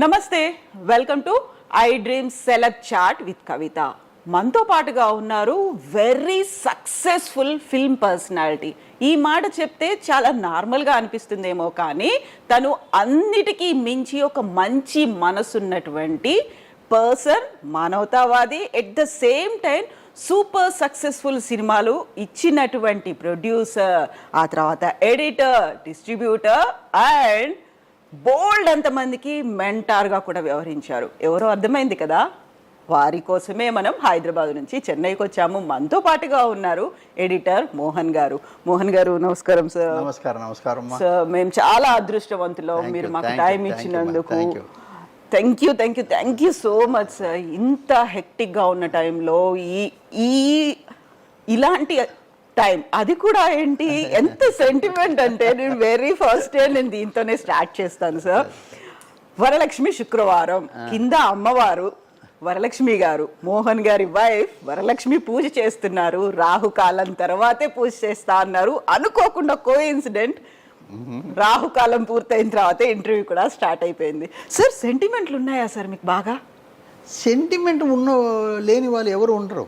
నమస్తే, welcome to I dream select chat with Kavitha. మనతో పాటుగా ఉన్నారు వెరీ సక్సెస్ఫుల్ ఫిల్మ్ పర్సనాలిటీ. ఈ మాట చెప్తే చాలా నార్మల్గా అనిపిస్తుందేమో, కానీ తను అన్నిటికీ మించి ఒక మంచి మనసున్నటువంటి పర్సన్, మానవతావాది, at the same time super successful సినిమాలు ఇచ్చినటువంటి ప్రొడ్యూసర్, ఆ తర్వాత ఎడిటర్, డిస్ట్రిబ్యూటర్ అండ్ బోల్డ్ అంతమందికి మెంటార్గా కూడా వ్యవహరించారు. ఎవరో అర్థమైంది కదా, వారి కోసమే మనం హైదరాబాద్ నుంచి చెన్నైకి వచ్చాము. మనతో పాటుగా ఉన్నారు ఎడిటర్ మోహన్ గారు. మోహన్ గారు నమస్కారం సార్. నమస్కారం సార్, మేము చాలా అదృష్టవంతులం మీరు మాకు టైం ఇచ్చినందుకు. Thank you so much sir. ఇంత హెక్టిక్గా ఉన్న టైంలో ఇలాంటి టైం, అది కూడా ఏంటి ఎంత సెంటిమెంట్ అంటే, నేను వెరీ ఫస్ట్ డే నేను దీంతోనే స్టార్ట్ చేస్తాను సార్. వరలక్ష్మి శుక్రవారం కింద అమ్మవారు వరలక్ష్మి గారు, మోహన్ గారి వైఫ్ వరలక్ష్మి పూజ చేస్తున్నారు. రాహుకాలం తర్వాతే పూజ చేస్తా అన్నారు. అనుకోకుండా కోఇన్సిడెంట్, రాహుకాలం పూర్తయిన తర్వాతే ఇంటర్వ్యూ కూడా స్టార్ట్ అయిపోయింది. సార్, సెంటిమెంట్లు ఉన్నాయా సార్ మీకు బాగా? సెంటిమెంట్ లేని వాళ్ళు ఎవరు ఉండరు.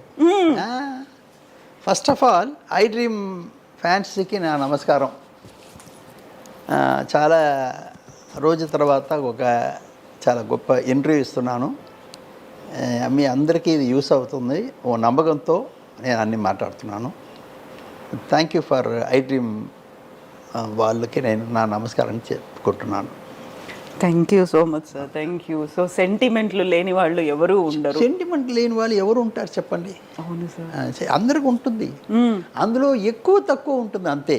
First of all I dream ఫ్యాన్స్కి నా నమస్కారం. చాలా రోజు తర్వాత ఒక చాలా గొప్ప ఇంటర్వ్యూ ఇస్తున్నాను. మీ అందరికీ ఇది యూస్ అవుతుంది ఓ నమ్మకంతో నేను అన్నీ మాట్లాడుతున్నాను. Thank you for I dream వాళ్ళకి నేను నా నమస్కారం చెప్పుకుంటున్నాను. Thank you so much sir. Thank you. So సెంటిమెంట్లు లేని వాళ్ళు ఎవరు ఉండరు. సెంటిమెంట్ లేని వాళ్ళు ఎవరు ఉంటారు చెప్పండి? అవును సార్, అందరికి ఉంటుంది. అందులో ఎక్కువ తక్కువ ఉంటుంది అంతే,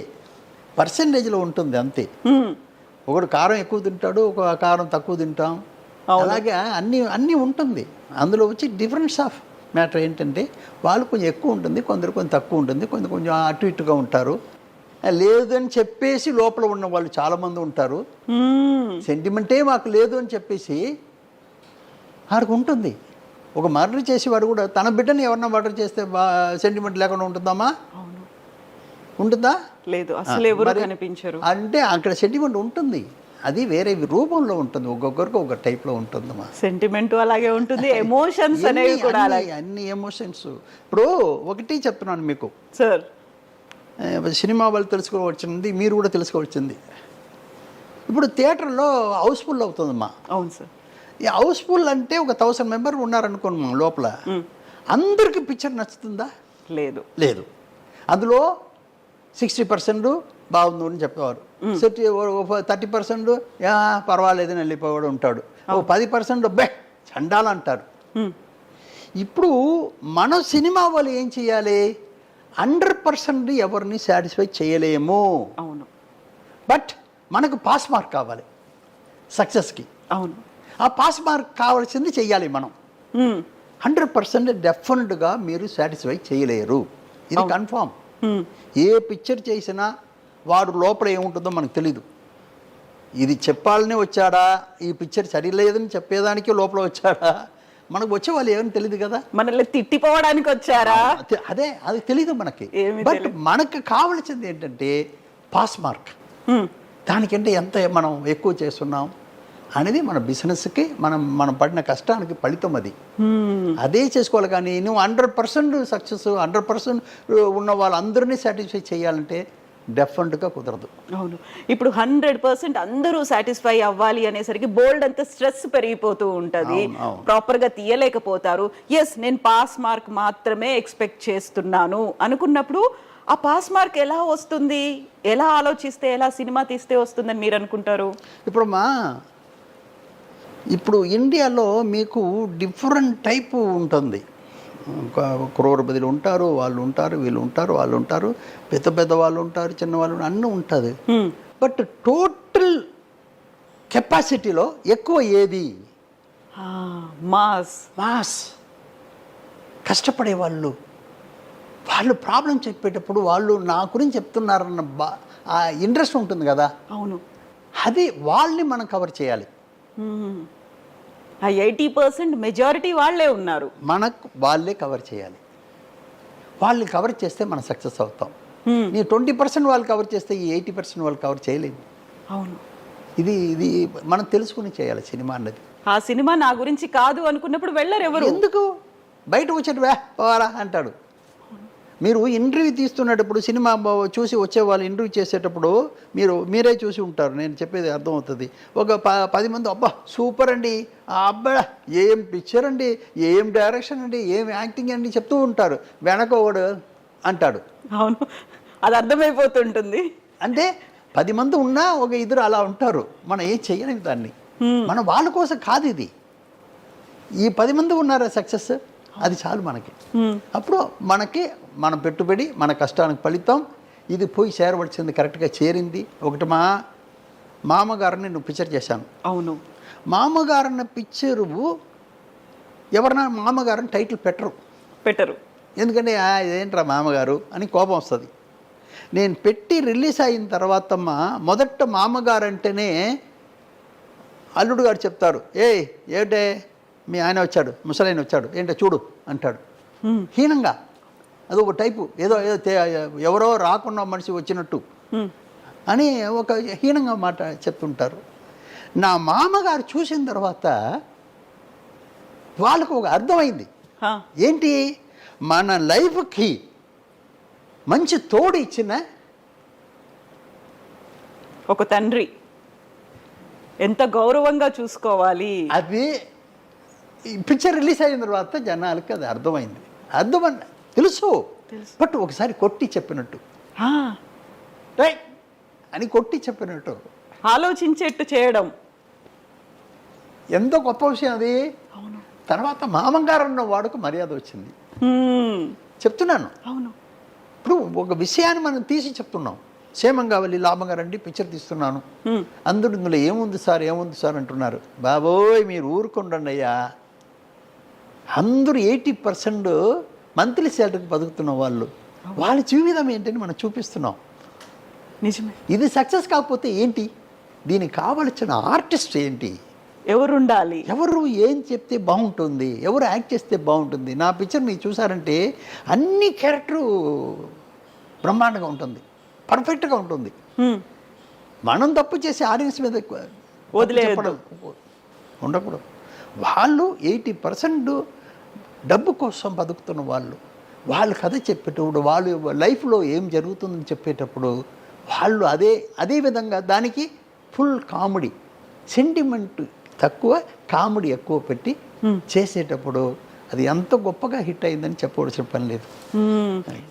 పర్సంటేజ్లో ఉంటుంది అంతే. ఒకడు కారం ఎక్కువ తింటాడు, ఒక కారం తక్కువ తింటాం, అలాగే అన్నీ ఉంటుంది. అందులో వచ్చి డిఫరెన్స్ ఆఫ్ మ్యాటర్ ఏంటంటే, వాళ్ళు కొంచెం ఎక్కువ ఉంటుంది, కొందరు కొంచెం తక్కువ ఉంటుంది, కొంచెం అటు ఇటుగా ఉంటారు. లేదని చెప్పేసి లోపల ఉన్న వాళ్ళు చాలామంది ఉంటారు. సెంటిమెంటే మాకు లేదు అని చెప్పేసి ఆడికి ఉంటుంది. ఒక మర్డర్ చేసేవాడు కూడా తన బిడ్డని ఎవరన్నా మర్డర్ చేస్తే సెంటిమెంట్ లేకుండా ఉంటుందమ్మా? ఉంటుందా? లేదు, అసలు ఎవరు కనిపించరు. అంటే అక్కడ సెంటిమెంట్ ఉంటుంది, అది వేరే రూపంలో ఉంటుంది, ఒక్కొక్కరికి ఒక టైప్లో ఉంటుందమ్మా. సెంటిమెంట్ అలాగే ఉంటుంది, ఎమోషన్స్ అనేవి కూడా అలాగే. అన్ని ఎమోషన్స్. ఇప్పుడు ఒకటి చెప్తున్నాను మీకు సార్, సినిమా వాళ్ళు తెలుసుకోవచ్చింది, మీరు కూడా తెలుసుకోవచ్చింది. ఇప్పుడు థియేటర్లో హౌస్ఫుల్ అవుతుందమ్మా. అవును సార్. ఈ హౌస్ఫుల్ అంటే ఒక 1000 మెంబర్ ఉన్నారనుకోండి లోపల, అందరికీ పిక్చర్ నచ్చుతుందా? లేదు. అందులో 60% బాగుంది అని చెప్పేవారు, 30% పర్వాలేదని వెళ్ళిపోవాడు ఉంటాడు, 10% బే చండాలంటారు. ఇప్పుడు మన సినిమా వాళ్ళు ఏం చేయాలి? 100% ఎవరిని సాటిస్ఫై చేయలేము. అవును. బట్ మనకు పాస్ మార్క్ కావాలి సక్సెస్కి. అవును. ఆ పాస్ మార్క్ కావాల్సింది చెయ్యాలి మనం. 100% డెఫినెట్గా మీరు సాటిస్ఫై చేయలేరు, ఇది కన్ఫామ్. ఏ పిక్చర్ చేసినా వాడు లోపల ఏముంటుందో మనకు తెలీదు. ఇది చెప్పాలని వచ్చాడా, ఈ పిక్చర్ సరిలేదని చెప్పేదానికి లోపల వచ్చాడా, మనకు వచ్చే వాళ్ళు ఏమని తెలియదు కదా. మనల్ని తిట్టిపోవడానికి వచ్చారా, అది తెలీదు మనకి. బట్ మనకు కావాల్సింది ఏంటంటే పాస్ మార్క్. దానికంటే ఎంత మనం ఎక్కువ చేస్తున్నాం అనేది మన బిజినెస్కి మనం పడిన కష్టానికి ఫలితం అది. అదే చేసుకోవాలి. కానీ నువ్వు 100% సక్సెస్, 100% ఉన్న వాళ్ళందరినీ సాటిస్ఫై చేయాలంటే డెఫినెట్గా కుదరదు. అవును. ఇప్పుడు 100% అందరూ సాటిస్ఫై అవ్వాలి అనేసరికి బోల్డ్ అంత స్ట్రెస్ పెరిగిపోతూ ఉంటుంది, ప్రాపర్గా తీయలేకపోతారు. ఎస్, నేను పాస్ మార్క్ మాత్రమే ఎక్స్పెక్ట్ చేస్తున్నాను అనుకున్నప్పుడు ఆ పాస్ మార్క్ ఎలా వస్తుంది, ఎలా ఆలోచిస్తే, ఎలా సినిమా తీస్తే వస్తుందని మీరు అనుకుంటారు? ఇప్పుడు ఇండియాలో మీకు డిఫరెంట్ టైపు ఉంటుంది. క్రూరబదులు ఉంటారు, వాళ్ళు ఉంటారు, వీళ్ళు ఉంటారు, వాళ్ళు ఉంటారు, పెద్ద వాళ్ళు ఉంటారు, చిన్నవాళ్ళు అన్నీ ఉంటుంది. బట్ టోటల్ కెపాసిటీలో ఎక్కువ ఏది? మాస్. కష్టపడే వాళ్ళు ప్రాబ్లం చెప్పేటప్పుడు వాళ్ళు నా గురించి చెప్తున్నారన్న ఆ ఇంట్రెస్ట్ ఉంటుంది కదా. అవును. అది వాళ్ళని మనం కవర్ చేయాలి. ఆ 80% మెజారిటీ వాళ్ళే ఉన్నారు, మనకు వాళ్ళే కవర్ చేయాలి. వాళ్ళని కవర్ చేస్తే మనం సక్సెస్ అవుతాం. నీ 20% వాళ్ళు కవర్ చేస్తే ఈ 80% వాళ్ళు కవర్ చేయలేము. అవును. ఇది ఇది మనం తెలుసుకుని చేయాలి సినిమా అన్నది. ఆ సినిమా నా గురించి కాదు అనుకున్నప్పుడు వెళ్ళరు ఎవరు. ఎందుకు బయట వచ్చేటు పోరా అంటాడు. మీరు ఇంటర్వ్యూ తీస్తున్నప్పుడు సినిమా చూసి వచ్చేవాళ్ళు ఇంటర్వ్యూ చేసేటప్పుడు మీరే చూసి ఉంటారు, నేను చెప్పేది అర్థమవుతుంది. ఒక 10 మంది అబ్బా సూపర్ అండి, అబ్బా ఏం పిక్చర్ అండి, ఏం డైరెక్షన్ అండి, ఏం యాక్టింగ్ అండి చెప్తూ ఉంటారు. వెనక ఒకడు అంటాడు. అవును, అది అర్థమైపోతుంటుంది. అంటే 10 మంది ఉన్నా ఒక ఇద్దరు అలా ఉంటారు. మనం ఏం చెయ్యలేము దాన్ని. మనం వాళ్ళ కోసం కాదు ఇది. ఈ 10 మంది ఉన్నారా సక్సెస్, అది చాలు మనకి. అప్పుడు మనకి మన పెట్టుబడి, మన కష్టానికి ఫలితం ఇది పోయి చేరవలసింది కరెక్ట్గా చేరింది. ఒకటి మా మామగారిని నువ్వు పిక్చర్ చేశాను. అవును, మామగారిని పిక్చరు ఎవరన్నా మామగారిని టైటిల్ పెట్టరు. ఎందుకంటే ఇదేంట్రా మామగారు అని కోపం వస్తుంది. నేను పెట్టి రిలీజ్ అయిన తర్వాత మొదట మామగారు అంటేనే అల్లుడు గారు చెప్తారు, ఏంటే మీ ఆయన వచ్చాడు, ముసలాయన వచ్చాడు, ఏంటో చూడు అంటాడు. హీనంగా అది ఒక టైపు, ఏదో ఎవరో రాకుండా మనిషి వచ్చినట్టు అని ఒక హీనంగా మాట చెప్తుంటారు. నా మామగారు చూసిన తర్వాత వాళ్ళకు ఒక అర్థమైంది. ఏంటి, మన లైఫ్కి మంచి తోడు ఇచ్చిన ఒక తండ్రి ఎంత గౌరవంగా చూసుకోవాలి. అది ఈ పిక్చర్ రిలీజ్ అయిన తర్వాత జనాలకి అది అర్థమైంది. తెలుసు, బట్ ఒకసారి కొట్టి చెప్పినట్టు, రైట్ అని కొట్టి చెప్పినట్టు ఆలోచించేట్టు చేయడం ఎంతో గొప్ప విషయం అది. తర్వాత మామగారు అన్న వాడుకు మర్యాద వచ్చింది. చెప్తున్నాను. అవును, ఇప్పుడు ఒక విషయాన్ని మనం తీసి చెప్తున్నాం. క్షేమంగా వెళ్ళి లాభంగా రండి పిక్చర్ తీస్తున్నాను, అందరూ ఇందులో ఏముంది సార్ అంటున్నారు. బాబోయ్ మీరు ఊరుకుండండి అయ్యా, అందరూ 80% మంత్లీ శాలరీకి బతుకుతున్న వాళ్ళు, వాళ్ళ జీవితం ఏంటని మనం చూపిస్తున్నాం. నిజమే. ఇది సక్సెస్ కాకపోతే ఏంటి, దీనికి కావలసిన ఆర్టిస్ట్ ఏంటి, ఎవరుండాలి, ఎవరు ఏం చెప్తే బాగుంటుంది, ఎవరు యాక్ట్ చేస్తే బాగుంటుంది. నా పిక్చర్ మీరు చూసారంటే అన్ని క్యారెక్టరు బ్రహ్మాండంగా ఉంటుంది, పర్ఫెక్ట్గా ఉంటుంది. మనం తప్పు చేసి ఆడియన్స్ మీద వదిలేయడం ఉండకూడదు. వాళ్ళు 80% డబ్బు కోసం బతుకుతున్న వాళ్ళు కథ చెప్పేటప్పుడు, వాళ్ళు లైఫ్లో ఏం జరుగుతుందని చెప్పేటప్పుడు వాళ్ళు అదే విధంగా దానికి ఫుల్ కామెడీ, సెంటిమెంట్ తక్కువ కామెడీ ఎక్కువ పెట్టి చేసేటప్పుడు అది ఎంత గొప్పగా హిట్ అయిందని చెప్పవలసిన పని లేదు.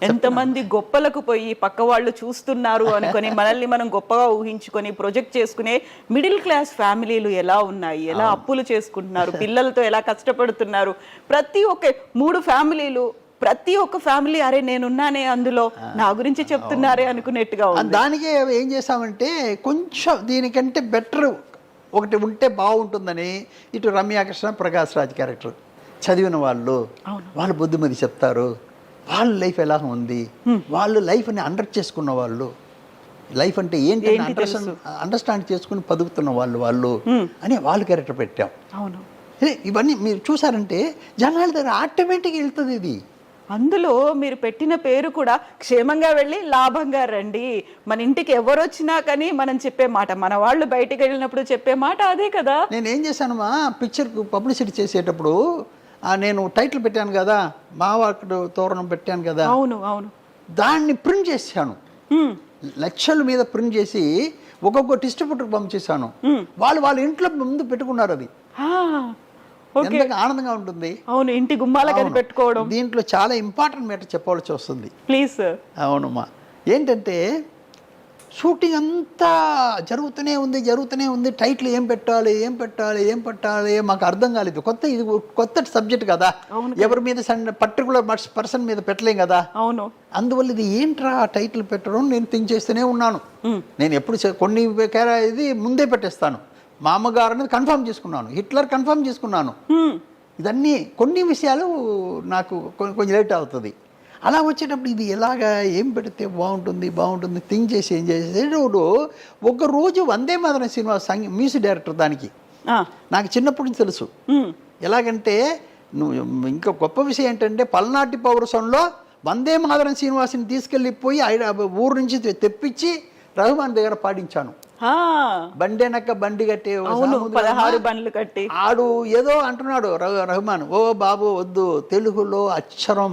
ఎంతమంది గొప్పలకు పోయి పక్క వాళ్ళు చూస్తున్నారు అనుకొని మనల్ని మనం గొప్పగా ఊహించుకొని ప్రొజెక్ట్ చేసుకునే మిడిల్ క్లాస్ ఫ్యామిలీలు ఎలా ఉన్నాయి, ఎలా అప్పులు చేసుకుంటున్నారు, పిల్లలతో ఎలా కష్టపడుతున్నారు. ప్రతి ఒక్క 3 ఫ్యామిలీలు, ప్రతి ఒక్క ఫ్యామిలీ అరే నేనున్నానే అందులో, నా గురించి చెప్తున్నారే అనుకునేట్టుగా ఉంది. దానికే ఏం చేసామంటే కొంచెం దీనికంటే బెటర్ ఒకటి ఉంటే బాగుంటుందని ఇటు రమ్యాకృష్ణ, ప్రకాష్ రాజ్ క్యారెక్టర్ చదివిన వాళ్ళు బుద్ధిమతి చెప్తారు, వాళ్ళ లైఫ్ ఎలా ఉంది, వాళ్ళు లైఫ్ని చేసుకున్న వాళ్ళు, లైఫ్ అంటే ఏంటి అండర్స్టాండ్ చేసుకుని బతుకుతున్న వాళ్ళు అని వాళ్ళ క్యారెక్టర్ పెట్టాం. అవును, ఇవన్నీ మీరు చూసారంటే జనాల దగ్గర ఆటోమేటిక్గా వెళ్తుంది. ఇది అందులో మీరు పెట్టిన పేరు కూడా క్షేమంగా వెళ్ళి లాభంగా రండి. మన ఇంటికి ఎవరు వచ్చినా కానీ మనం చెప్పే మాట, మన వాళ్ళు బయటికి వెళ్ళినప్పుడు చెప్పే మాట అదే కదా. నేను ఏం చేశాను, పిక్చర్కు పబ్లిసిటీ చేసేటప్పుడు నేను టైటిల్ పెట్టాను కదా, మావాడు తోరణం పెట్టాను కదా, అవును, దాన్ని ప్రింట్ చేశాను. లక్షల మీద ప్రింట్ చేసి ఒక్కొక్క డిస్ట్రిబ్యూటర్ పంపించేశాను. వాళ్ళ ఇంట్లో ముందు పెట్టుకున్నారు. అది ఎంత ఆనందంగా ఉంటుంది. అవును, ఇంటి గుమ్మాల పెట్టుకోవడం. దీంట్లో చాలా ఇంపార్టెంట్ మ్యాటర్ చెప్పవలసి వస్తుంది. ప్లీజ్. అవునమ్మా, ఏంటంటే షూటింగ్ అంతా జరుగుతూనే ఉంది. టైటిల్ ఏం పెట్టాలి మాకు అర్థం కాలేదు. ఇది కొత్త సబ్జెక్ట్ కదా, ఎవరి మీద పర్టికులర్ పర్సన్ మీద పెట్టలేం కదా. అవును, అందువల్ల ఇది ఏంట్రా టైటిల్ పెట్టడం నేను థింక్ చేస్తూనే ఉన్నాను. నేను ఎప్పుడు కొన్ని ఇది ముందే పెట్టేస్తాను. మామగారు అనేది కన్ఫర్మ్ చేసుకున్నాను, హిట్లర్ కన్ఫర్మ్ చేసుకున్నాను. ఇదన్నీ కొన్ని విషయాలు నాకు కొంచెం లేట్ అవుతుంది. అలా వచ్చేటప్పుడు ఇది ఎలాగా ఏం పెడితే బాగుంటుంది థింక్ చేసి ఏం చేసేటప్పుడు ఒకరోజు Vande Mataram cinema music director దానికి నాకు చిన్నప్పటి నుంచి తెలుసు. ఎలాగంటే ఇంకా గొప్ప విషయం ఏంటంటే పల్నాటి పౌరసంలో వందే మాతరం శ్రీనివాసుని తీసుకెళ్ళిపోయి ఊరు నుంచి తెప్పించి రహమాన్ దగ్గర పాడించాను. ఆ, బండెనక్క బండి కట్టి ఒక అవును, సామెత ఉందమ్మా. 16 బండ్లు కట్టి. ఆడు ఏదో అంటున్నాడు రహమాన్, ఓ బాబు వద్దు, తెలుగులో అక్షరం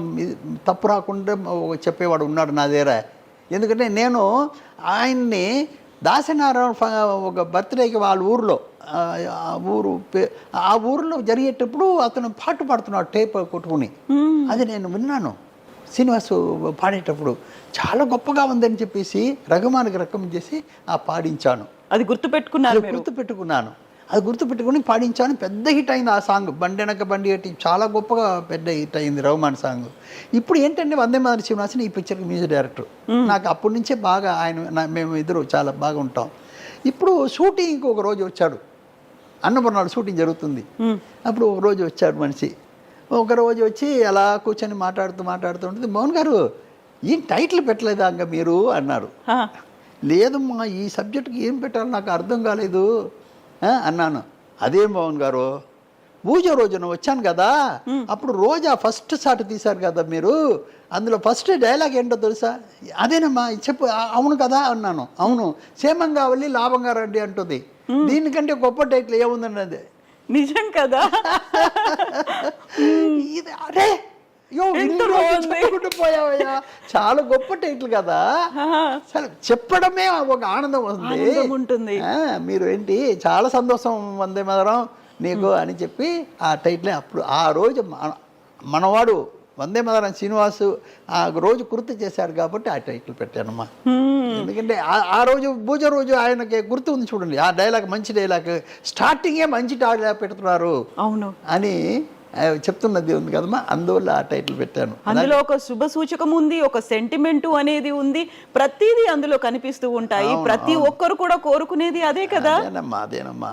తప్పు రాకుండా చెప్పేవాడు ఉన్నాడు నా దగ్గర. ఎందుకంటే నేను ఆయన్ని దాసనారాయణ ఒక బర్త్డేకి వాళ్ళ ఊరిలో ఆ ఊరిలో జరిగేటప్పుడు అతను పాట పాడుతున్నాడు టేప్ కొట్టుకుని. అది నేను విన్నాను శ్రీనివాసు పాడేటప్పుడు. చాలా గొప్పగా ఉందని చెప్పేసి రఘుమాన్కి రికమెండ్ చేసి పాడించాను. అది గుర్తు పెట్టుకున్నారు మీరు? గుర్తుపెట్టుకున్నాను. అది గుర్తుపెట్టుకుని పాడించాను. పెద్ద హిట్ అయింది ఆ సాంగ్. బండెనక బండి కట్టి చాలా గొప్పగా పెద్ద హిట్ అయింది రఘుమాన్ సాంగ్. ఇప్పుడు ఏంటంటే వందే మాతరం శ్రీనివాసన్ ఈ పిక్చర్కి మ్యూజిక్ డైరెక్టర్. నాకు అప్పటి నుంచే బాగా మేము ఇద్దరు చాలా బాగా ఉంటాం. ఇప్పుడు షూటింగ్కి ఒక రోజు వచ్చాడు, అన్నపూర్ణాడు షూటింగ్ జరుగుతుంది. అప్పుడు ఒక రోజు వచ్చాడు మనిషి. ఒక రోజు వచ్చి అలా కూర్చొని మాట్లాడుతూ ఉంటుంది, మోహన్ గారు ఏం టైటిల్ పెట్టలేదా ఇంకా మీరు అన్నారు. లేదమ్మా, ఈ సబ్జెక్ట్కి ఏం పెట్టాలో నాకు అర్థం కాలేదు అన్నాను. అదే మోహన్ గారు, పూజ రోజున వచ్చాను కదా, అప్పుడు రోజా ఫస్ట్ షాట్ తీశారు కదా మీరు, అందులో ఫస్ట్ డైలాగ్ ఏంటో తెలుసా? అదేనమ్మా చెప్పు. అవును కదా అన్నాను. అవును, క్షేమంగా వెళ్ళి లాభంగా రండి అంటుంది. దీనికంటే గొప్ప టైటిల్ ఏముందండి? అది నిజం కదా. ఇది అరే పోయావయ్యా, చాలా గొప్ప టైటిల్ కదా. అసలు చెప్పడమే ఒక ఆనందం ఉంటుంది. మీరు ఏంటి చాలా సంతోషం వందే మాతరం నీకు అని చెప్పి ఆ టైటిల్ అప్పుడు ఆ రోజు మనవాడు వందే మాతరం శ్రీనివాసు ఆ రోజు గుర్తు చేశాడు కాబట్టి ఆ టైటిల్ పెట్టానమ్మా. ఎందుకంటే ఆ రోజు పూజ రోజు ఆయనకి గుర్తు ఉంది చూడండి, ఆ డైలాగ్ మంచి డైలాగ్, స్టార్టింగే మంచి డైలాగ్ పెడుతున్నారు అవును అని చెప్తున్నది ఉంది కదమ్మా, అందువల్ల ఆ టైటిల్ పెట్టాను. అందులో ఒక శుభ సూచకం ఉంది, ఒక సెంటిమెంట్ అనేది ఉంది, ప్రతిదీ అందులో కనిపిస్తూ ఉంటాయి. ప్రతి ఒక్కరు కూడా కోరుకునేది అదే కదా. అదేనమ్మా,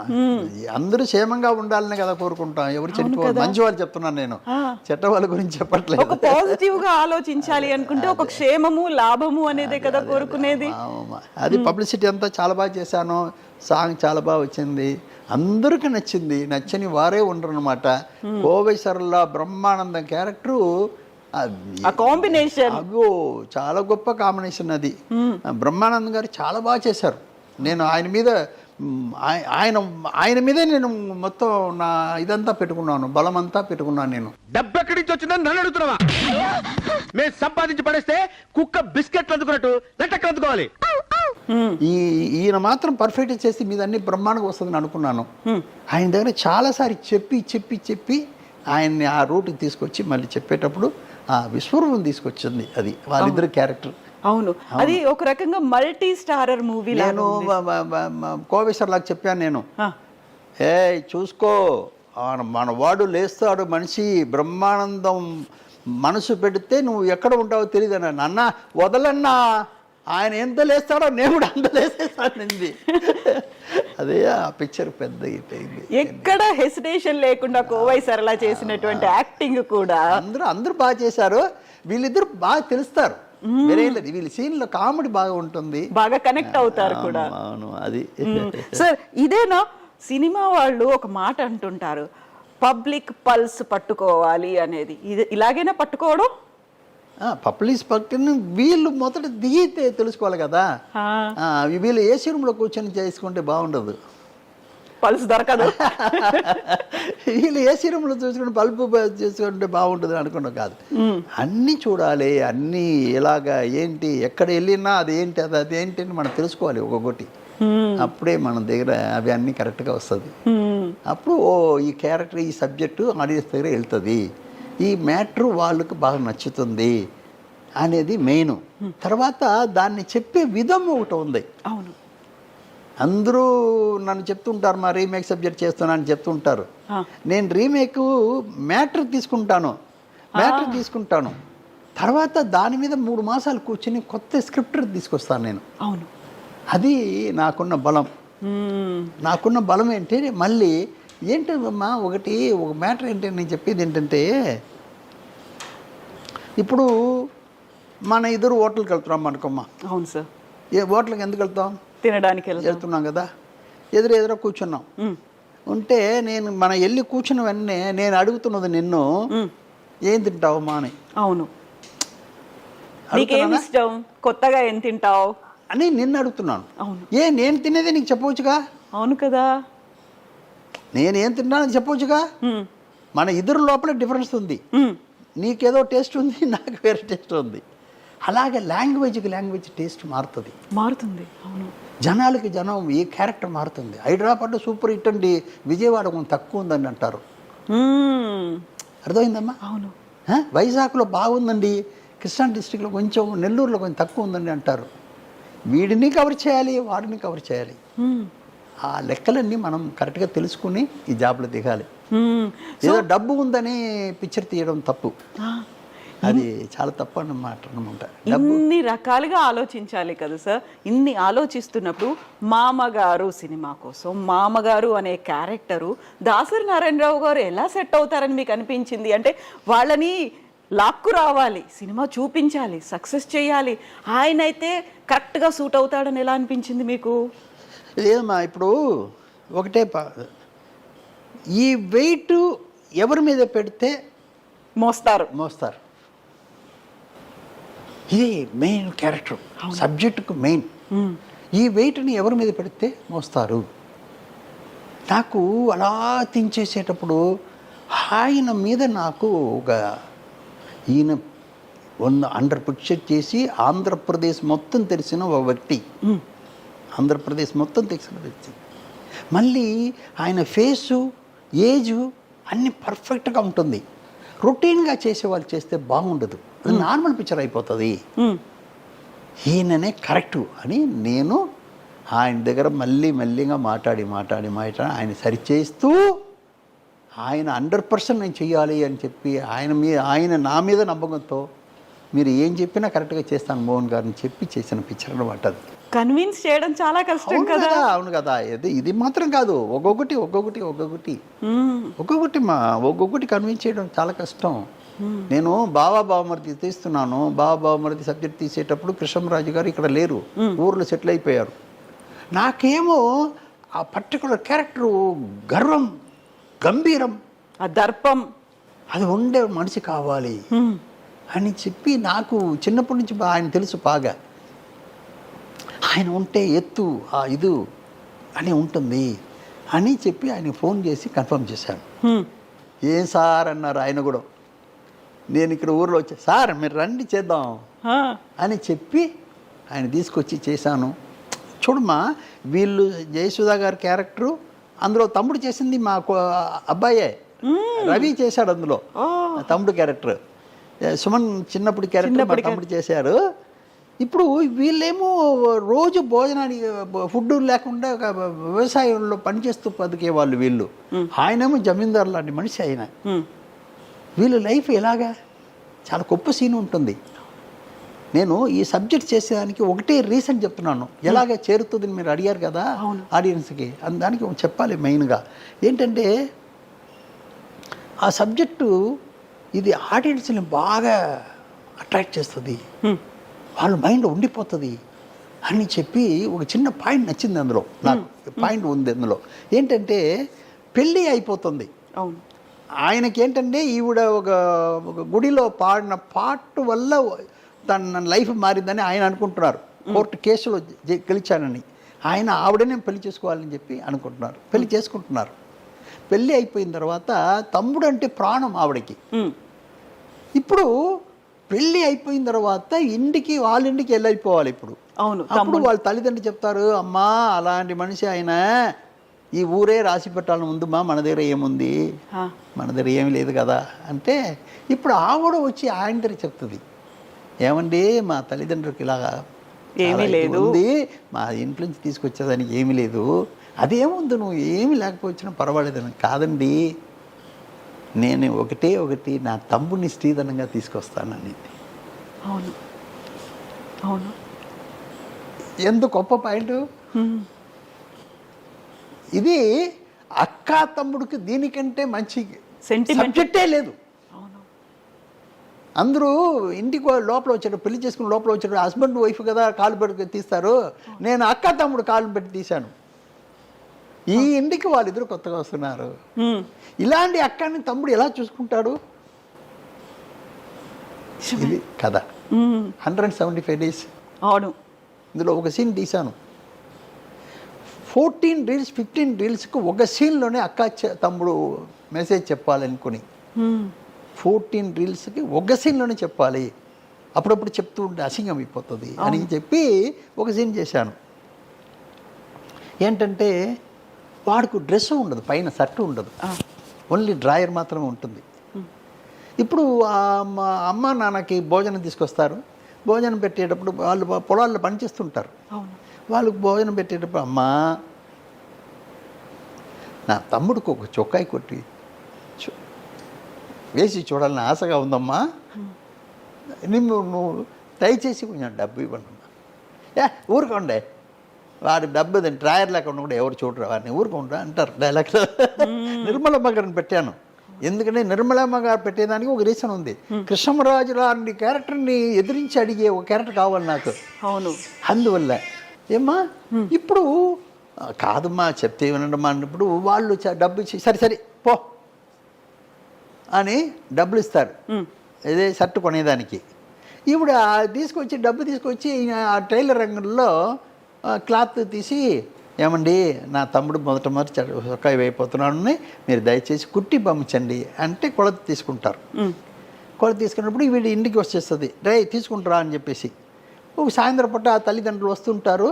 అందరూ క్షేమంగా ఉండాలని కదా కోరుకుంటాం. ఎవరు చెడిపోవాలి, మంచి వాళ్ళు చెప్తున్నాను నేను, చెడ్డ వాళ్ళ గురించి చెప్పట్లేదు. ఒక పాజిటివ్ గా ఆలోచించాలి అనుకుంటే ఒక క్షేమము లాభము అనేదే కదా కోరుకునేది. అది పబ్లిసిటీ అంతా చాలా బాగా చేశాను. సాంగ్ చాలా బాగా వచ్చింది, అందరికీ నచ్చింది. నచ్చని వారే ఉండరు అనమాట. కోవై సరళ బ్రహ్మానందం క్యారెక్టరు కాంబినేషన్ అగో చాలా గొప్ప కాంబినేషన్ అది. బ్రహ్మానందం గారు చాలా బాగా చేశారు. నేను ఆయన మీదే నేను మొత్తం నా ఇదంతా పెట్టుకున్నాను, బలం అంతా పెట్టుకున్నాను. నేను డబ్బు ఎక్కడి నుంచి వచ్చిందని నన్ను అడుగుతున్నావా? మేము సంపాదించి పడేస్తే కుక్క బిస్కెట్లు అందుకున్నట్టు నెట్టెక్కడ అందుకోవాలి? ఈయన మాత్రం పర్ఫెక్ట్ చేసి మీద అన్ని బ్రహ్మాండంగా వస్తుందని అనుకున్నాను. ఆయన దగ్గర చాలాసారి చెప్పి ఆయన్ని ఆ రూట్కి తీసుకొచ్చి మళ్ళీ చెప్పేటప్పుడు ఆ విశ్వరూపం తీసుకొచ్చింది. అది వాళ్ళిద్దరు క్యారెక్టర్. అవును, అది ఒక రకంగా మల్టీ స్టారర్ మూవీ. నేను కోవేశ్వర్లాగా చెప్పాను నేను, చూసుకో మన వాడు లేస్తాడు మనిషి, బ్రహ్మానందం మనసు పెడితే నువ్వు ఎక్కడ ఉంటావో తెలియదు అన్నాను. అన్న వదలన్నా, ఆయన ఎంత లేస్తాడో నేను కూడా అంత లేసేస్తానండి. అదే ఆ పిక్చర్ పెద్ద హిట్ అయింది. ఎక్కడ హెసిటేషన్ లేకుండా కోవై సరళ చేసినటువంటి యాక్టింగ్ కూడా అందరూ బాగా చేశారు. వీళ్ళిద్దరు బాగా తెలుస్తారు, వీళ్ళ సీన్ లో కామెడీ బాగా ఉంటుంది, బాగా కనెక్ట్ అవుతారు కూడా. అవును, అది సార్ ఇదేనా సినిమా వాళ్ళు ఒక మాట అంటుంటారు, పబ్లిక్ పల్స్ పట్టుకోవాలి అనేది. ఇది ఇలాగైనా పట్టుకోవడం? పబ్లిక్ పట్టుకుని వీళ్ళు మొదట దిగితే తెలుసుకోవాలి కదా. వీళ్ళు ఏసీ రూమ్ లో కూర్చొని చేసుకుంటే బాగుండదు, పల్స్ దొరకదు. వీళ్ళు ఏసీ రూమ్ లో చూసుకుంటే బల్బు చేసుకుంటే బాగుంటుంది అనుకున్నాం కాదు. అన్నీ చూడాలి, అన్నీ ఎలాగా ఏంటి, ఎక్కడ వెళ్ళినా అది ఏంటి అదేంటి అని మనం తెలుసుకోవాలి ఒక్కొక్కటి. అప్పుడే మన దగ్గర అవి అన్నీ కరెక్ట్గా వస్తుంది. అప్పుడు ఈ క్యారెక్టర్ ఈ సబ్జెక్టు ఆడియన్స్ దగ్గర వెళ్తుంది, ఈ మ్యాటర్ వాళ్ళకు బాగా నచ్చుతుంది అనేది మెయిన్. తర్వాత దాన్ని చెప్పే విధం ఒకటి ఉంది. అవును, అందరూ నన్ను చెప్తుంటారు మా రీమేక్ సబ్జెక్ట్ చేస్తున్నా అని చెప్తుంటారు. నేను రీమేక్ మ్యాటర్ తీసుకుంటాను, తర్వాత దాని మీద 3 మాసాలు కూర్చొని కొత్త స్క్రిప్ట్ తీసుకొస్తాను నేను. అవును, అది నాకున్న బలం ఏంటి మళ్ళీ ఏంటమ్మా ఒక మ్యాటర్ ఏంటి నేను చెప్పేది ఏంటంటే, ఇప్పుడు మన ఇద్దరు హోటల్కి వెళ్తున్నాం అనుకోమ్మా. అవును సార్. హోటల్కి ఎందుకు వెళ్తాం? తినడానికి వెళ్తున్నాం కదా. ఎదురు కూర్చున్నాం ఉంటే మనం వెళ్ళి కూర్చున్న వెంటనే నేను అడుగుతున్నది నిన్ను, ఏం తింటావమ్మా అని. అవును, నీకేమి ఇష్టం, కొత్తగా ఏం తింటావు అని నిన్ను అడుగుతున్నాను. అవును. నేను తినేదే నీకు చెప్పవచ్చుగా, అవును కదా. నేనేం తిన్నానని చెప్పవచ్చుగా. మన ఇద్దరు లోపల డిఫరెన్స్ ఉంది. నీకేదో టేస్ట్ ఉంది, నాకు వేరే టేస్ట్ ఉంది. అలాగే లాంగ్వేజ్కి లాంగ్వేజ్ టేస్ట్ మారుతుంది. అవును. జనాలకి జనం ఏ క్యారెక్టర్ మారుతుంది. హైదరాబాద్లో సూపర్ హిట్ అండి, విజయవాడ కొంచెం తక్కువ ఉందని అంటారు. అర్థమైందమ్మా? అవును. వైజాగ్లో బాగుందండి, కృష్ణా డిస్ట్రిక్ట్లో కొంచెం, నెల్లూరులో కొంచెం తక్కువ ఉందండి అంటారు. వీడిని కవర్ చేయాలి, వాడిని కవర్ చేయాలి. ఆ లెక్కలన్నీ మనం కరెక్ట్గా తెలుసుకుని ఈ జాబ్లో దిగాలి. ఏదో డబ్బు ఉందని పిక్చర్ తీయడం తప్పు. అది చాలా తప్పు అన్నమాట. ఇన్ని రకాలుగా ఆలోచించాలి కదా సార్. ఇన్ని ఆలోచిస్తున్నప్పుడు మామగారు సినిమా కోసం మామగారు అనే క్యారెక్టరు దాసరి నారాయణరావు గారు ఎలా సెట్ అవుతారని మీకు అనిపించింది? అంటే వాళ్ళని లాక్కు రావాలి, సినిమా చూపించాలి, సక్సెస్ చేయాలి, ఆయన అయితే కరెక్ట్గా సూట్ అవుతాడని ఎలా అనిపించింది మీకు? లేదమ్మా, ఇప్పుడు ఒకటే ఈ వెయిట్ ఎవరి మీద పెడితే మోస్తారు. ఇది మెయిన్ క్యారెక్టర్, సబ్జెక్టుకు మెయిన్. ఈ వెయిట్ని ఎవరి మీద పెడితే మోస్తారు. నాకు అలా తించేసేటప్పుడు ఆయన మీద నాకు ఒక ఈయన 100% చేసి ఆంధ్రప్రదేశ్ మొత్తం తెలిసిన ఒక వ్యక్తి, ఆంధ్రప్రదేశ్ మొత్తం తెలిసిన వ్యక్తి. మళ్ళీ ఆయన ఫేసు, ఏజు అన్నీ పర్ఫెక్ట్గా ఉంటుంది. రొటీన్గా చేసే వాళ్ళు చేస్తే బాగుండదు, అది నార్మల్ పిక్చర్ అయిపోతుంది. ఈయననే కరెక్టు అని నేను ఆయన దగ్గర మెల్లిగా మాట్లాడి ఆయన సరిచేస్తూ, ఆయన 100% నేను చెయ్యాలి అని చెప్పి ఆయన నా మీద నమ్మకంతో మీరు ఏం చెప్పినా కరెక్ట్గా చేస్తాను మోహన్ గారిని చెప్పి చేసిన పిక్చర్ అన్నమాట. అది కన్విన్స్ చేయడం చాలా కష్టం కదా. అవును కదా. ఇది మాత్రం కాదు, ఒక్కొక్కటి కన్విన్స్ చేయడం చాలా కష్టం. నేను బావమరిది తీస్తున్నాను. బావమరిది సబ్జెక్ట్ తీసేటప్పుడు కృష్ణరాజు గారు ఇక్కడ లేరు, ఊర్లో సెటిల్ అయిపోయారు. నాకేమో ఆ పర్టికులర్ క్యారెక్టరు గర్వం, గంభీరం, ఆ దర్పం అది ఉండే మనిషి కావాలి అని చెప్పి నాకు చిన్నప్పటి నుంచి ఆయన తెలుసు బాగా. ఆయన ఉంటే ఎత్తు ఇది అని ఉంటుంది అని చెప్పి ఆయన ఫోన్ చేసి కన్ఫర్మ్ చేశాను. ఏం సార్ అన్నారు ఆయన కూడా. నేను ఇక్కడ ఊర్లో వచ్చా, సార్ మీరు రండి చేద్దాం అని చెప్పి ఆయన తీసుకొచ్చి చేశాను. చూడమ్మా, వీళ్ళు జయసుధా గారి క్యారెక్టరు అందులో తమ్ముడు చేసింది మా అబ్బాయే, రవి చేశాడు అందులో తమ్ముడు క్యారెక్టర్. సుమన్ చిన్నప్పుడు క్యారెక్టర్ మా తమ్ముడు చేశారు. ఇప్పుడు వీళ్ళేమో రోజు భోజనానికి ఫుడ్ లేకుండా వ్యవసాయంలో పనిచేస్తూ బతికే వాళ్ళు వీళ్ళు. ఆయనేమో జమీందారు లాంటి మనిషి ఆయన. వీళ్ళ లైఫ్ ఎలాగా చాలా గొప్ప సీన్ ఉంటుంది. నేను ఈ సబ్జెక్ట్ చేసేదానికి ఒకటే రీజన్ చెప్తున్నాను, ఎలాగ చేరుతుందని మీరు అడిగారు కదా ఆడియన్స్కి, దానికి చెప్పాలి. మెయిన్గా ఏంటంటే ఆ సబ్జెక్టు ఇది ఆడియన్స్ని బాగా అట్రాక్ట్ చేస్తుంది, వాళ్ళ మైండ్లో ఉండిపోతుంది అని చెప్పి ఒక చిన్న పాయింట్ నచ్చింది అందులో. నాకు పాయింట్ ఉంది అందులో. ఏంటంటే పెళ్ళి అయిపోతుంది. అవును. ఆయనకి ఏంటంటే ఈవిడ ఒక గుడిలో పాడిన పాట వల్ల తన లైఫ్ మారిందని ఆయన అనుకుంటున్నారు. కోర్టు కేసులో గెలిచానని ఆయన ఆవిడనే పెళ్లి చేసుకోవాలని చెప్పి అనుకుంటున్నారు. పెళ్లి చేసుకుంటున్నారు. పెళ్ళి అయిపోయిన తర్వాత తమ్ముడు అంటే ప్రాణం ఆవిడకి. ఇప్పుడు పెళ్ళి అయిపోయిన తర్వాత వాళ్ళ ఇంటికి వెళ్ళిపోవాలి. ఇప్పుడు అప్పుడు వాళ్ళ తల్లిదండ్రులు చెప్తారు, అమ్మా అలాంటి మనిషి ఆయన ఈ ఊరే రాసి పెట్టాలని ఉందమ్మా, మన దగ్గర ఏముంది, మన దగ్గర ఏమి లేదు కదా అంటే, ఇప్పుడు ఆవిడ వచ్చి ఆయన దగ్గర చెప్తుంది, ఏమండి మా తల్లిదండ్రులకి ఇలాగా ఏమీ లేదు, మా ఇంట్లో నుంచి తీసుకొచ్చేదానికి ఏమీ లేదు, అదేముంది నువ్వు ఏమి లేకపోవచ్చినా పర్వాలేదని. కాదండి, నేను ఒకటి నా తమ్ముడిని స్త్రీధనంగా తీసుకొస్తానని. అవును అవును. ఎంత గొప్ప పాయింట్ ఇది. అక్క తమ్ముడికి దీనికంటే మంచి సబ్జెక్టే లేదు. అందరూ ఇంటికి లోపల వచ్చాడు, పెళ్లి చేసుకుని లోపల వచ్చాడు, హస్బెండ్ వైఫ్ కదా కాలు పెట్టి తీస్తారు. నేను అక్క తమ్ముడు కాలు పెట్టి తీశాను. ఈ ఇంటికి వాళ్ళిద్దరు కొత్తగా వస్తున్నారు. ఇలాంటి అక్కని తమ్ముడు ఎలా చూసుకుంటాడు? ఇది కదా 175 days. అవును. ఇందులో ఒక సీన్ తీశాను. 14 రీల్స్ 15 రీల్స్కి ఒక సీన్లోనే తమ్ముడు మెసేజ్ చెప్పాలనుకుని 14 రీల్స్కి ఒక సీన్లోనే చెప్పాలి, అప్పుడప్పుడు చెప్తూ ఉంటే అసింగం అయిపోతుంది అని చెప్పి ఒక సీన్ చేశాను. ఏంటంటే వాడికి డ్రెస్ ఉండదు, పైన షర్టు ఉండదు, ఓన్లీ డ్రాయర్ మాత్రమే ఉంటుంది. ఇప్పుడు మా అమ్మ నాన్నకి భోజనం తీసుకొస్తారు, భోజనం పెట్టేటప్పుడు వాళ్ళు పొలాల్లో పనిచేస్తుంటారు, వాళ్ళకి భోజనం పెట్టేటప్పుడు అమ్మా నా తమ్ముడికి ఒక చొక్కాయి కొట్టి వేసి చూడాలని ఆశగా ఉందమ్మా, నువ్వు దయచేసి కొంచెం డబ్బు ఇవ్వండి అమ్మా. ఊరుకోండి, వాడి డబ్బు డ్రాయర్ లేకుండా కూడా ఎవరు చూడరు, వాడిని ఊరుకుంటా అంటారు డైలాగ్లో. నిర్మలమ్మ గారిని పెట్టాను, ఎందుకంటే నిర్మలమ్మ గారు పెట్టేదానికి ఒక రీజన్ ఉంది. కృష్ణరాజు లాంటి క్యారెక్టర్ని ఎదిరించి అడిగే ఒక క్యారెక్టర్ కావాలి నాకు. అవును, అందువల్ల ఏమ్మా ఇప్పుడు కాదమ్మా చెప్తే వినడమ్మా అన్నప్పుడు వాళ్ళు డబ్బు ఇచ్చి సరే సరే పో అని డబ్బులు ఇస్తారు ఇదే షర్ట్ కొనేదానికి. ఇప్పుడు తీసుకొచ్చి డబ్బు తీసుకొచ్చి ఆ టైలర్ రంగంలో క్లాత్ తీసి ఏమండి నా తమ్ముడు మొదటి చొక్కాయి అయిపోతున్నాడు, మీరు దయచేసి కుట్టి పంపించండి అంటే కొలత తీసుకుంటారు. కొలత తీసుకున్నప్పుడు వీడి ఇంటికి వచ్చేస్తుంది, రే తీసుకుంటారా అని చెప్పేసి. ఒక సాయంత్రం పూట ఆ తల్లిదండ్రులు వస్తుంటారు,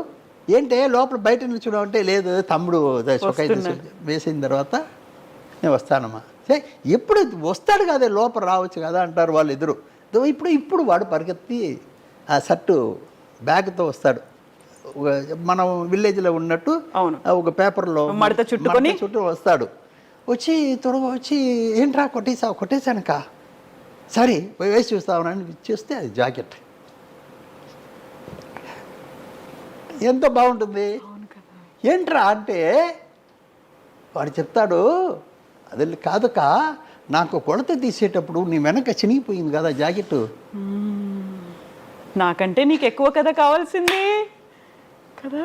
ఏంటే లోపల బయట నిల్చున్నామంటే లేదు తమ్ముడు చొక్కాయి వేసిన తర్వాత నేను వస్తానమ్మా. సరే ఎప్పుడు వస్తాడు కదా లోపల రావచ్చు కదా అంటారు వాళ్ళు ఎదురు. ఇప్పుడు వాడు పరిగెత్తి ఆ షర్టు బ్యాగ్తో వస్తాడు, మనం విలేజ్లో ఉన్నట్టు ఒక పేపర్లో చుట్టూ వస్తాడు. వచ్చి త్వరగా వచ్చి ఏంట్రా కొట్టేశానుకా, సరే వేసి చూస్తామని చూస్తే అది జాకెట్ ఎంతో బాగుంటుంది. ఏంట్రా అంటే వాడు చెప్తాడు, అది కాదుక నాకు కొలత తీసేటప్పుడు నీ వెనక చినిగిపోయింది కదా జాకెట్, నాకంటే నీకు ఎక్కువ కదా కావాల్సింది కదా,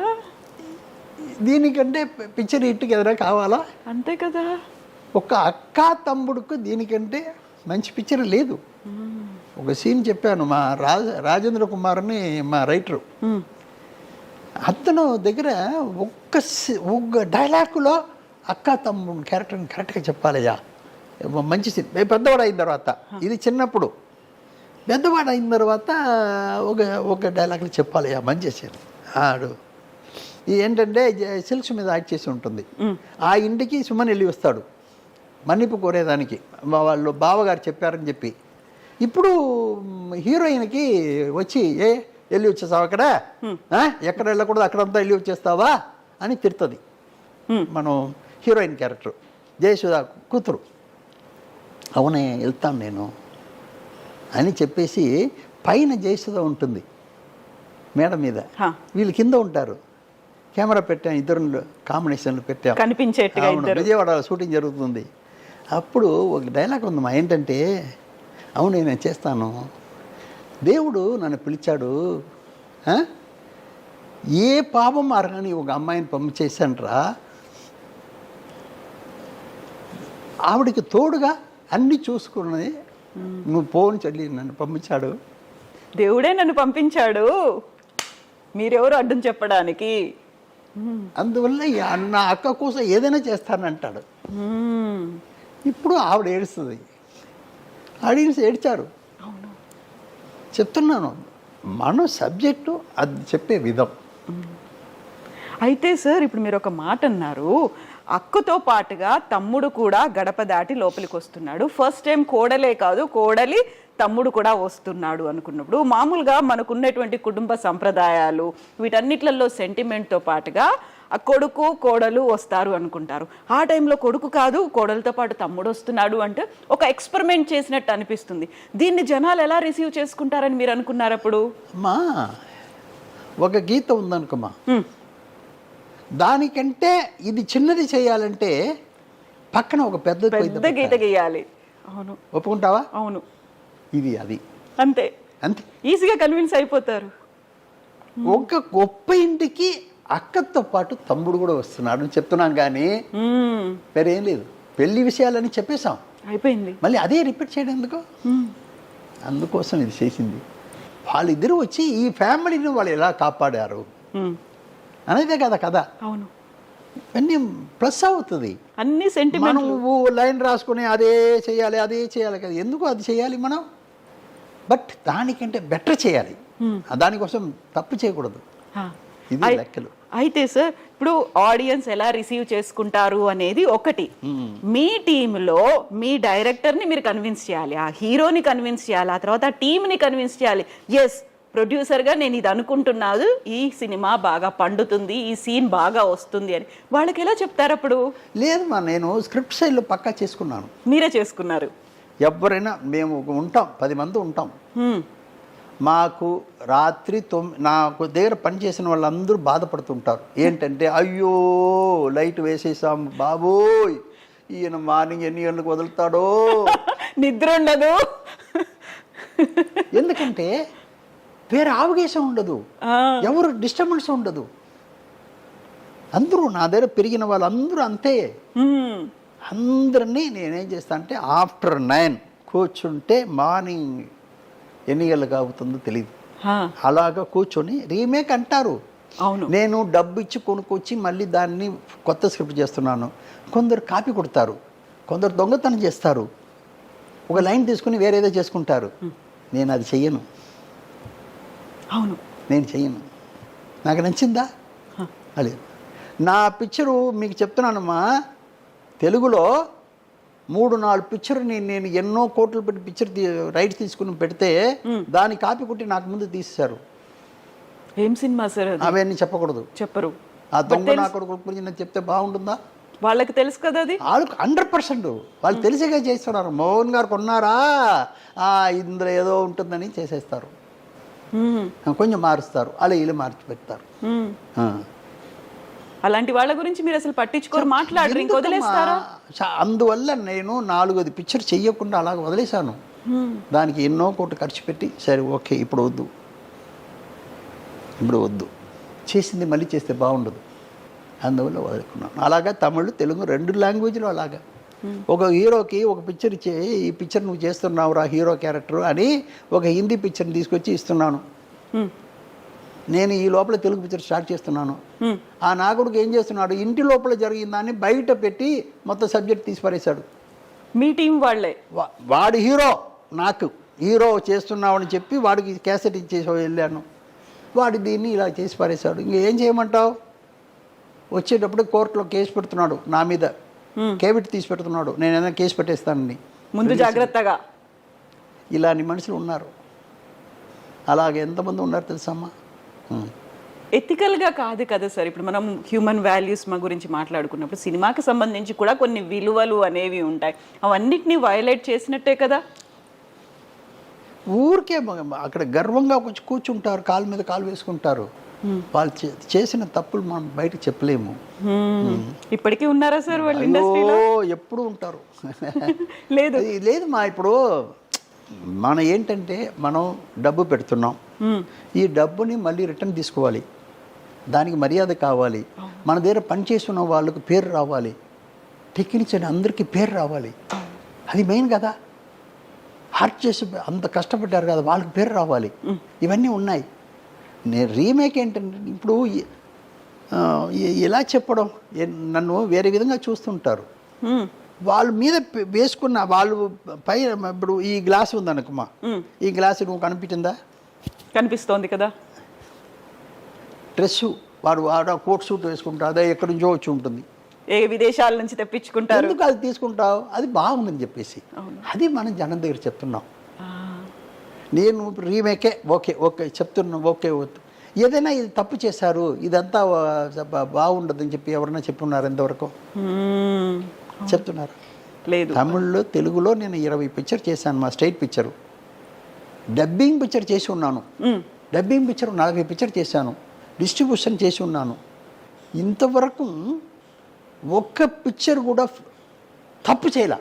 దీనికంటే పిక్చర్ హిట్కి ఎదురా కావాలా, అంతే కదా. ఒక అక్క తమ్ముడుకు దీనికంటే మంచి పిక్చర్ లేదు. ఒక సీన్ చెప్పాను, మా రాజేంద్ర కుమార్ అని మా రైటరు, అతను దగ్గర ఒక్క డైలాగులో అక్క తమ్ముడు క్యారెక్టర్ని కరెక్ట్గా చెప్పాలయ్యా, మంచి సీన్. పెద్దవాడు అయిన తర్వాత, ఇది చిన్నప్పుడు, పెద్దవాడు అయిన తర్వాత ఒక డైలాగులు చెప్పాలయ్యా మంచి సీన్. ఆడు ఏంటంటే సిల్క్స్ మీద యాక్ట్ చేసి ఉంటుంది, ఆ ఇంటికి సుమన్ వెళ్ళి వస్తాడు మన్నిపు కోరేదానికి, వాళ్ళు బావగారు చెప్పారని చెప్పి. ఇప్పుడు హీరోయిన్కి వచ్చి వెళ్ళి వచ్చేస్తావు అక్కడ, ఎక్కడ వెళ్ళకూడదు అక్కడంతా వెళ్ళి వచ్చేస్తావా అని తిడుతుంది మనం హీరోయిన్ క్యారెక్టర్ జయసుధా కూతురు. అవునే వెళ్తాను నేను అని చెప్పేసి పైన జయసుధ ఉంటుంది మేడ మీద, వీళ్ళు కింద ఉంటారు. కెమెరా పెట్టాం, ఇద్దరు కాంబినేషన్లు పెట్టాం, కనిపించేట్టుగా. విజయవాడ షూటింగ్ జరుగుతుంది. అప్పుడు ఒక డైలాగ్ ఉందమ్మా, ఏంటంటే అవును నేను చేస్తాను, దేవుడు నన్ను పిలిచాడు, ఏ పాపం అరగని ఒక అమ్మాయిని పంపించేశాన్రా, ఆవిడికి తోడుగా అన్నీ చూసుకున్నది నువ్వు పోని చెల్లి నన్ను పంపించాడు, దేవుడే నన్ను పంపించాడు, మీరెవరు అడ్డం చెప్పడానికి, అందువల్ల నా అక్క కోసం ఏదైనా చేస్తానంటాడు. ఇప్పుడు ఆవిడ ఏడుస్తుంది, ఆడియన్స్ ఏడ్చారు. చెప్తున్నాను మన సబ్జెక్టు అది చెప్పే విధం. అయితే సార్ ఇప్పుడు మీరు ఒక మాట అన్నారు, అక్కతో పాటుగా తమ్ముడు కూడా గడప దాటి లోపలికి వస్తున్నాడు, ఫస్ట్ టైం కోడలే కాదు కోడలి తమ్ముడు కూడా వస్తున్నాడు అనుకున్నప్పుడు మామూలుగా మనకున్నటువంటి కుటుంబ సంప్రదాయాలు వీటన్నిట్లలో సెంటిమెంట్తో పాటుగా ఆ కొడుకు కోడలు వస్తారు అనుకుంటారు. ఆ టైంలో కొడుకు కాదు కోడలతో పాటు తమ్ముడు వస్తున్నాడు అంటే ఒక ఎక్స్పెరిమెంట్ చేసినట్టు అనిపిస్తుంది. దీన్ని జనాలు ఎలా రిసీవ్ చేసుకుంటారని మీరు అనుకున్నారు అప్పుడు? అమ్మా ఒక గీత ఉందనుకోమ్మా, దానికంటే ఇది చిన్నది చేయాలంటే పక్కన ఒక పెద్ద గీత గీయాలి. అవును, ఒప్పుకుంటావా? అవును, ఇది అది అంతే అంతే, ఈజీగా కన్విన్స్ అయిపోతారు. ఒక గొప్ప ఇంటికి అక్కతో పాటు తమ్ముడు కూడా వస్తున్నాడు అని చెప్తున్నాం, కానీ వేరేం లేదు. పెళ్లి విషయాలని చెప్పేశాం, అయిపోయింది. మళ్ళీ అదే రిపీట్ చేయడం ఎందుకు? అందుకోసం ఇది చేసింది. వాళ్ళిద్దరూ వచ్చి ఈ ఫ్యామిలీని వాళ్ళు ఎలా కాపాడారు అనేదే కదా కథ. అవును, అన్నీ ప్లస్ అవుతుంది. అన్ని మనం సెంటిమెంట్ లైన్ రాసుకుని అదే చేయాలి కదా, ఎందుకు అది చేయాలి మనం? బట్ దానికంటే బెటర్ చేయాలి, దానికోసం తప్పు చేయకూడదు. ఇది లెక్కలు. అయితే సార్, ఇప్పుడు ఆడియన్స్ ఎలా రిసీవ్ చేసుకుంటారు అనేది ఒకటి, మీ టీంలో మీ డైరెక్టర్ని మీరు కన్విన్స్ చేయాలి, ఆ హీరోని కన్విన్స్ చేయాలి, ఆ తర్వాత ఆ టీంని కన్విన్స్ చేయాలి. ఎస్, ప్రొడ్యూసర్గా నేను ఇది అనుకుంటున్నాను, ఈ సినిమా బాగా పండుతుంది, ఈ సీన్ బాగా వస్తుంది అని వాళ్ళకి ఎలా చెప్తారు అప్పుడు? లేదు నేను స్క్రిప్ట్ సైడ్లో పక్కా చేసుకున్నాను. మీరే చేసుకున్నారు? ఎవరైనా మేము ఉంటాం, 10 మంది ఉంటాం. మాకు రాత్రి నాకు దగ్గర పనిచేసిన వాళ్ళందరూ బాధపడుతుంటారు. ఏంటంటే, అయ్యో లైట్ వేసేసాం బాబోయ్, ఈయన మార్నింగ్ ఎన్ని గంటలకు వదులుతాడో, నిద్ర ఉండదు. ఎందుకంటే వేరే ఆవగేశం ఉండదు, ఎవరు డిస్టర్బెన్స్ ఉండదు. అందరూ నా దగ్గర పెరిగిన వాళ్ళందరూ అంతే. అందరినీ నేనేం చేస్తా అంటే ఆఫ్టర్ 9 కూర్చుంటే మార్నింగ్ ఎన్ని గంటలకు అవుతుందో తెలియదు, అలాగా కూర్చొని రీమేక్ అంటారు. అవును, నేను డబ్బు ఇచ్చి కొనుక్కొచ్చి మళ్ళీ దాన్ని కొత్త స్క్రిప్ట్ చేస్తున్నాను. కొందరు కాపీ కొడతారు, కొందరు దొంగతనం చేస్తారు, ఒక లైన్ తీసుకుని వేరేదో చేసుకుంటారు. నేను అది చెయ్యను. అవును, నేను చెయ్యను. నాకు నచ్చిందా? అదే నా పిక్చరు మీకు చెప్తున్నానమ్మా, తెలుగులో 3-4 పిక్చర్ నేను ఎన్నో కోట్లు పెట్టి పిక్చర్ రైట్స్ తీసుకుని పెడితే దాన్ని కాపీ కొట్టి నాకు ముందు తీసేశారు. ఏం సినిమా సార్? అవన్నీ చెప్పకూడదు, చెప్పరు. ఆ దొంగ నా కొడుకు గురించి నేను చెప్తే బాగుంటుందా? వాళ్ళకి తెలుసు కదా, అది వాళ్ళకి 100% వాళ్ళు తెలిసేగా చేస్తున్నారు. మోహన్ గారు కొన్నారా, ఇందులో ఏదో ఉంటుందని చేసేస్తారు, కొంచెం మారుస్తారు, అలా ఇలా మార్చి పెడతారు. అలాంటి వాళ్ళ గురించి మీరు అసలు పట్టించుకోరు, మాట్లాడరు, ఇంక వదిలేస్తారా? అందువల్ల నేను 4-5 పిక్చర్ చెయ్యకుండా అలాగ వదిలేశాను. దానికి ఎన్నో కోట్లు ఖర్చు పెట్టి, సరే ఓకే ఇప్పుడు వద్దు చేసింది మళ్ళీ చేస్తే బాగుండదు, అందువల్ల వదులుకున్నాను. అలాగా తమిళ్ తెలుగు 2 లాంగ్వేజ్లో అలాగా. ఒక హీరోకి ఒక పిక్చర్ ఇచ్చే, ఈ పిక్చర్ నువ్వు చేస్తున్నావురా హీరో క్యారెక్టర్ అని ఒక హిందీ పిక్చర్ని తీసుకొచ్చి ఇస్తున్నాను. నేను ఈ లోపల తెలుగు పిక్చర్ స్టార్ట్ చేస్తున్నాను. ఆ నాగుడికి ఏం చేస్తున్నాడు, ఇంటి లోపల జరిగిందాన్ని బయట పెట్టి మొత్తం సబ్జెక్ట్ తీసి పారేశాడు. మీ టీం వాళ్ళే, వాడి హీరో నాకు హీరో చేస్తున్నావని చెప్పి వాడికి క్యాసెట్ ఇచ్చేసి వెళ్ళాను. వాడు దీన్ని ఇలా చేసి పారేశాడు. ఇంకేం చేయమంటావు? వచ్చేటప్పుడు కోర్టులో కేసు పెడుతున్నాడు నా మీద, కేవిట్ తీసి పెడుతున్నాడు, నేను ఏదైనా కేసు పెట్టేస్తానని. ముందు జాగ్రత్తగా. ఇలాంటి మనుషులు ఉన్నారు, అలాగే ఎంతమంది ఉన్నారు తెలుసమ్మా. ఎథికల్గా కాదు కదా సార్. ఇప్పుడు మనం హ్యూమన్ వాల్యూస్ గురించి మాట్లాడుకున్నప్పుడు సినిమాకి సంబంధించి కూడా కొన్ని విలువలు అనేవి ఉంటాయి, అవన్నిటినీ వయలేట్ చేసినట్టే కదా. ఊరికే అక్కడ గర్వంగా కొంచెం కూర్చుంటారు, కాలు మీద కాలు వేసుకుంటారు. వాళ్ళు చేసిన తప్పులు మనం బయటకు చెప్పలేము. ఇప్పటికీ ఉన్నారా సార్ వాళ్ళు ఇండస్ట్రీలో? ఎప్పుడు ఉంటారు. లేదు మా ఇప్పుడు మనం ఏంటంటే మనం డబ్బు పెడుతున్నాం, ఈ డబ్బుని మళ్ళీ రిటర్న్ తీసుకోవాలి, దానికి మర్యాద కావాలి, మన దగ్గర పనిచేస్తున్న వాళ్ళకు పేరు రావాలి, టెక్నీషియన్ అందరికీ పేరు రావాలి, అది మెయిన్ కదా. హార్ట్ చేసి అంత కష్టపడ్డారు కదా, వాళ్ళకి పేరు రావాలి, ఇవన్నీ ఉన్నాయి. నేను రీమేక్ ఏంటంటే ఇప్పుడు ఎలా చెప్పడం, నన్ను వేరే విధంగా చూస్తుంటారు. వాళ్ళ మీద వేసుకున్న వాళ్ళు పై, ఇప్పుడు ఈ గ్లాస్ ఉందనుకమ్మా, ఈ గ్లాస్ నువ్వు కనిపించిందా? కనిపిస్తోంది కదా. డ్రెస్సు వాడు కోట్ సూట్ వేసుకుంటారు, అదే ఎక్కడి నుంచో వచ్చి ఉంటుంది, ఏ విదేశాల నుంచి తెప్పించుకుంటారు, ఎందుకు అది తీసుకుంటావు, అది బాగుందని చెప్పేసి. అది మనం జనం దగ్గర చెప్తున్నాం. నేను రీమేకే ఓకే చెప్తున్నాను, ఓకే ఏదైనా ఇది తప్పు చేశారు, ఇదంతా బాగుండదని చెప్పి ఎవరైనా చెప్పున్నారు ఎంతవరకు? చెప్తున్నారు లేదు. తమిళ్లో తెలుగులో నేను 20 పిక్చర్ చేశాను, మా స్టేట్ పిక్చరు. డబ్బింగ్ పిక్చర్ చేసి ఉన్నాను, డబ్బింగ్ పిక్చర్ 40 పిక్చర్ చేశాను, డిస్ట్రిబ్యూషన్ చేసి ఉన్నాను. ఇంతవరకు ఒక్క పిక్చర్ కూడా తప్పు చేయలే.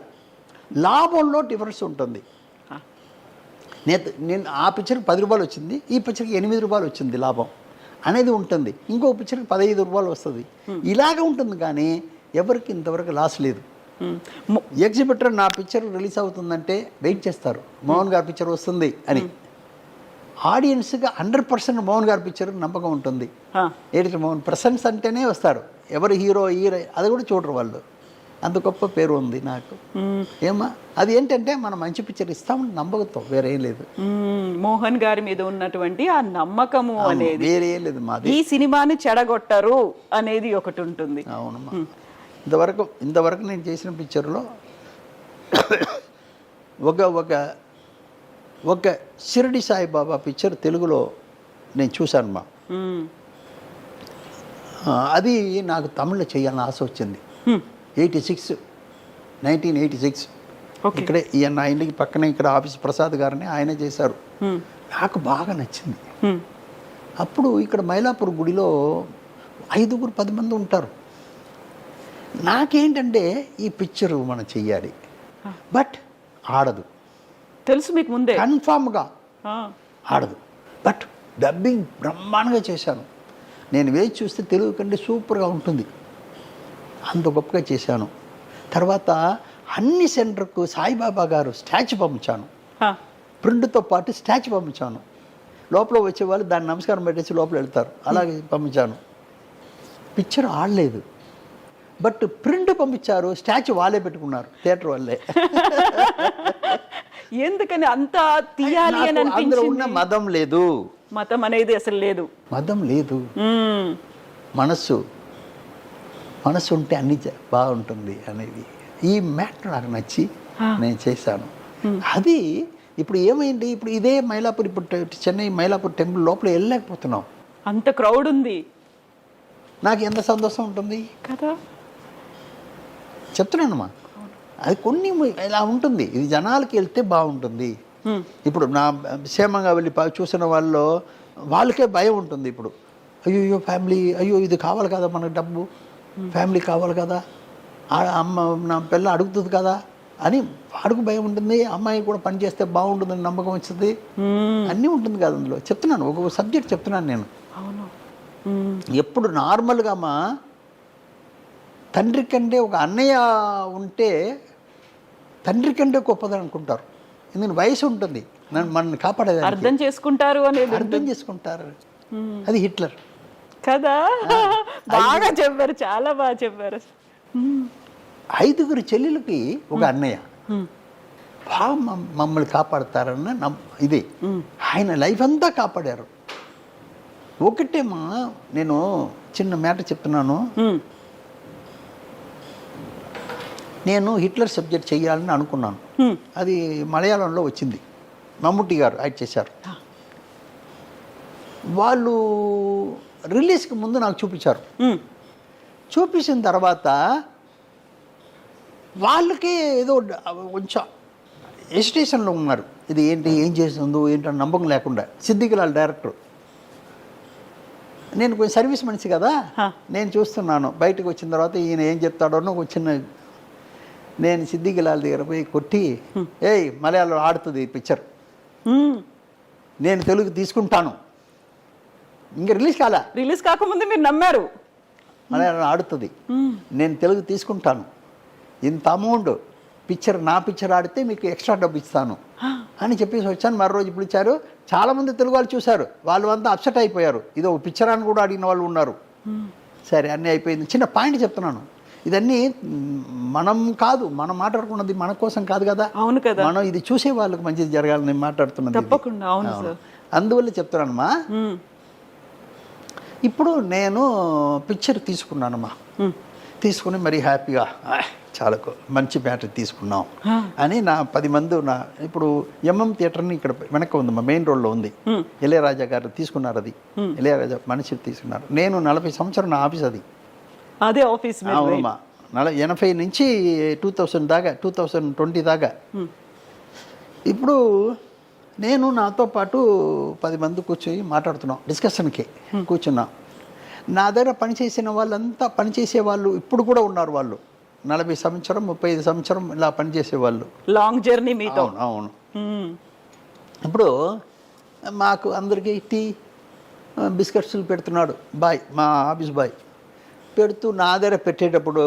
లాభంలో డిఫరెన్స్ ఉంటుంది. నేను ఆ పిక్చర్కి 10 రూపాయలు వచ్చింది, ఈ పిక్చర్కి 8 రూపాయలు వచ్చింది లాభం అనేది ఉంటుంది, ఇంకో పిక్చర్కి 15 రూపాయలు వస్తుంది, ఇలాగ ఉంటుంది. కానీ ఎవరికి ఇంతవరకు లాస్ లేదు. ఎగ్జిబిటర్ నా పిక్చర్ రిలీజ్ అవుతుందంటే వెయిట్ చేస్తారు, మోహన్ గారి పిక్చర్ వస్తుంది అని. ఆడియన్స్గా 100% మోహన్ గారి పిక్చర్ నమ్మకం ఉంటుంది. ఆ, ఎడిటర్ మోహన్ ప్రసన్స్ అంటేనే వస్తారు. ఎవరు హీరో అది కూడా చూడరు వాళ్ళు. అంత గొప్ప పేరు ఉంది నాకు. ఏమా అది ఏంటంటే మనం మంచి పిక్చర్ ఇస్తామని నమ్మకంతో, వేరే ఏం లేదు. మోహన్ గారి మీద ఉన్నటువంటి ఆ నమ్మకము అనేది, వేరే ఏం లేదు మాది. ఈ సినిమాని చెడగొట్టరు అనేది ఒకటి ఉంటుంది. అవునమ్మా. ఇంతవరకు నేను చేసిన పిక్చర్లో ఒక షిరిడి సాయిబాబా పిక్చర్ తెలుగులో నేను చూశానమ్మా. మ్మ్. అది నాకు తమిళ్లో చేయాలని ఆశ వచ్చింది. 1986 ఓకే. ఇక్కడే నా ఇంటికి పక్కనే ఇక్కడ ఆఫీస్ ప్రసాద్ గారిని ఆయనే చేశారు. నాకు బాగా నచ్చింది. అప్పుడు ఇక్కడ మైలాపూర్ గుడిలో 5-10 మంది ఉంటారు. నాకేంటంటే ఈ పిక్చరు మనం చెయ్యాలి, బట్ ఆడదు. తెలుసు మీకు ముందే? కన్ఫామ్గా ఆ, ఆడదు. బట్ డబ్బింగ్ బ్రహ్మాండంగా చేశాను. నేను వేచి చూస్తే తెలుగు కంటే సూపర్గా ఉంటుంది. అంత గొప్పగా చేశాను. తర్వాత అన్ని సెంటర్కు సాయిబాబా గారు స్టాచ్యూ పంపించాను. ఆ, ప్రింట్తో పాటు స్టాచ్యూ పంపించాను. లోపల వచ్చేవాళ్ళు దాన్ని నమస్కారం పెట్టేసి లోపల వెళ్తారు. అలాగే పంపించాను. పిక్చర్ ఆడలేదు, బట్ ప్రింట్ పంపించారు. స్టాచ్యూ వాళ్ళే పెట్టుకున్నారు, థియేటర్ వాళ్ళే. ఎందుకని అంత తీయాలి అని నాకు అందులో ఉన్న అనిపించింది? మదం లేదు, మతం అనేది అసలు లేదు. మదం లేదు. మ్మ్. మనస్సు ఉంటే అన్ని బాగుంటుంది అనేది ఈ మ్యాటర్ నాకు నచ్చి నేను చేశాను. అది ఇప్పుడు ఏమైంది, ఇప్పుడు ఇదే మైలాపూర్, ఇప్పుడు చెన్నై మైలాపూర్ టెంపుల్ లోపల వెళ్ళలేకపోతున్నాం. అంత క్రౌడ్ ఉంది నాకు ఎంత సంతోషం ఉంటుంది కదా. చెప్తున్నానమ్మా. అది కొన్ని ఇలా ఉంటుంది. ఇది జనాలకి వెళ్తే బాగుంటుంది. ఇప్పుడు నా క్షేమంగా వెళ్ళి చూసిన వాళ్ళకే భయం ఉంటుంది. ఇప్పుడు అయ్యో ఫ్యామిలీ, అయ్యో ఇది కావాలి కదా మనకు, డబ్బు ఫ్యామిలీ కావాలి కదా, అమ్మ నా పిల్ల అడుగుతుంది కదా అని వాడికి భయం ఉంటుంది. అమ్మాయి కూడా పని చేస్తే బాగుంటుందని నమ్మకం వచ్చింది. అన్నీ ఉంటుంది కదా అందులో. చెప్తున్నాను, ఒక సబ్జెక్ట్ చెప్తున్నాను నేను. అవును. ఎప్పుడు నార్మల్గా మా తండ్రి కంటే ఒక అన్నయ్య ఉంటే తండ్రి కంటే గొప్పదని అనుకుంటారు. ఎందుకంటే వయసు ఉంటుంది, మనల్ని కాపాడేది అర్థం చేసుకుంటారు అనేది అర్థం చేసుకుంటారు. అది హిట్లర్ కదా. బాగా చెప్పారు, చాలా బాగా చెప్పారు. 5 చెల్లెలకి ఒక అన్నయ్య బాగా మమ్మల్ని కాపాడతారన్న ఇది. ఆయన లైఫ్ అంతా కాపాడారు. ఒకటేమా నేను చిన్న మ్యాటర్ చెప్తున్నాను. నేను హిట్లర్ సబ్జెక్ట్ చేయాలని అనుకున్నాను. అది మలయాళంలో వచ్చింది, మమ్ముట్టి గారు యాక్ట్ చేశారు. వాళ్ళు రిలీజ్కి ముందు నాకు చూపించారు. చూపించిన తర్వాత వాళ్ళకే ఏదో కొంచెం ఎజిటేషన్లో ఉన్నారు. ఇది ఏంటి, ఏం చేస్తుందో ఏంటని నమ్మకం లేకుండా. సిద్దికిలాల్ డైరెక్టర్, నేను కొంచెం సర్వీస్ మనిషి కదా, నేను చూస్తున్నాను. బయటకు వచ్చిన తర్వాత ఈయన ఏం చెప్తాడో ఒక చిన్న, నేను సిద్దికిలాల్ దగ్గర పోయి కొట్టి, ఏయ్ మలయాళంలో ఆడుతుంది ఈ పిక్చర్, నేను తెలుగు తీసుకుంటాను. ఇంకా రిలీజ్ కాకముందు మీరు నమ్మారు. మలయాళం ఆడుతుంది, నేను తెలుగు తీసుకుంటాను, ఇంత అమౌంట్ నా పిక్చర్ ఆడితే మీకు ఎక్స్ట్రా డబ్బు ఇస్తాను అని చెప్పేసి వచ్చాను. మరో రోజు పిలిచారు. చాలామంది తెలుగు వాళ్ళు చూశారు. వాళ్ళు అంతా అప్సెట్ అయిపోయారు. ఇది ఒక పిక్చర్ అని కూడా అడిగిన వాళ్ళు ఉన్నారు. సరే అన్నీ అయిపోయింది. చిన్న పాయింట్ చెప్తున్నాను. ఇదన్నీ మనం మాట్లాడుకున్నది మన కోసం కాదు కదా. అవును కదా. మనం ఇది చూసే వాళ్ళకి మంచిది జరగాలని మాట్లాడుతున్నది. తప్పకుండా. అవును సార్. అందువల్ల చెప్తున్నానమ్మా. ఇప్పుడు నేను పిక్చర్ తీసుకున్నానమ్మా. తీసుకుని మరి హ్యాపీగా చాలా మంచి మ్యాటర్ తీసుకున్నాం అని నా 10 మంది ఇప్పుడు ఎంఎం థియేటర్ని ఇక్కడ వెనక ఉందమ్మా, మెయిన్ రోడ్లో ఉంది. ఇళయరాజా గారు తీసుకున్నారు. అది ఇళయరాజా మనిషి తీసుకున్నారు. నేను 40 సంవత్సరం నా ఆఫీస్ అది. అదే ఆఫీస్. అవునమ్మా. 80 నుంచి 2020 దాకా. ఇప్పుడు నేను నాతో పాటు 10 మంది కూర్చొని మాట్లాడుతున్నాం, డిస్కషన్కి కూర్చున్నాం. నా దగ్గర పనిచేసిన వాళ్ళంతా పనిచేసే వాళ్ళు ఇప్పుడు కూడా ఉన్నారు. వాళ్ళు 40 సంవత్సరం 35 సంవత్సరం ఇలా పనిచేసేవాళ్ళు. లాంగ్ జర్నీ మీతో. అవును. ఇప్పుడు మాకు అందరికీ టీ బిస్కెట్స్లు పెడుతున్నాడు బాయ్, మా ఆఫీస్ బాయ్. పెడుతూ నా దగ్గర పెట్టేటప్పుడు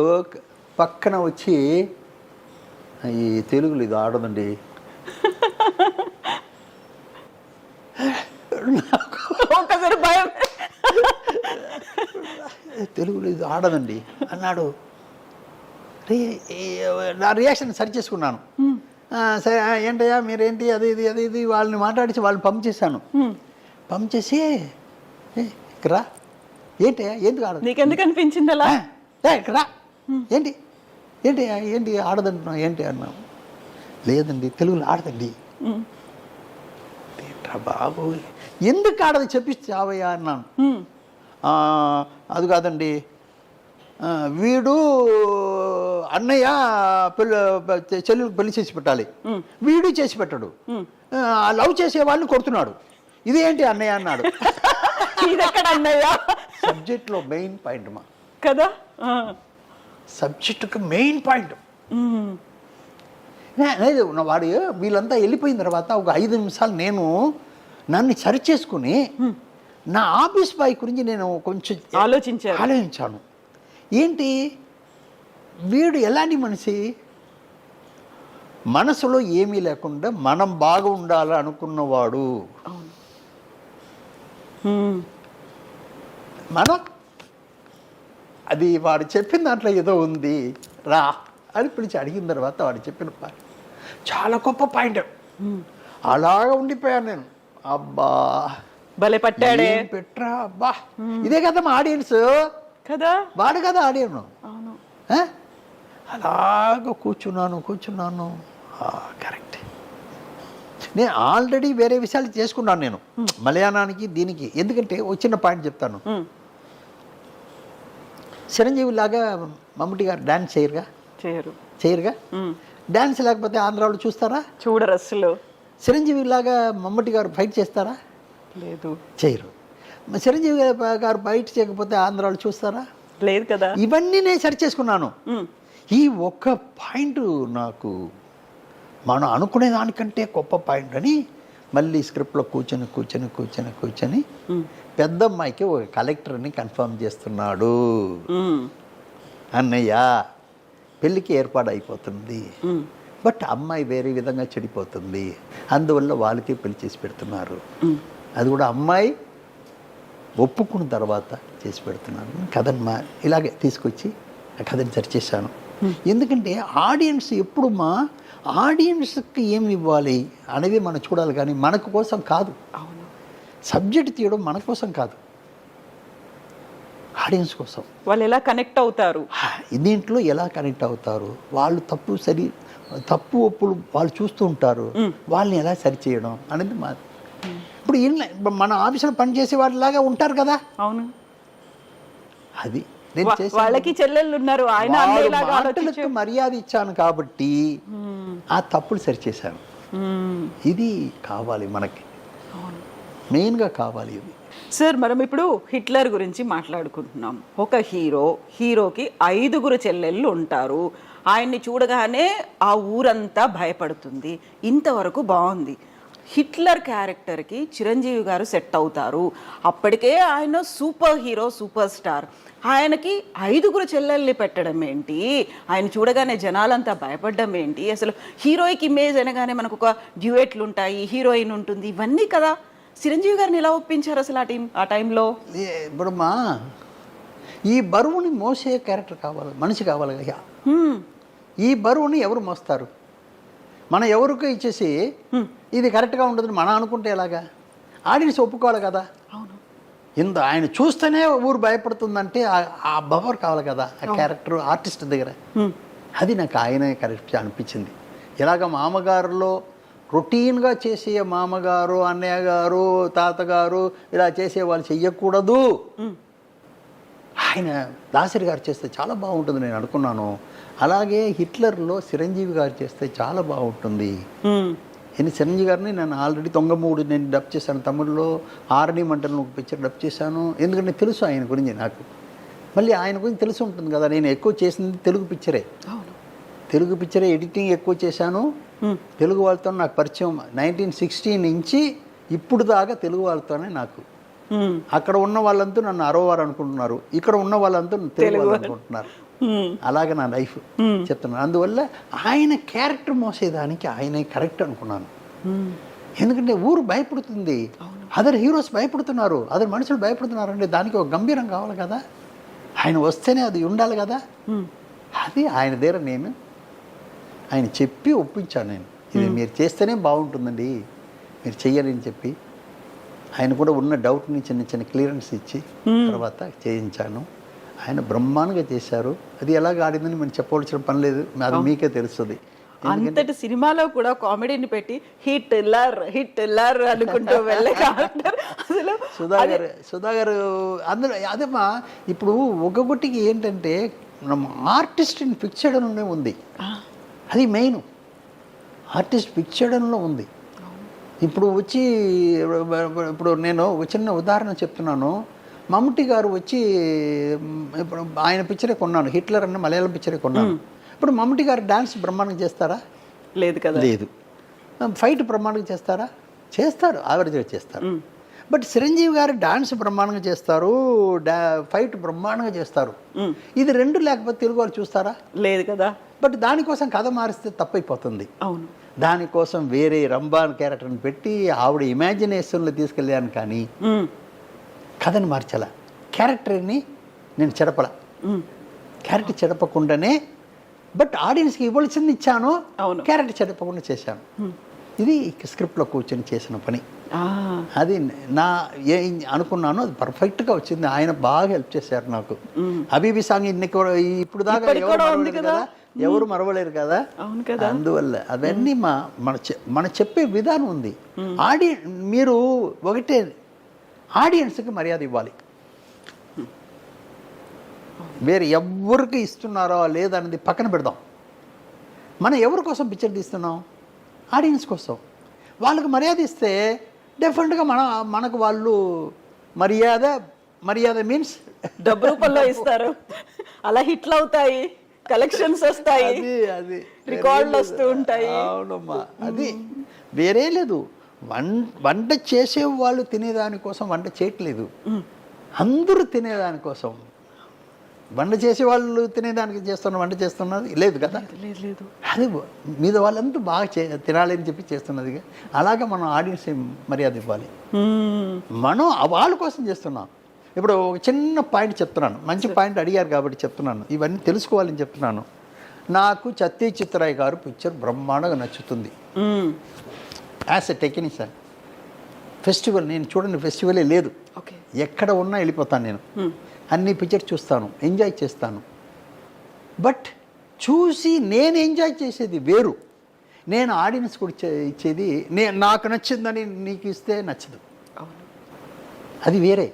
పక్కన వచ్చి, ఈ తెలుగులో ఇది ఆడదండి ఒకసారి భయం. తెలుగులో ఇది ఆడదండి అన్నాడు. నా రియాక్షన్ సరి చేసుకున్నాను. సరే ఏంటయ్యా మీరేంటి అది ఇది అది ఇది వాళ్ళని మాట్లాడించి వాళ్ళని పంప్ చేశాను. పంప్ చేసి ఇక్కడ ఏంటయ్యా ఎందుకు ఆడదు నీకెందుకు అనిపించింది అలా? ఇక్కడ ఏంటి ఏంటి ఏంటి ఆడదంటున్నావు ఏంటి అన్నావు. లేదండి తెలుగులో ఆడదండి. ఏంట్రా బాబు ఎందుకు ఆడదు చెప్పిస్తావయ్యా అన్నాను. అది కాదండి వీడు అన్నయ్య చెల్లెలకు పెళ్లి చేసి పెట్టాలి, వీడు చేసి పెట్టాడు, లవ్ చేసే వాళ్ళని కొడుతున్నాడు, ఇదేంటి అన్నయ్య అన్నాడు. ఇదెక్కడ అన్నయ్య? సబ్జెక్ట్లో మెయిన్ పాయింట్ మా కదా, సబ్జెక్టుకి మెయిన్ పాయింట్. లేదు వాడు వీళ్ళంతా వెళ్ళిపోయిన తర్వాత ఒక 5 నిమిషాలు నేను నన్ను సరి చేసుకుని నా ఆఫీస్ బాయ్ గురించి నేను కొంచెం ఆలోచించాను. ఏంటి వీడు ఎలాంటి మనిషి, మనసులో ఏమీ లేకుండా మనం బాగా ఉండాలి అనుకున్నవాడు. మనం అది వాడు చెప్పిన దాంట్లో ఏదో ఉంది రా అని పిలిచి అడిగిన తర్వాత వాడు చెప్పిన పాయింట్ చాలా గొప్ప పాయింట్. అలాగా ఉండిపోయాను నేను. అబ్బా భలే పట్టాడే పెట్టరా అబ్బా, ఇదే కదా మా ఆడియన్స్ కదా, వాడు కదా ఆడియను. అలాగా కూర్చున్నాను. కరెక్ట్. నేను ఆల్రెడీ వేరే విషయాలు చేసుకున్నాను నేను మలయాళానికి దీనికి. ఎందుకంటే వచ్చిన పాయింట్ చెప్తాను. చిరంజీవి లాగా మమ్ముటి గారు డాన్స్ చేయరుగా. డాన్స్ లేకపోతే ఆంధ్రాలో చూస్తారా? చూడరు అసలు. చిరంజీవి లాగా మమ్ముటి గారు ఫైట్ చేస్తారా? లేదు, చేయరు. చిరంజీవి గారు ఫైట్ చేయకపోతే ఆంధ్రాలో చూస్తారా? లేదు కదా. ఇవన్నీ నేను సరి చేసుకున్నాను. ఈ ఒక్క పాయింట్ నాకు మనం అనుకునే దానికంటే గొప్ప పాయింట్ అని మళ్ళీ స్క్రిప్ట్లో కూర్చొని పెద్ద అమ్మాయికి ఒక కలెక్టర్ని కన్ఫర్మ్ చేస్తున్నాడు. అన్నయ్య పెళ్ళికి ఏర్పాటు అయిపోతుంది, బట్ అమ్మాయి వేరే విధంగా చెడిపోతుంది, అందువల్ల వాళ్ళకి పెళ్లి చేసి పెడుతున్నారు. అది కూడా అమ్మాయి ఒప్పుకున్న తర్వాత చేసి పెడుతున్నాను. కథను ఇలాగే తీసుకొచ్చి ఆ కథని సరిచేశాను. ఎందుకంటే ఆడియన్స్ ఎప్పుడు మా ఆడియన్స్కి ఏమి ఇవ్వాలి అనేది మనం చూడాలి, కానీ మనకు కోసం కాదు. సబ్జెక్ట్ తీయడం మన కోసం కాదు, ఆడియన్స్ కోసం. వాళ్ళు ఎలా కనెక్ట్ అవుతారు, దీంట్లో ఎలా కనెక్ట్ అవుతారు, వాళ్ళు తప్పు ఒప్పులు వాళ్ళు చూస్తూ ఉంటారు, వాళ్ళని ఎలా సరిచేయడం అనేది మా. ఇప్పుడు మన ఆఫీసులో పనిచేసే వాళ్ళలాగా ఉంటారు కదా. అవును, అది వాళ్ళకి చెల్లెళ్ళు ఉన్నారు, ఆయన మాటలకు మర్యాద ఇచ్చాను కాబట్టి ఆ తప్పులు సరిచేశాను. ఇది కావాలి మనకి, మెయిన్గా కావాలి ఇది. సార్ మనం ఇప్పుడు హిట్లర్ గురించి మాట్లాడుకుంటున్నాం. ఒక హీరోకి 5 చెల్లెళ్ళు ఉంటారు. ఆయన్ని చూడగానే ఆ ఊరంతా భయపడుతుంది. ఇంతవరకు బాగుంది. హిట్లర్ క్యారెక్టర్కి చిరంజీవి గారు సెట్ అవుతారు. అప్పటికే ఆయన సూపర్ హీరో, సూపర్ స్టార్. ఆయనకి 5 చెల్లెల్ని పెట్టడం ఏంటి, ఆయన చూడగానే జనాలంతా భయపడడం ఏంటి, అసలు హీరోయిక్ ఇమేజ్ అనగానే మనకు ఒక డ్యూయెట్లు ఉంటాయి, హీరోయిన్ ఉంటుంది, ఇవన్నీ కదా. చిరంజీవి గారిని ఎలా ఒప్పించారు అసలు ఆ టైంలో? ఇప్పుడు ఈ బరువుని మోసే క్యారెక్టర్ కావాలి, మనిషి కావాలి కదా. ఈ బరువుని ఎవరు మోస్తారు? మనం ఎవరికో ఇచ్చేసి ఇది కరెక్ట్గా ఉండదని మనం అనుకుంటే ఎలాగా? ఆడియన్స్ ఒప్పుకోవాలి కదా. ఆయన చూస్తేనే ఊరు భయపడుతుందంటే ఆ బవర్ కావాలి కదా, ఆ క్యారెక్టర్ ఆర్టిస్ట్ దగ్గర. అది నాకు ఆయనే కరెక్ట్ అనిపించింది. ఇలాగ మామగారులో రొటీన్గా చేసే మామగారు, అన్నయ్య గారు, తాతగారు ఇలా చేసే వాళ్ళు చెయ్యకూడదు. ఆయన దాసరి గారు చేస్తే చాలా బాగుంటుంది నేను అనుకున్నాను. అలాగే హిట్లర్లో చిరంజీవి గారు చేస్తే చాలా బాగుంటుంది. చిరంజీవి గారిని నేను ఆల్రెడీ 93 నేను డబ్ చేశాను తమిళ్లో. ఆరణి మంటలను ఒక పిక్చర్ డబ్ చేశాను. ఎందుకంటే తెలుసు ఆయన గురించి నాకు. మళ్ళీ ఆయన గురించి తెలిసి ఉంటుంది కదా. నేను ఎక్కువ చేసింది తెలుగు పిక్చరే ఎడిటింగ్ ఎక్కువ చేశాను. తెలుగు వాళ్ళతో నాకు పరిచయం 1960 నుంచి ఇప్పుడు దాకా తెలుగు వాళ్ళతోనే నాకు. అక్కడ ఉన్న వాళ్ళంతా నన్ను అరవవారు అనుకుంటున్నారు, ఇక్కడ ఉన్న వాళ్ళంతా తెలుగు వాళ్ళు అనుకుంటున్నారు. అలాగే నా లైఫ్ చెప్తున్నాను. అందువల్ల ఆయన క్యారెక్టర్ మోసేదానికి ఆయనే కరెక్ట్ అనుకున్నాను. ఎందుకంటే ఊరు భయపడుతుంది. అదర్ హీరోస్ భయపడుతున్నారు, అదర్ మనుషులు భయపడుతున్నారు అంటే దానికి ఒక గంభీరం కావాలి కదా, ఆయన వస్తేనే అది ఉండాలి కదా. అది ఆయన దగ్గర నేను ఆయన చెప్పి ఒప్పించాను. నేను ఇది మీరు చేస్తేనే బాగుంటుందండి, మీరు చెయ్యరని చెప్పి ఆయన కూడా ఉన్న డౌట్ని చిన్న చిన్న క్లియరెన్స్ ఇచ్చి తర్వాత చేయించాను. ఆయన బ్రహ్మాండంగా చేశారు. అది ఎలాగ ఆడిందని మనం చెప్పవలసిన పని లేదు, అది మీకే తెలుస్తుంది. అంతటి సినిమాలో కూడా కామెడీని పెట్టి హిట్ లర్ అనుకుంటూ వెళ్ళే క్యారెక్టర్ అసలు సుధాకర్ అందులో అదేమా ఇప్పుడు ఒక్కొక్కటికి ఏంటంటే మనం ఆర్టిస్ట్ ఇన్ ఫిక్స్ చేయడంలోనే ఉంది, అది మెయిన్. ఆర్టిస్ట్ ఫిక్స్ చేయడంలో ఉంది. ఇప్పుడు వచ్చి ఇప్పుడు నేను ఒక చిన్న ఉదాహరణ చెప్తున్నాను. మమ్ముట్టి గారు వచ్చి ఇప్పుడు ఆయన పిక్చరే కొన్నాను, హిట్లర్ అన్న మలయాళం పిక్చరే కొన్నాను. ఇప్పుడు మమ్ముట్టి గారు డాన్స్ బ్రహ్మాండంగా చేస్తారా? లేదు కదా. లేదు. ఫైట్ బ్రహ్మాండంగా చేస్తారా? చేస్తారు, యావరేజ్గా చేస్తారు. బట్ చిరంజీవి గారు డాన్స్ బ్రహ్మాండంగా చేస్తారు, ఫైట్ బ్రహ్మాండంగా చేస్తారు. ఇది రెండు లేకపోతే తెలుగు వాళ్ళు చూస్తారా? లేదు కదా. బట్ దానికోసం కథ మారిస్తే తప్పైపోతుంది. అవును. దానికోసం వేరే రంబాన్ క్యారెక్టర్ని పెట్టి ఆవిడ ఇమాజినేషన్లో తీసుకెళ్ళాను, కానీ కథని మార్చాల, క్యారెక్టర్ని నేను చెడపల. క్యారెక్టర్ చెడపకుండానే బట్ ఆడియన్స్కి ఇవ్వాల్సింది ఇచ్చాను, క్యారెక్టర్ చెడపకుండా చేశాను. ఇది స్క్రిప్ట్లో కూర్చొని చేసిన పని. అది నా అనుకున్నాను, అది పర్ఫెక్ట్గా వచ్చింది. ఆయన బాగా హెల్ప్ చేశారు నాకు. హబీబీ సాంగ్ ఇప్పుడు దాకా ఎవరు మరవలేరు కదా. అందువల్ల అవన్నీ మన చెప్పే విధానం ఉంది. మీరు ఒకటే ఆడియన్స్కి మర్యాద ఇవ్వాలి, వేరే ఎవరికి ఇస్తున్నారో లేదన్నది పక్కన పెడదాం. మనం ఎవరి కోసం పిక్చర్ తీస్తున్నాం? ఆడియన్స్ కోసం. వాళ్ళకి మర్యాద ఇస్తే డెఫినెట్గా మనకు వాళ్ళు మర్యాద మీన్స్ డబ్బు రూపంలో ఇస్తారు. అలా హిట్లు అవుతాయి, కలెక్షన్స్ వస్తాయి, అది రికార్డులు వస్తూ ఉంటాయి. అవునమ్మా, అది వేరే లేదు. వంట చేసే వాళ్ళు తినేదానికోసం వంట చేయట్లేదు, అందరూ తినేదానికోసం. వంట చేసే వాళ్ళు తినేదానికి వంట చేస్తున్నది లేదు కదా. అది మీద వాళ్ళంతా బాగా తినాలని చెప్పి చేస్తున్నది. అలాగే మనం ఆడియన్స్ మర్యాద ఇవ్వాలి. మనం వాళ్ళ కోసం చేస్తున్నాం. ఇప్పుడు ఒక చిన్న పాయింట్ చెప్తున్నాను, మంచి పాయింట్ అడిగారు కాబట్టి చెప్తున్నాను, ఇవన్నీ తెలుసుకోవాలని చెప్తున్నాను. నాకు చత్తి చిత్రాయ్ గారు పిక్చర్ బ్రహ్మాండంగా నచ్చుతుంది. యాజ్ ఎ టెక్నీషియన్ ఫెస్టివల్ నేను చూడని ఫెస్టివలే లేదు, ఎక్కడ ఉన్నా వెళ్ళిపోతాను నేను. అన్ని పిక్చర్ చూస్తాను, ఎంజాయ్ చేస్తాను. బట్ చూసి నేను ఎంజాయ్ చేసేది వేరు, నేను ఆడియన్స్ కూడా ఇచ్చేది నాకు నచ్చిందని నీకు ఇస్తే నచ్చదు, అది వేరే.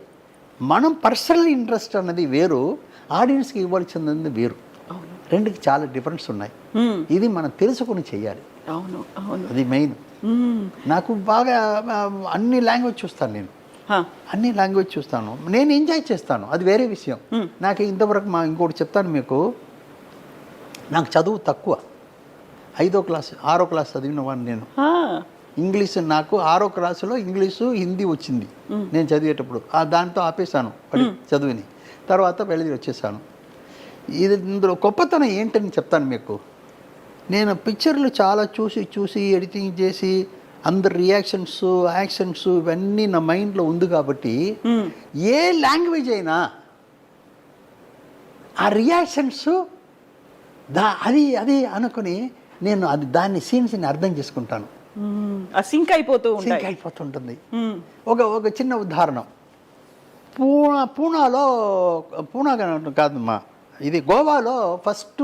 మనం పర్సనల్ ఇంట్రెస్ట్ అన్నది వేరు, ఆడియన్స్కి ఇవ్వాల్సింది వేరు. రెండుకి చాలా డిఫరెన్స్ ఉన్నాయి. ఇది మనం తెలుసుకుని చెయ్యాలి. అది మెయిన్. నాకు బాగా అన్ని లాంగ్వేజ్ చూస్తాను నేను, అన్ని లాంగ్వేజ్ చూస్తాను, నేను ఎంజాయ్ చేస్తాను, అది వేరే విషయం. నాకు ఇంతవరకు ఇంకోటి చెప్తాను మీకు, నాకు చదువు తక్కువ. 5వ క్లాస్ 6వ క్లాస్ చదివిన వాడిని నేను. ఇంగ్లీష్ నాకు 6వ క్లాసులో ఇంగ్లీషు హిందీ వచ్చింది నేను చదివేటప్పుడు. దాంతో ఆపేశాను చదువుని, తర్వాత వెళ్ళి వచ్చేసాను. ఇందులో గొప్పతనం ఏంటని చెప్తాను మీకు. నేను పిక్చర్లు చాలా చూసి ఎడిటింగ్ చేసి అందరు రియాక్షన్స్, యాక్షన్స్ ఇవన్నీ నా మైండ్లో ఉంది కాబట్టి ఏ లాంగ్వేజ్ అయినా ఆ రియాక్షన్స్ అది అనుకుని నేను దాన్ని సీన్స్ని అర్థం చేసుకుంటాను. సింక్ అయిపోతుంటుంది. ఒక చిన్న ఉదాహరణ, పూనా కాదమ్మా, ఇది గోవాలో ఫస్ట్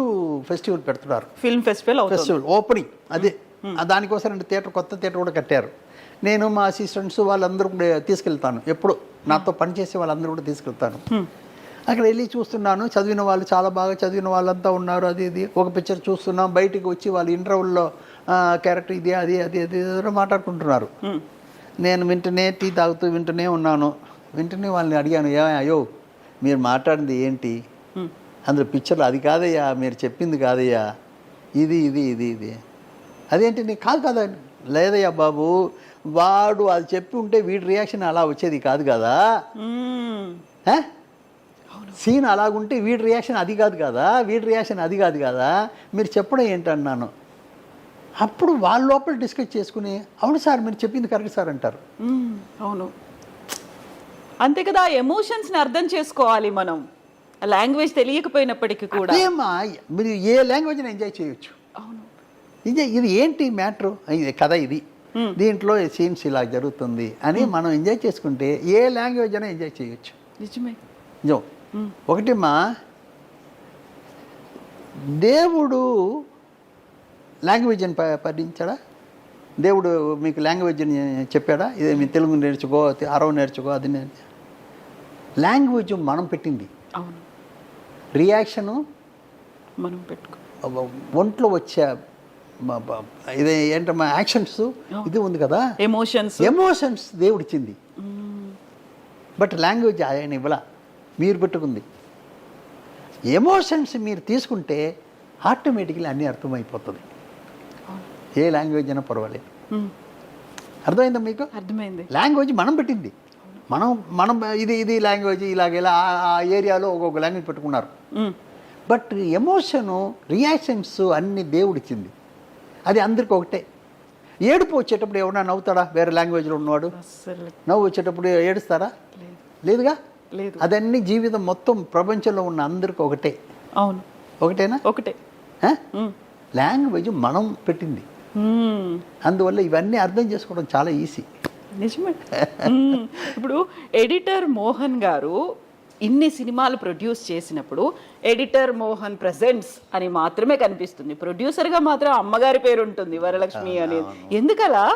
ఫెస్టివల్ పెడుతున్నారు, ఫిల్మ్ ఫెస్టివల్ ఓపెనింగ్. అదే దానికోసం కొత్త థియేటర్ కూడా కట్టారు. నేను మా అసిస్టెంట్స్ వాళ్ళందరూ కూడా తీసుకెళ్తాను, ఎప్పుడు నాతో పనిచేసే వాళ్ళందరూ కూడా తీసుకెళ్తాను. అక్కడ వెళ్ళి చూస్తున్నాను, చదివిన వాళ్ళు చాలా బాగా చదివిన వాళ్ళంతా ఉన్నారు. ఇది ఒక పిక్చర్ చూస్తున్నాం, బయటికి వచ్చి వాళ్ళు ఇంటర్వెల్లో క్యారెక్టర్ ఇది అది మాట్లాడుకుంటున్నారు. నేను వింటనే టీ తాగుతూ వింటూనే ఉన్నాను. వింటనే వాళ్ళని అడిగాను, అయ్యో మీరు మాట్లాడింది ఏంటి? అందులో పిక్చర్లో అది కాదయ్యా, మీరు చెప్పింది కాదయ్యా, ఇది ఇది ఇది ఇది అదేంటి? నీకు కాదు లేదయ్యా బాబు, వాడు అది చెప్పి ఉంటే వీడి రియాక్షన్ అలా వచ్చేది కాదు కదా, సీన్ అలాగుంటే వీడి రియాక్షన్ అది కాదు కదా, వీడి రియాక్షన్ అది కాదు కదా, మీరు చెప్పడం ఏంటన్నాను. అప్పుడు వాళ్ళ లోపల డిస్కస్ చేసుకుని అవును సార్ మీరు చెప్పింది కరెక్ట్ సార్ అంటారు. అవును, అంతే కదా. ఎమోషన్స్ని అర్థం చేసుకోవాలి మనం, లాంగ్వేజ్ తెలియకపోయినప్పటికీ కూడా. అదేమా మీరు ఏ లాంగ్వేజ్ని ఎంజాయ్ చేయొచ్చు. అవును, ఇది ఏంటి మ్యాటరు, ఇది కథ, ఇది దీంట్లో సీన్స్ ఇలా జరుగుతుంది అని మనం ఎంజాయ్ చేసుకుంటే ఏ లాంగ్వేజ్ అయినా ఎంజాయ్ చేయొచ్చు. నిజమే. నిజం. ఒకటిమ్మా, దేవుడు లాంగ్వేజ్ అని పఠించాడా? దేవుడు మీకు లాంగ్వేజ్ అని చెప్పాడా? ఇదే మీ తెలుగు నేర్చుకో, అరవ నేర్చుకో, అది లాంగ్వేజ్ మనం పెట్టింది. అవును, రియాక్షను మనం పెట్టుకో, ఒంట్లో వచ్చే ఇదే ఏంటమ్మా యాక్షన్స్, ఇది ఉంది కదా ఎమోషన్స్ దేవుడు ఇచ్చింది. బట్ లాంగ్వేజ్ ఆయన ఇవ్వలా, మీరు పెట్టుకుంది. ఎమోషన్స్ మీరు తీసుకుంటే ఆటోమేటిక్లీ అన్నీ అర్థమైపోతుంది. ఏ లాంగ్వేజ్ అయినా పర్వాలేదు. అర్థమైందా మీకు? అర్థమైంది. లాంగ్వేజ్ మనం పెట్టింది. మనం ఇది లాంగ్వేజ్ ఇలా ఆ ఏరియాలో ఒక్కొక్క లాంగ్వేజ్ పెట్టుకున్నారు. బట్ ఎమోషను రియాక్షన్స్ అన్ని దేవుడిచ్చింది. అది అందరికి ఒకటే. ఏడుపు వచ్చేటప్పుడు ఎవరన్నా నవ్వుతాడా? వేరే లాంగ్వేజ్లో ఉన్నవాడు నవ్వు వచ్చేటప్పుడు ఏడుస్తారా? లేదుగా. లేదు. అదన్నీ జీవితం మొత్తం ప్రపంచంలో ఉన్న అందరికి ఒకటే. అవును, ఒకటేనా? ఒకటే. లాంగ్వేజ్ మనం పెట్టింది. అందువల్ల ఇవన్నీ అర్థం చేసుకోవడం చాలా ఈజీ. నిజమే. ఇప్పుడు ఎడిటర్ మోహన్ గారు ఇన్ని సినిమాలు ప్రొడ్యూస్ చేసినప్పుడు ఎడిటర్ మోహన్ ప్రెజెంట్స్ అని మాత్రమే కనిపిస్తుంది, ప్రొడ్యూసర్గా మాత్రం అమ్మగారి పేరు ఉంటుంది, వరలక్ష్మి అనేది. ఎందుకలా?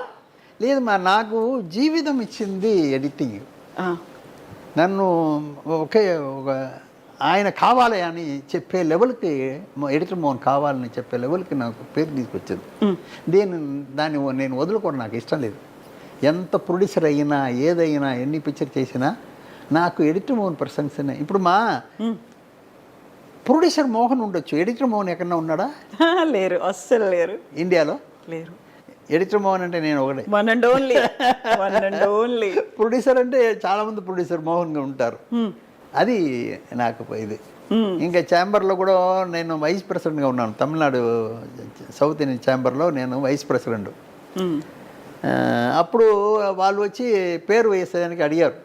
లేదు మా, నాకు జీవితం ఇచ్చింది ఎడిటింగ్. నన్ను ఒక ఆయన కావాలి అని చెప్పే లెవెల్కి, ఎడిటర్ మోహన్ కావాలని చెప్పే లెవెల్కి నాకు పేరు తీసుకొచ్చింది. దాన్ని నేను వదులుకోవడం నాకు ఇష్టం లేదు. ఎంత ప్రొడ్యూసర్ అయినా, ఏదైనా, ఎన్ని పిక్చర్ చేసినా నాకు ఎడిటర్ మోహన్ ప్రశంసనే. ఇప్పుడు మా ప్రొడ్యూసర్ మోహన్ ఉండొచ్చు, ఎడిటర్ మోహన్ ఎక్కడన్నా ఉన్నాడా? లేరు, అస్సలు లేరు, ఇండియాలో లేరు. ఎడిటర్ మోహన్ అంటే నేను ఒకటే, వన్ అండ్ ఓన్లీ. ప్రొడ్యూసర్ అంటే చాలా మంది ప్రొడ్యూసర్ మోహన్గా ఉంటారు. అది నాకు ఇది. ఇంకా ఛాంబర్లో కూడా నేను వైస్ ప్రెసిడెంట్గా ఉన్నాను. తమిళనాడు సౌత్ ఇండియన్ ఛాంబర్లో నేను వైస్ ప్రెసిడెంట్. అప్పుడు వాళ్ళు వచ్చి పేరు వేసేదానికి అడిగారు.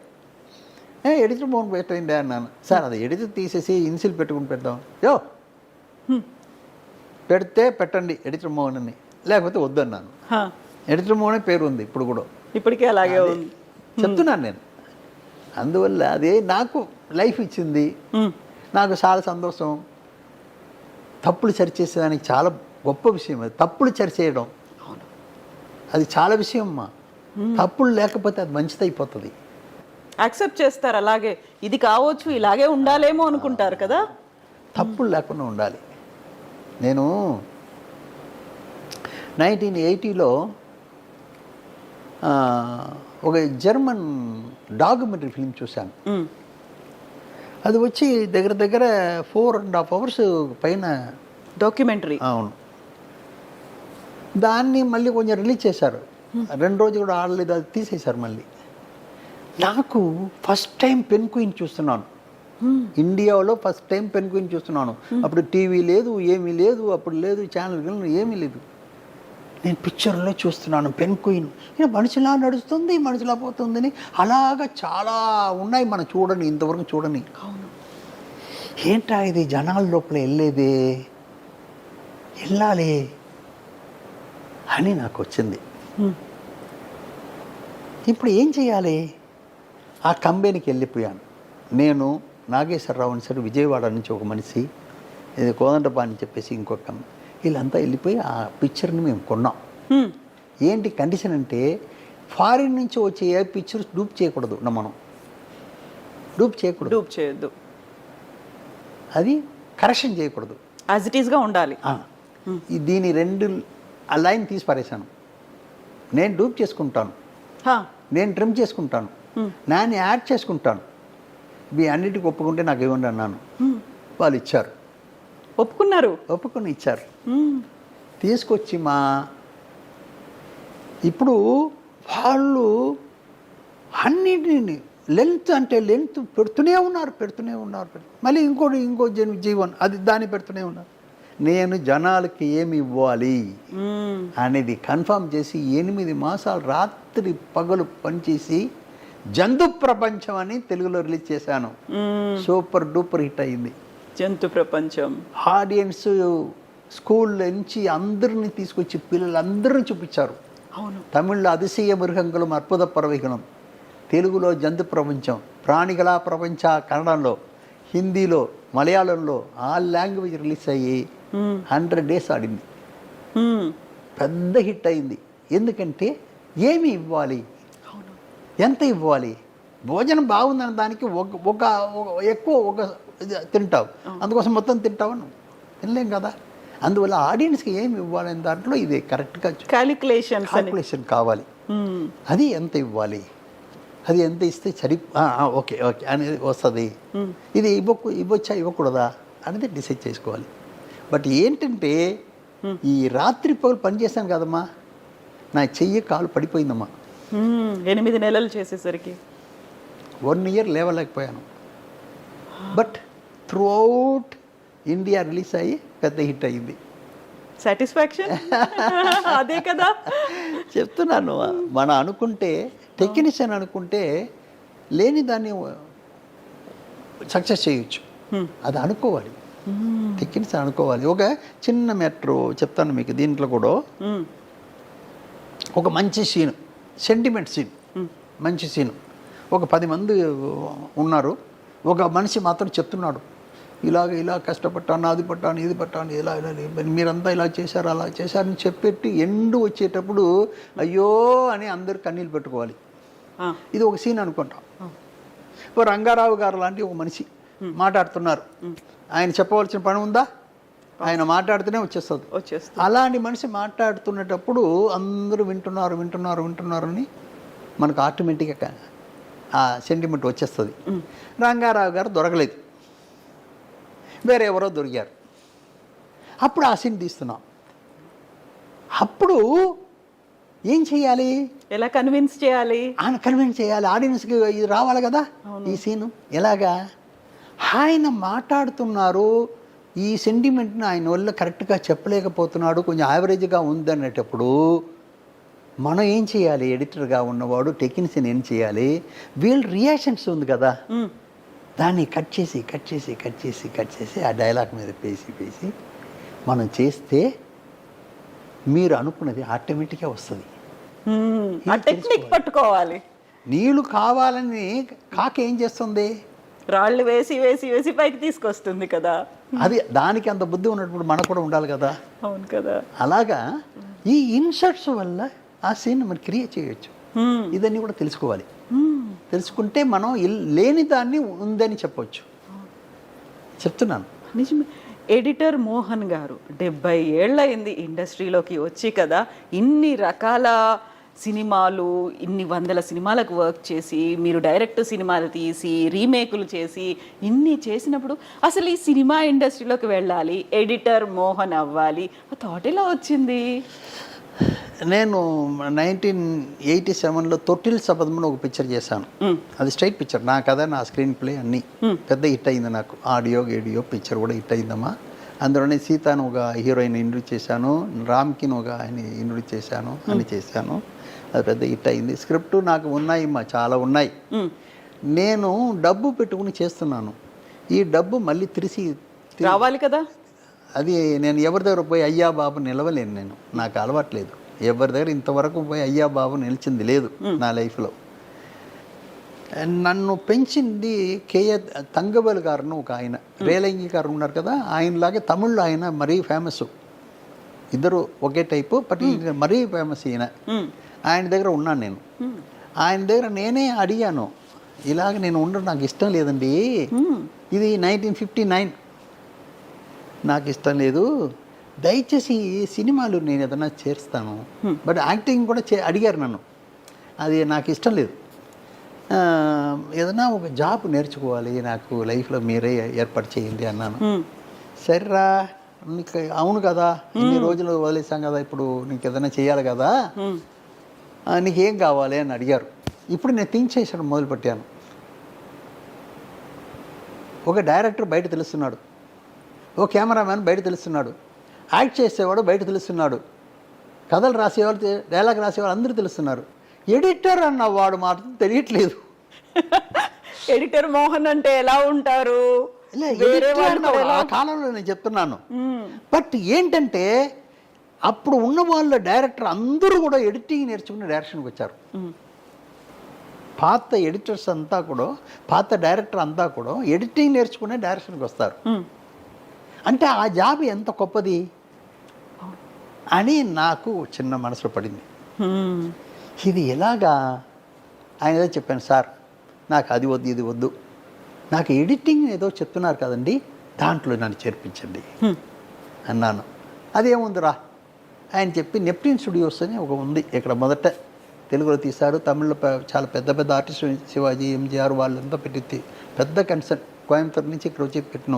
ఎడిటర్ మోహన్ పెట్టండి అన్నాను. సార్ అది ఎడిటర్ తీసేసి ఇన్సిల్ పెట్టుకుని పెడదాం. పెడితే పెట్టండి ఎడిటర్ మోహన్ అని, లేకపోతే వద్దన్నాను. ఎడిటర్ మోహనే పేరు ఉంది ఇప్పుడు కూడా, ఇప్పటికే అలాగే ఉంది చెప్తున్నాను నేను. అందువల్ల అదే నాకు లైఫ్ ఇచ్చింది. నాకు చాలా సంతోషం. తప్పులు సరిచేసేదానికి చాలా గొప్ప విషయం అది. తప్పులు సరిచేయడం అది చాలా విషయం అమ్మా. తప్పులు లేకపోతే అది మంచిది అయిపోతుంది. యాక్సెప్ట్ చేస్తారు. అలాగే ఇది కావచ్చు, ఇలాగే ఉండాలేమో అనుకుంటారు కదా. తప్పులు లేకుండా ఉండాలి. నేను 1980లో ఒక జర్మన్ డాక్యుమెంటరీ ఫిల్మ్ చూశాను. అది వచ్చి దగ్గర 4.5 hours పైన డాక్యుమెంటరీ. అవును. దాన్ని మళ్ళీ కొంచెం రిలీజ్ చేశారు. 2 రోజులు కూడా ఆడలేదు, అది తీసేశారు మళ్ళీ. నాకు ఫస్ట్ టైం పెన్ క్వీన్ చూస్తున్నాను ఇండియాలో. ఫస్ట్ టైం పెన్ క్వీన్ చూస్తున్నాను. అప్పుడు టీవీ లేదు, ఏమీ లేదు, అప్పుడు లేదు ఛానల్, ఏమీ లేదు. నేను పిక్చర్లో చూస్తున్నాను పెన్ క్వీన్. మనిషిలా నడుస్తుంది, మనిషిలా పోతుందని. అలాగా చాలా ఉన్నాయి మనం చూడని, ఇంతవరకు చూడని. ఏంటా ఇది జనాల లోపల వెళ్ళేదే, వెళ్ళాలి అని నాకు వచ్చింది. ఇప్పుడు ఏం చేయాలి? ఆ కంపెనీకి వెళ్ళిపోయాను. నేను, నాగేశ్వరరావు అని సార్, విజయవాడ నుంచి ఒక మనిషి, ఇది కోదండపా అని చెప్పేసి ఇంకొక కంపెనీ, వీళ్ళంతా వెళ్ళిపోయి ఆ పిక్చర్ని మేము కొన్నాం. ఏంటి కండిషన్ అంటే, ఫారిన్ నుంచి వచ్చే ఏ పిక్చర్స్ డూప్ చేయకూడదు. మనం డూప్ చేయొద్దు, అది కరెక్షన్ చేయకూడదు, యాజ్ ఇట్ ఈస్గా ఉండాలి. దీని 2 లైన్ తీసి పారేశాను. నేను డూప్ చేసుకుంటాను, నేను ట్రిమ్ చేసుకుంటాను, నేను యాడ్ చేసుకుంటాను, మీ అన్నిటికి ఒప్పుకుంటే నాకు ఇవ్వండి అన్నాను. వాళ్ళు ఇచ్చారు, ఒప్పుకుని ఇచ్చారు. తీసుకొచ్చి ఇప్పుడు వాళ్ళు అన్నిటిని లెంత్ అంటే లెంత్ పెడుతూనే ఉన్నారు. మళ్ళీ ఇంకో జీవన్ అది దాన్ని పెడుతూనే ఉన్నారు. నేను జనాలకి ఏమి ఇవ్వాలి అనేది కన్ఫర్మ్ చేసి 8 మాసాలు రాత్రి పగలు పనిచేసి జంతు ప్రపంచం అని తెలుగులో రిలీజ్ చేశాను. సూపర్ డూపర్ హిట్ అయింది. జంతు ప్రపంచం ఆడియన్స్ స్కూల్ నుంచి అందరిని తీసుకొచ్చి పిల్లలందరినీ చూపించారు. అవును. తమిళ్లో అతిశయ మృగంగులం అద్భుత పరవిహనం, తెలుగులో జంతు ప్రపంచం, ప్రాణిగల ప్రపంచ కన్నడంలో, హిందీలో, మలయాళంలో ఆల్ లాంగ్వేజ్ రిలీజ్ అయ్యి 100 days ఆడింది. పెద్ద హిట్ అయింది. ఎందుకంటే ఏమి ఇవ్వాలి, ఎంత ఇవ్వాలి, భోజనం బాగుందన్న దానికి ఒక ఎక్కువ ఒక తింటావు, అందుకోసం మొత్తం తింటావు తినలేం కదా. అందువల్ల ఆడియన్స్కి ఏమి ఇవ్వాలనే దాంట్లో ఇది కరెక్ట్గా క్యాలిక్యులేషన్ కావాలి. అది ఎంత ఇవ్వాలి, అది ఎంత ఇస్తే ఓకే ఓకే అనేది వస్తుంది. ఇది ఇవ్వచ్చా ఇవ్వకూడదా అనేది డిసైడ్ చేసుకోవాలి. బట్ ఏంటంటే ఈ రాత్రి పగలు పనిచేశాను కదమ్మా, నా చెయ్యి కాలు పడిపోయిందమ్మా. 8 నెలలు చేసేసరికి 1 year లేవలేకపోయాను. But throughout India release అయ్యి పెద్ద హిట్ అయ్యింది. సాటిస్ఫాక్షన్ అదే కదా చెప్తున్నాను. మనం అనుకుంటే టెక్నీషియన్ అనుకుంటే లేని దాన్ని సక్సెస్ చేయొచ్చు. అది అనుకోవాలి, టెక్నీషియన్ అనుకోవాలి. ఒక చిన్న మ్యాటర్ చెప్తాను మీకు. దీంట్లో కూడా ఒక మంచి సీన్, సెంటిమెంట్ సీన్, మంచి సీన్. ఒక 10 మంది ఉన్నారు. ఒక మనిషి మాత్రం చెప్తున్నాడు, ఇలా కష్టపడ్డాను, అది పట్టాను, ఇది పట్టాను, ఇలా మీరంతా ఇలా చేశారు, అలా చేశారని చెప్పెట్టి ఎండు వచ్చేటప్పుడు అయ్యో అని అందరు కన్నీళ్ళు పెట్టుకోవాలి. ఇది ఒక సీన్ అనుకుంటాం. ఓ రంగారావు గారు లాంటి ఒక మనిషి మాట్లాడుతున్నారు. ఆయన చెప్పవలసిన పని ఉందా, ఆయన మాట్లాడితేనే వచ్చేస్తుంది. అలాంటి మనిషి మాట్లాడుతున్నప్పుడు అందరూ వింటున్నారు అని మనకు ఆటోమేటిక్గా ఆ సెంటిమెంట్ వచ్చేస్తుంది. రంగారావు గారు దొరకలేదు, వేరే ఎవరో దొరికారు. అప్పుడు ఆ సీన్ తీస్తున్నాం. అప్పుడు ఏం చేయాలి, ఎలా కన్విన్స్ చేయాలి, ఆడియన్స్కి ఇది రావాలి కదా. ఈ సీను ఎలాగా ఆయన మాట్లాడుతున్నారు, ఈ సెంటిమెంట్ని ఆయన వల్ల కరెక్ట్గా చెప్పలేకపోతున్నాడు, కొంచెం యావరేజ్గా ఉందనేటప్పుడు మనం ఏం చేయాలి, ఎడిటర్గా ఉన్నవాడు టెక్నీషియన్ ఏం చేయాలి, వీళ్ళ రియాక్షన్స్ ఉంది కదా, దాన్ని కట్ చేసి ఆ డైలాగ్ మీద పేసి మనం చేస్తే మీరు అనుకున్నది ఆటోమేటిక్గా వస్తుంది. టెక్నిక్ పట్టుకోవాలి. నీళ్ళు కావాలని కాక ఏం చేస్తుంది, రాళ్ళు వేసి పైకి తీసుకొస్తుంది కదా. అది దానికి అంత బుద్ధి ఉన్నప్పుడు మనకు కూడా ఉండాలి కదా. అవును కదా. అలాగా ఈ ఇన్సర్ట్స్ వల్ల ఆ సీన్ మనం క్రియేట్ చేయొచ్చు. ఇదన్నీ కూడా తెలుసుకోవాలి. తెలుసుకుంటే మనం లేని దాన్ని ఉందని చెప్పొచ్చు. చెప్తున్నాను నిజమే. ఎడిటర్ మోహన్ గారు 70 ఏళ్ళయింది ఇండస్ట్రీలోకి వచ్చి కదా. ఇన్ని రకాల సినిమాలు, ఇన్ని 100 సినిమాలకు వర్క్ చేసి, మీరు డైరెక్ట్ సినిమాలు తీసి రీమేకులు చేసి, ఇన్ని చేసినప్పుడు అసలు ఈ సినిమా ఇండస్ట్రీలోకి వెళ్ళాలి, ఎడిటర్ మోహన్ అవ్వాలి, ఆ థాట్ ఎలా వచ్చింది? నేను 1987లో తొట్టిల్ శపథం ఒక పిక్చర్ చేశాను. అది స్ట్రైట్ పిక్చర్, నా కథ, నా స్క్రీన్ ప్లే అన్నీ పెద్ద హిట్ అయింది. నాకు ఆడియో పిక్చర్ కూడా హిట్ అయిందమ్మా. అందులోనే సీతాను ఒక హీరోయిన్ ఇంట్రడ్యూస్ చేశాను, రామ్కిన్ ఒక ఆయన ఇంట్రడ్యూస్ చేశాను, అని చేశాను. అది పెద్ద హిట్ అయింది. స్క్రిప్ట్ నాకు ఉన్నాయమ్మా, చాలా ఉన్నాయి. నేను డబ్బు పెట్టుకుని చేస్తున్నాను. ఈ డబ్బు మళ్ళీ తిరిగి రావాలి కదా. అది నేను ఎవరి దగ్గర పోయి అయ్యా బాబు నిలవలేను. నేను నాకు అలవాట్లేదు. ఎవరి దగ్గర ఇంతవరకు పోయి అయ్యా బాబు నిలిచింది లేదు నా లైఫ్లో. నన్ను పెంచింది కేఏ తంగబల్ గారును ఒక ఆయన, రేలంగి గారు ఉన్నారు కదా, ఆయనలాగే తమిళ్లో ఆయన మరీ ఫేమస్. ఇద్దరు ఒకే టైపు, బట్ మరీ ఫేమస్ ఈయన. ఆయన దగ్గర ఉన్నాను నేను. ఆయన దగ్గర నేనే అడిగాను, ఇలాగ నేను ఉండడం నాకు ఇష్టం లేదండి, ఇది 1959, నాకు ఇష్టం లేదు, దయచేసి సినిమాలు నేను ఏదైనా చేస్తాను, బట్ యాక్టింగ్ కూడా అడిగారు నన్ను, అది నాకు ఇష్టం లేదు, ఏదైనా ఒక జాబ్ నేర్చుకోవాలి, నాకు లైఫ్లో మీరే ఏర్పాటు చేయండి అన్నాను. సరేరా, నీకు అవును కదా, ఇన్ని రోజులు వదిలేసాం కదా, ఇప్పుడు నీకు ఏదైనా చేయాలి కదా, నీకేం కావాలి అని అడిగారు. ఇప్పుడు నేను థింక్ చేసాను, మొదలుపెట్టాను. ఒక డైరెక్టర్ బయట తెలుస్తున్నాడు, ఓ కెమెరామ్యాన్ బయట తెలుస్తున్నాడు, యాక్ట్ చేసేవాడు బయట తెలుస్తున్నాడు, కథలు రాసేవాళ్ళు, డైలాగ్ రాసేవాళ్ళు అందరూ తెలుస్తున్నారు. ఎడిటర్ అన్న వాడు మాత్రం తెలియట్లేదు. ఎడిటర్ మోహన్ అంటే ఎలా ఉంటారు? ఇలా వేరే ఎడిటర్ వాళ్ళు అన్నవాడు కూడా ఆ ఎలా- కాలంలో నేను చెప్తున్నాను. బట్ ఏంటంటే అప్పుడు ఉన్న వాళ్ళ డైరెక్టర్ అందరూ కూడా ఎడిటింగ్ నేర్చుకుని డైరెక్షన్కి వచ్చారు. పాత ఎడిటర్స్ అంతా కూడా, పాత డైరెక్టర్ అంతా కూడా ఎడిటింగ్ నేర్చుకునే డైరెక్షన్కి వస్తారు. అంటే ఆ జాబ్ ఎంత గొప్పది అని నాకు చిన్న మనసులో పడింది. ఇది ఎలాగా ఆయన ఏదో చెప్పాను, సార్ నాకు అది వద్దు ఇది వద్దు, నాకు ఎడిటింగ్ ఏదో చెప్తున్నారు కదండి దాంట్లో నన్ను చేర్పించండి అన్నాను. అదేముందిరా ఆయన చెప్పి నెప్ట్యూన్ స్టూడియోస్ అని ఒక ఉంది ఇక్కడ, మొదట తెలుగులో తీశారు, తమిళ్లో చాలా పెద్ద పెద్ద ఆర్టిస్టు శివాజీ, ఎంజీఆర్ వాళ్ళంతా పెట్టి పెద్ద కన్సర్న్ కోయంబత్తూరు నుంచి ఇక్కడ వచ్చి పెట్టిన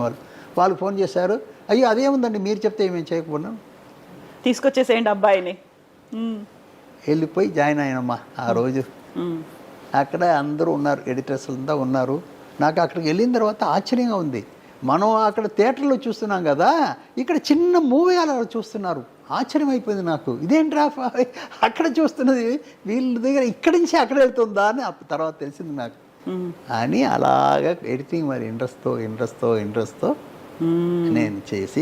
వాళ్ళు ఫోన్ చేశారు. అయ్యో అదేముందండి మీరు చెప్తే ఏమేమి చేయకపోయినా తీసుకొచ్చేసేయండి అబ్బాయిని. వెళ్ళిపోయి జాయిన్ అయ్యానమ్మా ఆ రోజు. అక్కడ అందరూ ఉన్నారు, ఎడిటర్స్ అంతా ఉన్నారు. నాకు అక్కడికి వెళ్ళిన తర్వాత ఆశ్చర్యంగా ఉంది. మనం అక్కడ థియేటర్లో చూస్తున్నాం కదా, ఇక్కడ చిన్న మూవీ అలా చూస్తున్నారు. ఆశ్చర్యం అయిపోయింది నాకు. ఇదేంట్రా అక్కడ చూస్తున్నది వీళ్ళ దగ్గర ఇక్కడి నుంచి అక్కడ వెళ్తుందా అని తర్వాత తెలిసింది నాకు. అని అలాగా ఎడిటింగ్ మరి ఇంట్రెస్ట్తో నేను చేసి,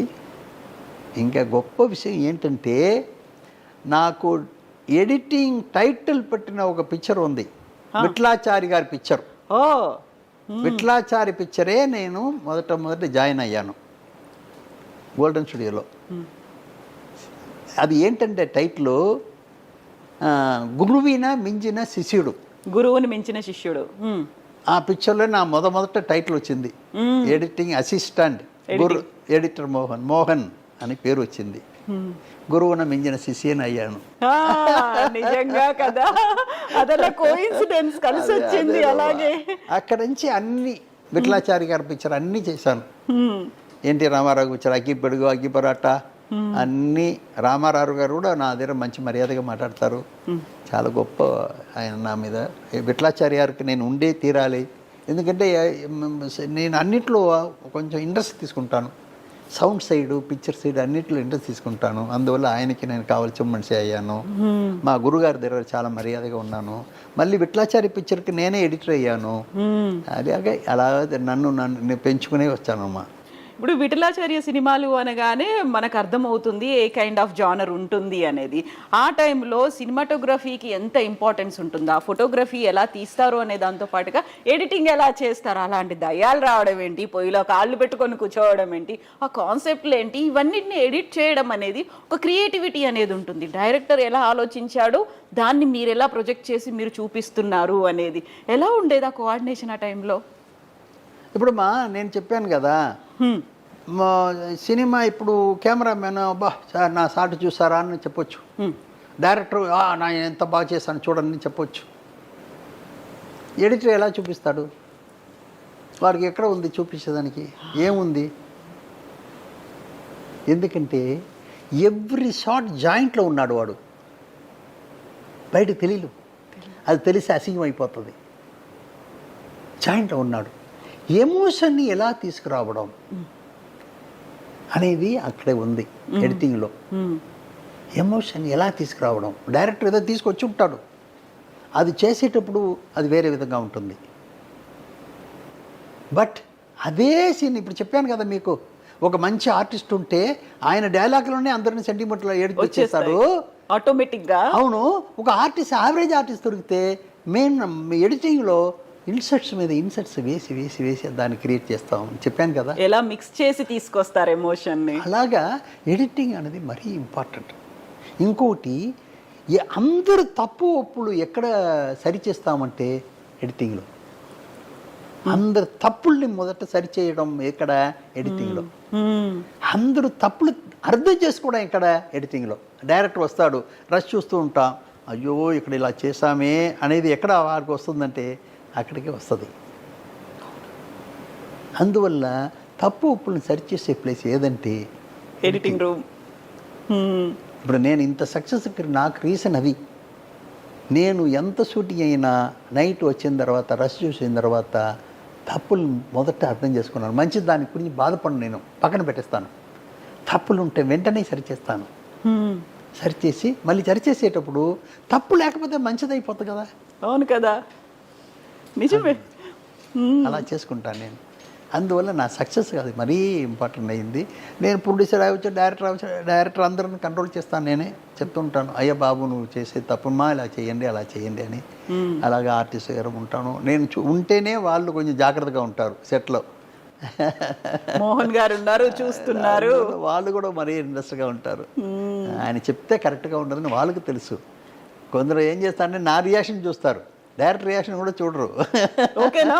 ఇంకా గొప్ప విషయం ఏంటంటే నాకు ఎడిటింగ్ టైటిల్ పెట్టిన ఒక పిక్చర్ ఉంది, విఠలాచారి గారి పిక్చర్. ఓ విఠలాచారి పిక్చరే నేను మొదట జాయిన్ అయ్యాను గోల్డెన్ స్టూడియోలో. అది ఏంటంటే టైటిల్ గురువిన మించిన శిష్యుడు, గురువుని మించిన శిష్యుడు. ఆ పిక్చర్లో నా మొదట టైటిల్ వచ్చింది. ఎడిటింగ్ అసిస్టెంట్ ఎడిటర్ మోహన్ అని పేరు వచ్చింది. గురువున మించిన శిష్యుని అయ్యాను. నిజంగా కదా, అదలా కోఇన్సిడెన్స్ కలిసి వచ్చింది. అలాగే అక్కడ నుంచి అన్ని విఠలాచారి గారి పిక్చర్ అన్నీ చేశాను. ఎన్టీ రామారావు పిక్చర్ అగ్గి పెడుగు, అగ్గి పరాట అన్నీ. రామారావు గారు కూడా నా దగ్గర మంచి మర్యాదగా మాట్లాడతారు. చాలా గొప్ప ఆయన నా మీద. విఠలాచారి గారికి నేను ఉండే తీరాలి, ఎందుకంటే నేను అన్నిట్లో కొంచెం ఇంట్రెస్ట్ తీసుకుంటాను. సౌండ్ సైడ్, పిక్చర్ సైడ్ అన్నిట్లో ఇంట్రెస్ట్ తీసుకుంటాను. అందువల్ల ఆయనకి నేను కావాల్సిన మనిషి అయ్యాను. మా గురుగారి దగ్గర చాలా మర్యాదగా ఉన్నాను. మళ్ళీ విఠలాచారి పిక్చర్కి నేనే ఎడిటర్ అయ్యాను. అలాగే అలా నన్ను పెంచుకునే వచ్చానమ్మా. ఇప్పుడు విఠలాచార్య సినిమాలు అనగానే మనకు అర్థమవుతుంది ఏ కైండ్ ఆఫ్ జానర్ ఉంటుంది అనేది. ఆ టైంలో సినిమాటోగ్రఫీకి ఎంత ఇంపార్టెన్స్ ఉంటుందా, ఫోటోగ్రఫీ ఎలా తీస్తారు అనే దాంతో పాటుగా ఎడిటింగ్ ఎలా చేస్తారు, అలాంటి దయ్యాలు రావడం ఏంటి, పొయ్యిలో కాళ్ళు పెట్టుకొని కూర్చోవడం ఏంటి, ఆ కాన్సెప్ట్లు ఏంటి, ఇవన్నిటిని ఎడిట్ చేయడం అనేది ఒక క్రియేటివిటీ అనేది ఉంటుంది. డైరెక్టర్ ఎలా ఆలోచించాడు, దాన్ని మీరు ఎలా ప్రొజెక్ట్ చేసి మీరు చూపిస్తున్నారు అనేది ఎలా ఉండేది ఆ కోఆర్డినేషన్ ఆ టైంలో? ఇప్పుడు నేను చెప్పాను కదా, మా సినిమా ఇప్పుడు కెమెరామెన్ అబ్బా సార్ నా షాట్ చూసారా అని చెప్పొచ్చు. డైరెక్టర్ నా ఎంత బాగా చేశాను చూడండి చెప్పొచ్చు. ఎడిటర్ ఎలా చూపిస్తాడు? వారికి ఎక్కడ ఉంది చూపించేదానికి? ఏముంది? ఎందుకంటే ఎవ్రీ షాట్ జాయింట్లో ఉన్నాడు వాడు, బయటకు తెలియదు. అది తెలిసి అసింగం అయిపోతుంది. జాయింట్లో ఉన్నాడు. ఎమోషన్ని ఎలా తీసుకురావడం అనేది అక్కడే ఉంది ఎడిటింగ్లో. ఎమోషన్ ఎలా తీసుకురావడం, డైరెక్టర్ ఏదో తీసుకొచ్చి ఉంటాడు, అది చేసేటప్పుడు అది వేరే విధంగా ఉంటుంది. బట్ అదే సీన్ ఇప్పుడు చెప్పాను కదా మీకు, ఒక మంచి ఆర్టిస్ట్ ఉంటే ఆయన డైలాగ్లోనే అందరిని సెంటిమెంట్లో ఏడిపించేస్తాడు ఆటోమేటిక్గా. అవును, ఒక ఆర్టిస్ట్ యావరేజ్ ఆర్టిస్ట్ దొరికితే మెయిన్ ఎడిటింగ్లో ఇన్సర్ట్స్ మీద ఇన్సర్ట్స్ వేసి వేసి వేసి దాన్ని క్రియేట్ చేస్తాం. చెప్పాను కదా ఎలా మిక్స్ చేసి తీసుకొస్తారు ఎమోషన్ని. అలాగా ఎడిటింగ్ అనేది మరీ ఇంపార్టెంట్. ఇంకోటి అందరూ తప్పు ఒప్పులు ఎక్కడ సరిచేస్తామంటే ఎడిటింగ్లో. అందరు తప్పుల్ని మొదట సరిచేయడం ఎక్కడ? ఎడిటింగ్లో. అందరూ తప్పులు అర్థం చేసుకోవడం ఎక్కడ? ఎడిటింగ్లో. డైరెక్టర్ వస్తాడు, రష్ చూస్తూ ఉంటాం, అయ్యో ఇక్కడ ఇలా చేసామే అనేది ఎక్కడ వారికి వస్తుందంటే అక్కడికి వస్తుంది. అందువల్ల తప్పు ఉప్పులను సరిచేసే ప్లేస్ ఏదంటే ఎడిటింగ్ రూమ్. ఇప్పుడు నేను ఇంత సక్సెస్ నాకు రీజన్ అది. నేను ఎంత షూటింగ్ అయినా నైట్ వచ్చిన తర్వాత రష్ చూసిన తర్వాత తప్పులు మొదట అర్థం చేసుకున్నాను. మంచి దాని గురించి బాధపడి నేను పక్కన పెట్టేస్తాను. తప్పులు ఉంటే వెంటనే సరిచేస్తాను. సరిచేసి మళ్ళీ సరిచేసేటప్పుడు తప్పు లేకపోతే మంచిది అయిపోతుంది కదా. అవును కదా, నిజమే. అలా చేసుకుంటాను నేను. అందువల్ల నా సక్సెస్ అది మరీ ఇంపార్టెంట్ అయింది. నేను ప్రొడ్యూసర్ అవ్వచ్చు, డైరెక్టర్ అందరిని కంట్రోల్ చేస్తాను. నేనే చెప్తుంటాను, అయ్యా బాబు నువ్వు చేసే తప్పుమా ఇలా చేయండి అలా చేయండి అని. అలాగే ఆర్టిస్ట్ గారు ఉంటాను నేను. ఉంటేనే వాళ్ళు కొంచెం జాగ్రత్తగా ఉంటారు సెట్లో. మోహన్ గారు ఉన్నారు, చూస్తున్నారు. వాళ్ళు కూడా మరీ ఇంట్రెస్ట్గా ఉంటారు. ఆయన చెప్తే కరెక్ట్గా ఉండదని వాళ్ళకి తెలుసు. కొందరు ఏం చేస్తారంటే నా రియాక్షన్ చూస్తారు, డైరెక్ట్ రియాక్షన్ కూడా చూడరు. ఓకేనా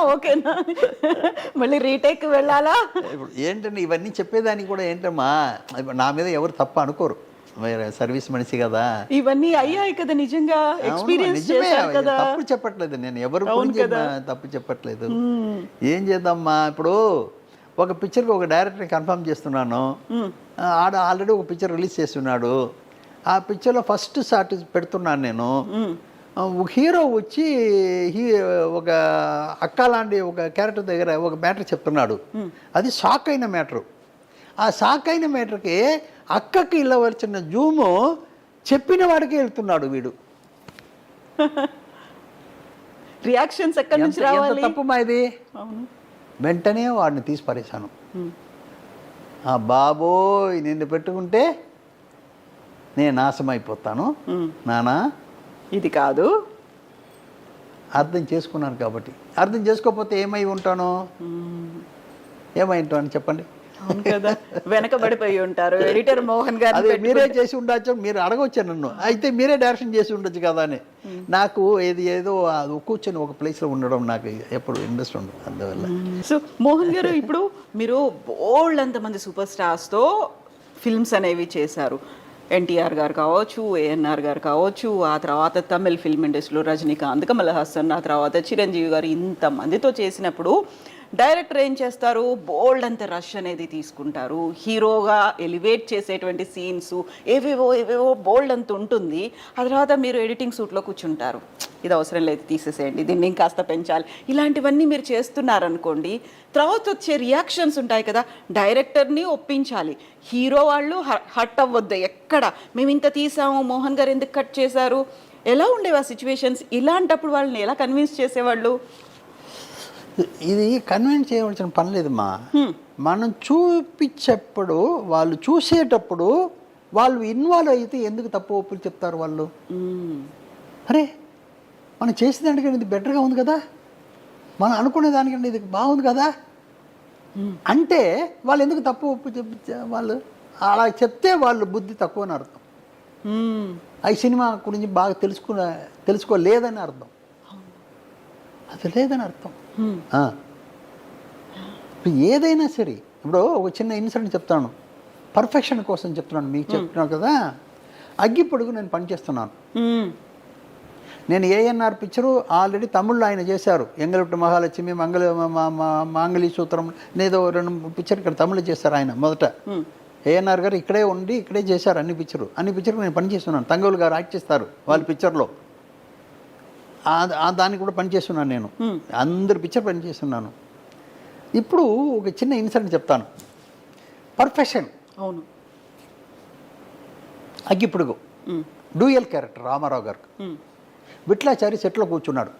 మళ్ళీ రీటేక్ వెళ్ళాలా? ఇప్పుడు ఏంటంటే ఇవన్నీ చెప్పేదానికి కూడా ఏంటమ్మా, నా మీద ఎవరు తప్ప అనుకోరు, సర్వీస్ మనిషి కదా. ఇవన్నీ అయ్యాయి కదా, నిజంగా ఎక్స్పీరియన్స్ చేశారు కదా. తప్పు చెప్పట్లేదు నేను, ఎవరు గురించి తప్పు చెప్పట్లేదు. ఏం చేద్దామా, ఇప్పుడు ఒక పిక్చర్కి ఒక డైరెక్టర్ని కన్ఫర్మ్ చేస్తున్నాను. ఆల్రెడీ ఒక పిక్చర్ రిలీజ్ చేస్తున్నాడు. ఆ పిక్చర్లో ఫస్ట్ షాట్ పెడుతున్నాను నేను. హీరో వచ్చి ఒక అక్క లాంటి ఒక క్యారెక్టర్ దగ్గర ఒక మ్యాటర్ చెప్తున్నాడు. అది షాక్ అయిన మ్యాటరు. ఆ షాక్ అయిన మ్యాటర్కి అక్కకి వెళ్ళవలసిన జూము చెప్పిన వాడికి వెళ్తున్నాడు వీడు. రియాక్షన్స్ ఎక్కడి నుంచి రావాలి? తప్పు మా ఇది. వెంటనే వాడిని తీసి పారేశాను. బాబోయ్ నిన్ను పెట్టుకుంటే నేను నాశమైపోతాను నానా, ఇది కాదు. అర్థం చేసుకున్నాను కాబట్టి. అర్థం చేసుకోకపోతే ఏమై ఉంటాను చెప్పండి. కదా, వెనకబడిపోయి ఉంటారు. ఎడిటర్ మోహన్ గారు అదే మీరే చేసి ఉండొచ్చు, మీరు అడగొచ్చు నన్ను, అయితే మీరే డైరెక్షన్ చేసి ఉండొచ్చు కదా అని. నాకు ఏదో కూర్చొని ఒక ప్లేస్లో ఉండడం నాకు ఎప్పుడు ఇంట్రెస్ట్ ఉండదు. అందువల్ల సో మోహన్ గారు, ఇప్పుడు మీరు బోల్డ్ అంతమంది సూపర్ స్టార్స్తో ఫిల్మ్స్ అనేవి చేశారు. ఎన్టీఆర్ గారు కావచ్చు, ఏఎన్ఆర్ గారు కావచ్చు, ఆ తర్వాత తమిళ్ ఫిల్మ్ ఇండస్ట్రీలో రజనీకాంత్, కమల్ హాసన్, ఆ తర్వాత చిరంజీవి గారు, ఇంతమందితో చేసినప్పుడు డైరెక్టర్ ఏం చేస్తారు, బోల్డ్ అంత రష్ అనేది తీసుకుంటారు. హీరోగా ఎలివేట్ చేసేటువంటి సీన్స్ ఏవేవో బోల్డ్ అంత ఉంటుంది. ఆ తర్వాత మీరు ఎడిటింగ్ సూట్లో కూర్చుంటారు, ఇది అవసరం లేదు తీసేసేయండి, దీన్ని ఇంకాస్త పెంచాలి, ఇలాంటివన్నీ మీరు చేస్తున్నారనుకోండి. తర్వాత వచ్చే రియాక్షన్స్ ఉంటాయి కదా, డైరెక్టర్ని ఒప్పించాలి, హీరో వాళ్ళు హట్ అవ్వద్దు ఎక్కడ, మేము ఇంత తీసాము, మోహన్ గారు ఎందుకు కట్ చేశారు, ఎలా ఉండేవి ఆ సిచ్యువేషన్స్? ఇలాంటప్పుడు వాళ్ళని ఎలా కన్విన్స్ చేసేవాళ్ళు? ఇది కన్విన్స్ చేయవలసిన పని లేదమ్మా. మనం చూపించేప్పుడు, వాళ్ళు చూసేటప్పుడు వాళ్ళు ఇన్వాల్వ్ అయితే ఎందుకు తప్పు ఒప్పులు చెప్తారు వాళ్ళు? అరే మనం చేసేదానికంటే ఇది బెటర్గా ఉంది కదా, మనం అనుకునే దానికంటే ఇది బాగుంది కదా అంటే వాళ్ళు ఎందుకు తప్పు ఒప్పు వాళ్ళు అలా చెప్తే వాళ్ళు బుద్ధి తక్కువ అని అర్థం. ఈ సినిమా గురించి బాగా తెలుసుకోలేదని అర్థం, అది లేదని అర్థం. ఏదైనా సరే, ఇప్పుడు ఒక చిన్న ఇన్సిడెంట్ చెప్తాను, పర్ఫెక్షన్ కోసం చెప్తున్నాను. మీకు చెప్తున్నాను కదా, అగ్గిపొడుగు నేను పనిచేస్తున్నాను. నేను ఏఎన్ఆర్ పిక్చరు ఆల్రెడీ తమిళ్లో ఆయన చేశారు. ఎంగళుట్టు మహాలక్ష్మి, మాంగళీ సూత్రం, ఏదో 2 పిక్చర్ ఇక్కడ తమిళ్లో చేశారు ఆయన మొదట. ఏఎన్ఆర్ గారు ఇక్కడే ఉండి ఇక్కడే చేశారు అన్ని పిక్చర్ నేను పనిచేస్తున్నాను. తంగోలు గారు యాక్ట్ చేస్తారు వాళ్ళ పిక్చర్లో, దానికి కూడా పనిచేస్తున్నాను నేను. అందరు పిక్చర్ పనిచేస్తున్నాను. ఇప్పుడు ఒక చిన్న ఇన్సిడెంట్ చెప్తాను. పర్ఫెక్షన్. అవును. అగ్గిపుడుగు డ్యూయల్ క్యారెక్టర్ రామారావు గారు. విట్లాచారి సెట్లో కూర్చున్నాడు.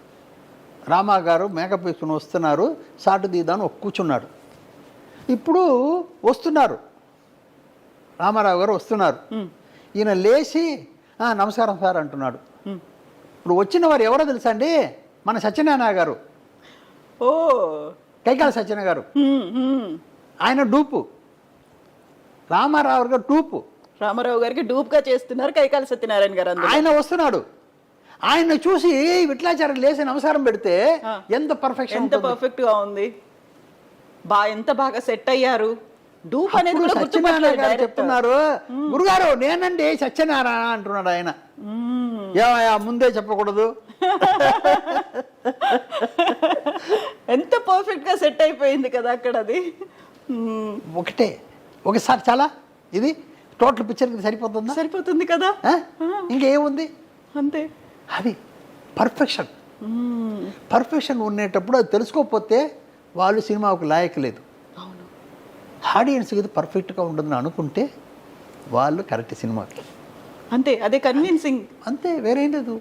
రామా గారు మేకప్ వేసుకుని వస్తున్నారు, షాట్ తీద్దామని కూర్చున్నాడు. ఇప్పుడు వస్తున్నారు, రామారావు గారు వస్తున్నారు. ఈయన లేచి నమస్కారం సార్ అంటున్నాడు. ఇప్పుడు వచ్చిన వారు ఎవరో తెలుసా అండి? మన సత్యనారాయణ గారు. ఓ, కైకాల సత్యనారాయణ గారు. ఆయన డూపు, రామారావు గారు డూపు. రామారావు గారికి డూప్గా చేస్తున్నారు కైకాల సత్యనారాయణ గారు. ఆయన వస్తున్నాడు, ఆయన చూసి విట్లాచారం లేసి నమస్కారం పెడితే ఎంత పర్ఫెక్షన్, ఎంత పర్ఫెక్ట్ గా ఉంది, ఎంత బాగా సెట్ అయ్యారు. డూప్ అనేది కూడా సత్యనారాయణ గారు చెప్తున్నారు, గురుగారు నేనండి సత్యనారాయణ అంటున్నాడు ఆయన. ఏమయ్యా ముందే చెప్పకూడదు? ఎంత పర్ఫెక్ట్ గా సెట్ అయిపోయింది కదా అక్కడ. అది ఒకటే ఒకసారి చాలా, ఇది టోటల్ పిక్చర్కి సరిపోతుందా? సరిపోతుంది కదా, ఇంకేముంది అంతే. అది పర్ఫెక్షన్. పర్ఫెక్షన్ ఉండేటప్పుడు అది తెలుసుకోకపోతే వాళ్ళు సినిమాకు లాయక్ లేదు. ఆడియన్స్కి ఇది పర్ఫెక్ట్గా ఉంటుందని అనుకుంటే వాళ్ళు కరెక్ట్ సినిమాకి. అంతే, అదే కన్విన్సింగ్. అంతే, వేరేం లేదు.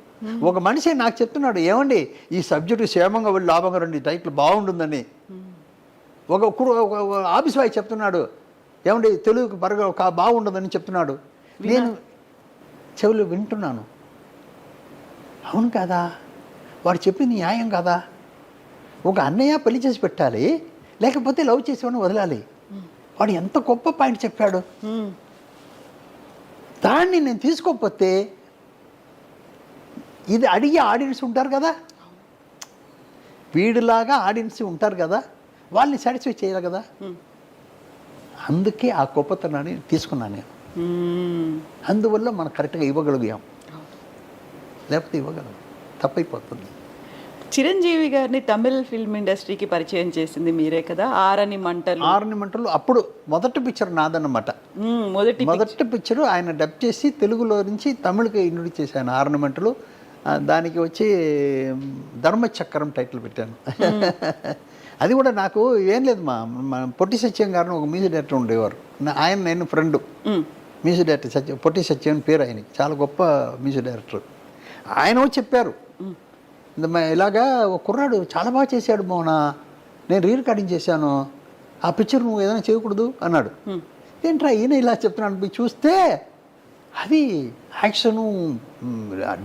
ఒక మనిషి నాకు చెప్తున్నాడు, ఏమండి ఈ సబ్జెక్టు క్షేమంగా వెళ్ళి లాభంగా రండి, టైటిల్ బాగుంటుందని. ఒక ఆఫీస్ బాయ్ చెప్తున్నాడు, ఏమండి తెలుగుకి బాగుంటుందని చెప్తున్నాడు. నేను చెవులు వింటున్నాను, అవును కదా, వాడు చెప్పింది న్యాయం కదా. ఒక అన్నయ్య పెళ్లి చేసి పెట్టాలి, లేకపోతే లవ్ చేసేవాడిని వదలాలి. వాడు ఎంత గొప్ప పాయింట్ చెప్పాడు. దాన్ని నేను తీసుకోకపోతే ఇది అడిగే ఆడియన్స్ ఉంటారు కదా, వీడిలాగా ఆడియన్స్ ఉంటారు కదా, వాళ్ళని సాటిస్ఫై చేయాలి కదా. అందుకే ఆ గొప్పతనాన్ని తీసుకున్నాను నేను. అందువల్ల మనం కరెక్ట్గా ఇవ్వగలిగాం, లేకపోతే ఇవ్వగలం, తప్పైపోతుంది. చిరంజీవి గారిని తమిళ ఫిల్మ్ ఇండస్ట్రీకి పరిచయం చేసింది మీరే కదా. ఆరని మంటలు అప్పుడు మొదటి పిక్చర్ నాదన్నమాట. మొదటి పిక్చర్ ఆయన డబ్ చేసి తెలుగులో నుంచి తమిళకి ఇంట్రొడ్యూస్ చేశాను, ఆరని మంటలు. దానికి వచ్చి ధర్మచక్రం టైటిల్ పెట్టాను. అది కూడా నాకు ఏం లేదు, మా పొట్టి సత్యం గారిని ఒక మ్యూజిక్ డైరెక్టర్ ఉండేవారు, ఆయన నేను ఫ్రెండ్. మ్యూజిక్ డైరెక్టర్ పొట్టి సత్యం పేరు ఆయనకి, చాలా గొప్ప మ్యూజిక్ డైరెక్టర్. ఆయన చెప్పారు, ఇలాగా ఒక కుర్రాడు చాలా బాగా చేశాడు మోహన, నేను రీ రికార్డింగ్ చేశాను, ఆ పిక్చర్ నువ్వు ఏదైనా చేయకూడదు అన్నాడు. ఏంట్రా ఈయన ఇలా చెప్తున్నాను, మీరు చూస్తే అది యాక్షను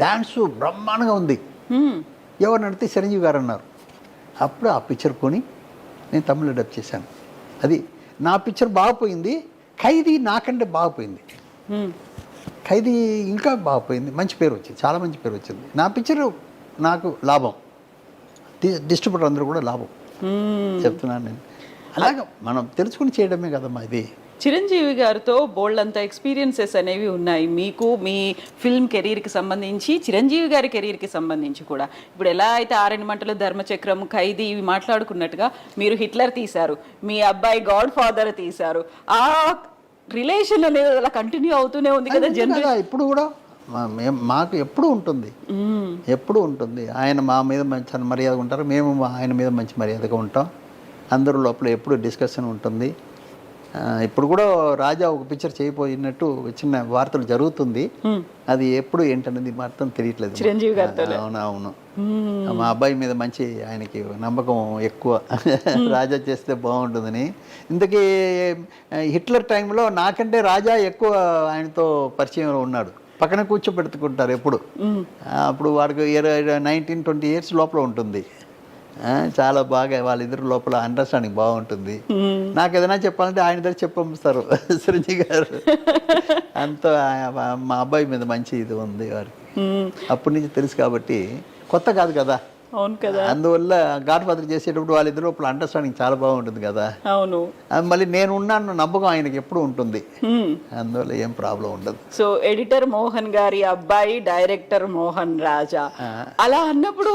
డ్యాన్సు బ్రహ్మాండంగా ఉంది, ఎవరిని అడిగితే చిరంజీవి గారు అన్నారు. అప్పుడు ఆ పిక్చర్ కొని నేను తమిళ డబ్ చేశాను. అది నా పిక్చర్ బాగుపోయింది. ఖైదీ నాకంటే బాగుపోయింది, ఖైదీ ఇంకా బాగుపోయింది, మంచి పేరు వచ్చింది, చాలా మంచి పేరు వచ్చింది. నా పిక్చరు నాకు లాభం, డిస్ట్రిబ్యూటర్ అందరూ కూడా లాభం. చెప్తున్నాను నేను. అలాగా మనం తెలుసుకుని చేయడమే కదమ్మా ఇది. చిరంజీవి గారితో బోల్డ్ అంత ఎక్స్పీరియన్సెస్ అనేవి ఉన్నాయి మీకు, మీ ఫిల్మ్ కెరీర్కి సంబంధించి, చిరంజీవి గారి కెరీర్కి సంబంధించి కూడా. ఇప్పుడు ఎలా అయితే ఆరని మంటలు, ధర్మచక్రం, ఖైదీ ఇవి మాట్లాడుకున్నట్టుగా మీరు హిట్లర్ తీశారు, మీ అబ్బాయి గాడ్ ఫాదర్ తీశారు. ఆ రిలేషన్ అనేది అలా కంటిన్యూ అవుతూనే ఉంది కదా జనరల్. ఇప్పుడు కూడా మాకు ఎప్పుడు ఉంటుంది, ఎప్పుడు ఉంటుంది. ఆయన మా మీద మంచి మర్యాదగా ఉంటారు, మేము ఆయన మీద మంచి మర్యాదగా ఉంటాం. అందరూ లోపల ఎప్పుడు డిస్కషన్ ఉంటుంది. ఇప్పుడు కూడా రాజా ఒక పిక్చర్ చేయబోయినట్టు చిన్న వార్తలు జరుగుతుంది. అది ఎప్పుడు ఏంటనేది మాత్రం తెలియట్లేదు. చిరంజీవి గారితో. అవును, మా అబ్బాయి మీద మంచి ఆయనకి నమ్మకం ఎక్కువ, రాజా చేస్తే బాగుంటుందని. ఇంతకీ హిట్లర్ టైంలో నాకంటే రాజా ఎక్కువ ఆయనతో పరిచయంలో ఉన్నాడు, పక్కన కూర్చోబెట్టుకుంటారు ఎప్పుడు. అప్పుడు వాడికి 19-20 years లోపల ఉంటుంది. చాలా బాగా వాళ్ళిద్దరు లోపల అండర్స్టాండింగ్ బాగుంటుంది. నాకు ఏదైనా చెప్పాలంటే ఆయన దగ్గర చెప్పంపిస్తారు చిరంజీవి గారు. అంత మా అబ్బాయి మీద మంచి ఇది ఉంది వారికి, అప్పటి నుంచి తెలుసు కాబట్టి కొత్త కాదు కదా. అవును కదా. అందువల్ల గాడ్ ఫాదర్ చేసేటప్పుడు వాళ్ళిద్దరు లోపల అండర్స్టాండింగ్ చాలా బాగుంటుంది కదా. అవును. మళ్ళీ నేను ఉన్నాను నమ్మకం ఆయనకి ఎప్పుడు ఉంటుంది, అందువల్ల ఏం ప్రాబ్లం ఉండదు. సో ఎడిటర్ మోహన్ గారి అబ్బాయి డైరెక్టర్ మోహన్ రాజా, అలా అన్నప్పుడు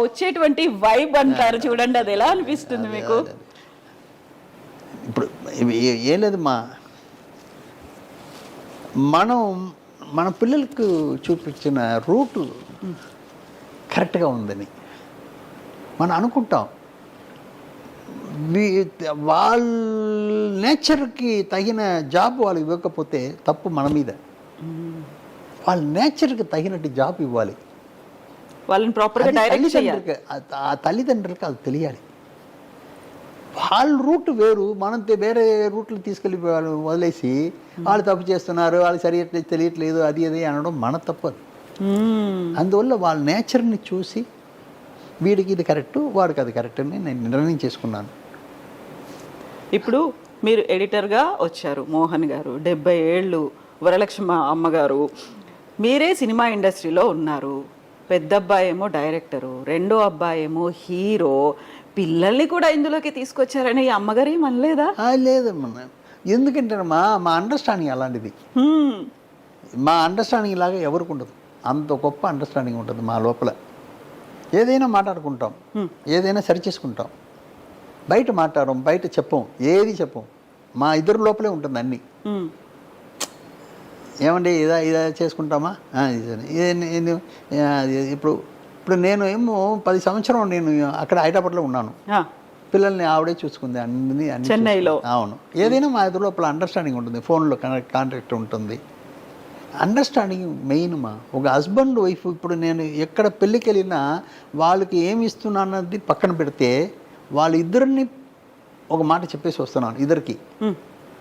వచ్చేటువంటి వైబ్ అంటారు చూడండి, అది ఎలా అనిపిస్తుంది మీకు? ఇప్పుడు ఏం లేదు, మనం మన పిల్లలకు చూపించిన రూటు కరెక్ట్గా ఉందని మనం అనుకుంటాం. వాళ్ళ నేచర్కి తగిన జాబ్ వాళ్ళు ఇవ్వకపోతే తప్పు మన మీద. వాళ్ళ నేచర్కి తగినట్టు జాబ్ ఇవ్వాలి, వాళ్ళని ప్రాపర్గా డైరెక్ట్ చేయాలి. ఆ తల్లిదండ్రులకి అది తెలియాలి. వాళ్ళ రూట్ వేరు, మనం వేరే రూట్లు తీసుకెళ్ళి వదిలేసి వాళ్ళు తప్పు చేస్తున్నారు, వాళ్ళు సరిగ్గా తెలియట్లేదు, అది అది అనడం మన తప్పదు. అందువల్ల వాళ్ళ నేచర్ని చూసి వీడికి ఇది కరెక్టు, వాడికి అది కరెక్ట్ అని నేను నిర్ణయం చేసుకున్నాను. ఇప్పుడు మీరు ఎడిటర్గా వచ్చారు మోహన్ గారు, 70 ఏళ్ళు, వరలక్ష్మ అమ్మగారు, మీరే సినిమా ఇండస్ట్రీలో ఉన్నారు. పెద్ద అబ్బాయి ఏమో డైరెక్టరు, రెండో అబ్బాయి ఏమో హీరో, పిల్లల్ని కూడా ఇందులోకి తీసుకొచ్చారని ఈ అమ్మగారు ఏమనలేదా? లేదమ్మా, ఎందుకంటే మా అండర్స్టాండింగ్ అలాంటిది. మా అండర్స్టాండింగ్ లాగా ఎవరికి ఉండదు, అంత గొప్ప అండర్స్టాండింగ్ ఉంటుంది మా లోపల. ఏదైనా మాట్లాడుకుంటాం, ఏదైనా సరి చేసుకుంటాం, బయట మాట్లాడడం, బయట చెప్పం, ఏది చెప్పం, మా ఇద్దరు లోపలే ఉంటుంది అన్నీ. ఏమండి ఇదా చేసుకుంటామా, ఇప్పుడు నేను ఏమో 10 సంవత్సరం నేను అక్కడ హైదరాబాద్లో ఉన్నాను, పిల్లల్ని ఆవిడే చూసుకుంది అన్ని చెన్నైలో. చూసుకుంది. అవును, ఏదైనా మా ఇద్దరు లోపల అండర్స్టాండింగ్ ఉంటుంది, ఫోన్లో కాంటాక్ట్ ఉంటుంది. అండర్స్టాండింగ్ మెయిన్ మా. ఒక హస్బెండ్ వైఫ్, ఇప్పుడు నేను ఎక్కడ పెళ్ళికి వెళ్ళినా వాళ్ళకి ఏమి ఇస్తున్నాను అన్నది పక్కన పెడితే వాళ్ళిద్దరిని ఒక మాట చెప్పేసి వస్తున్నాను, ఇద్దరికి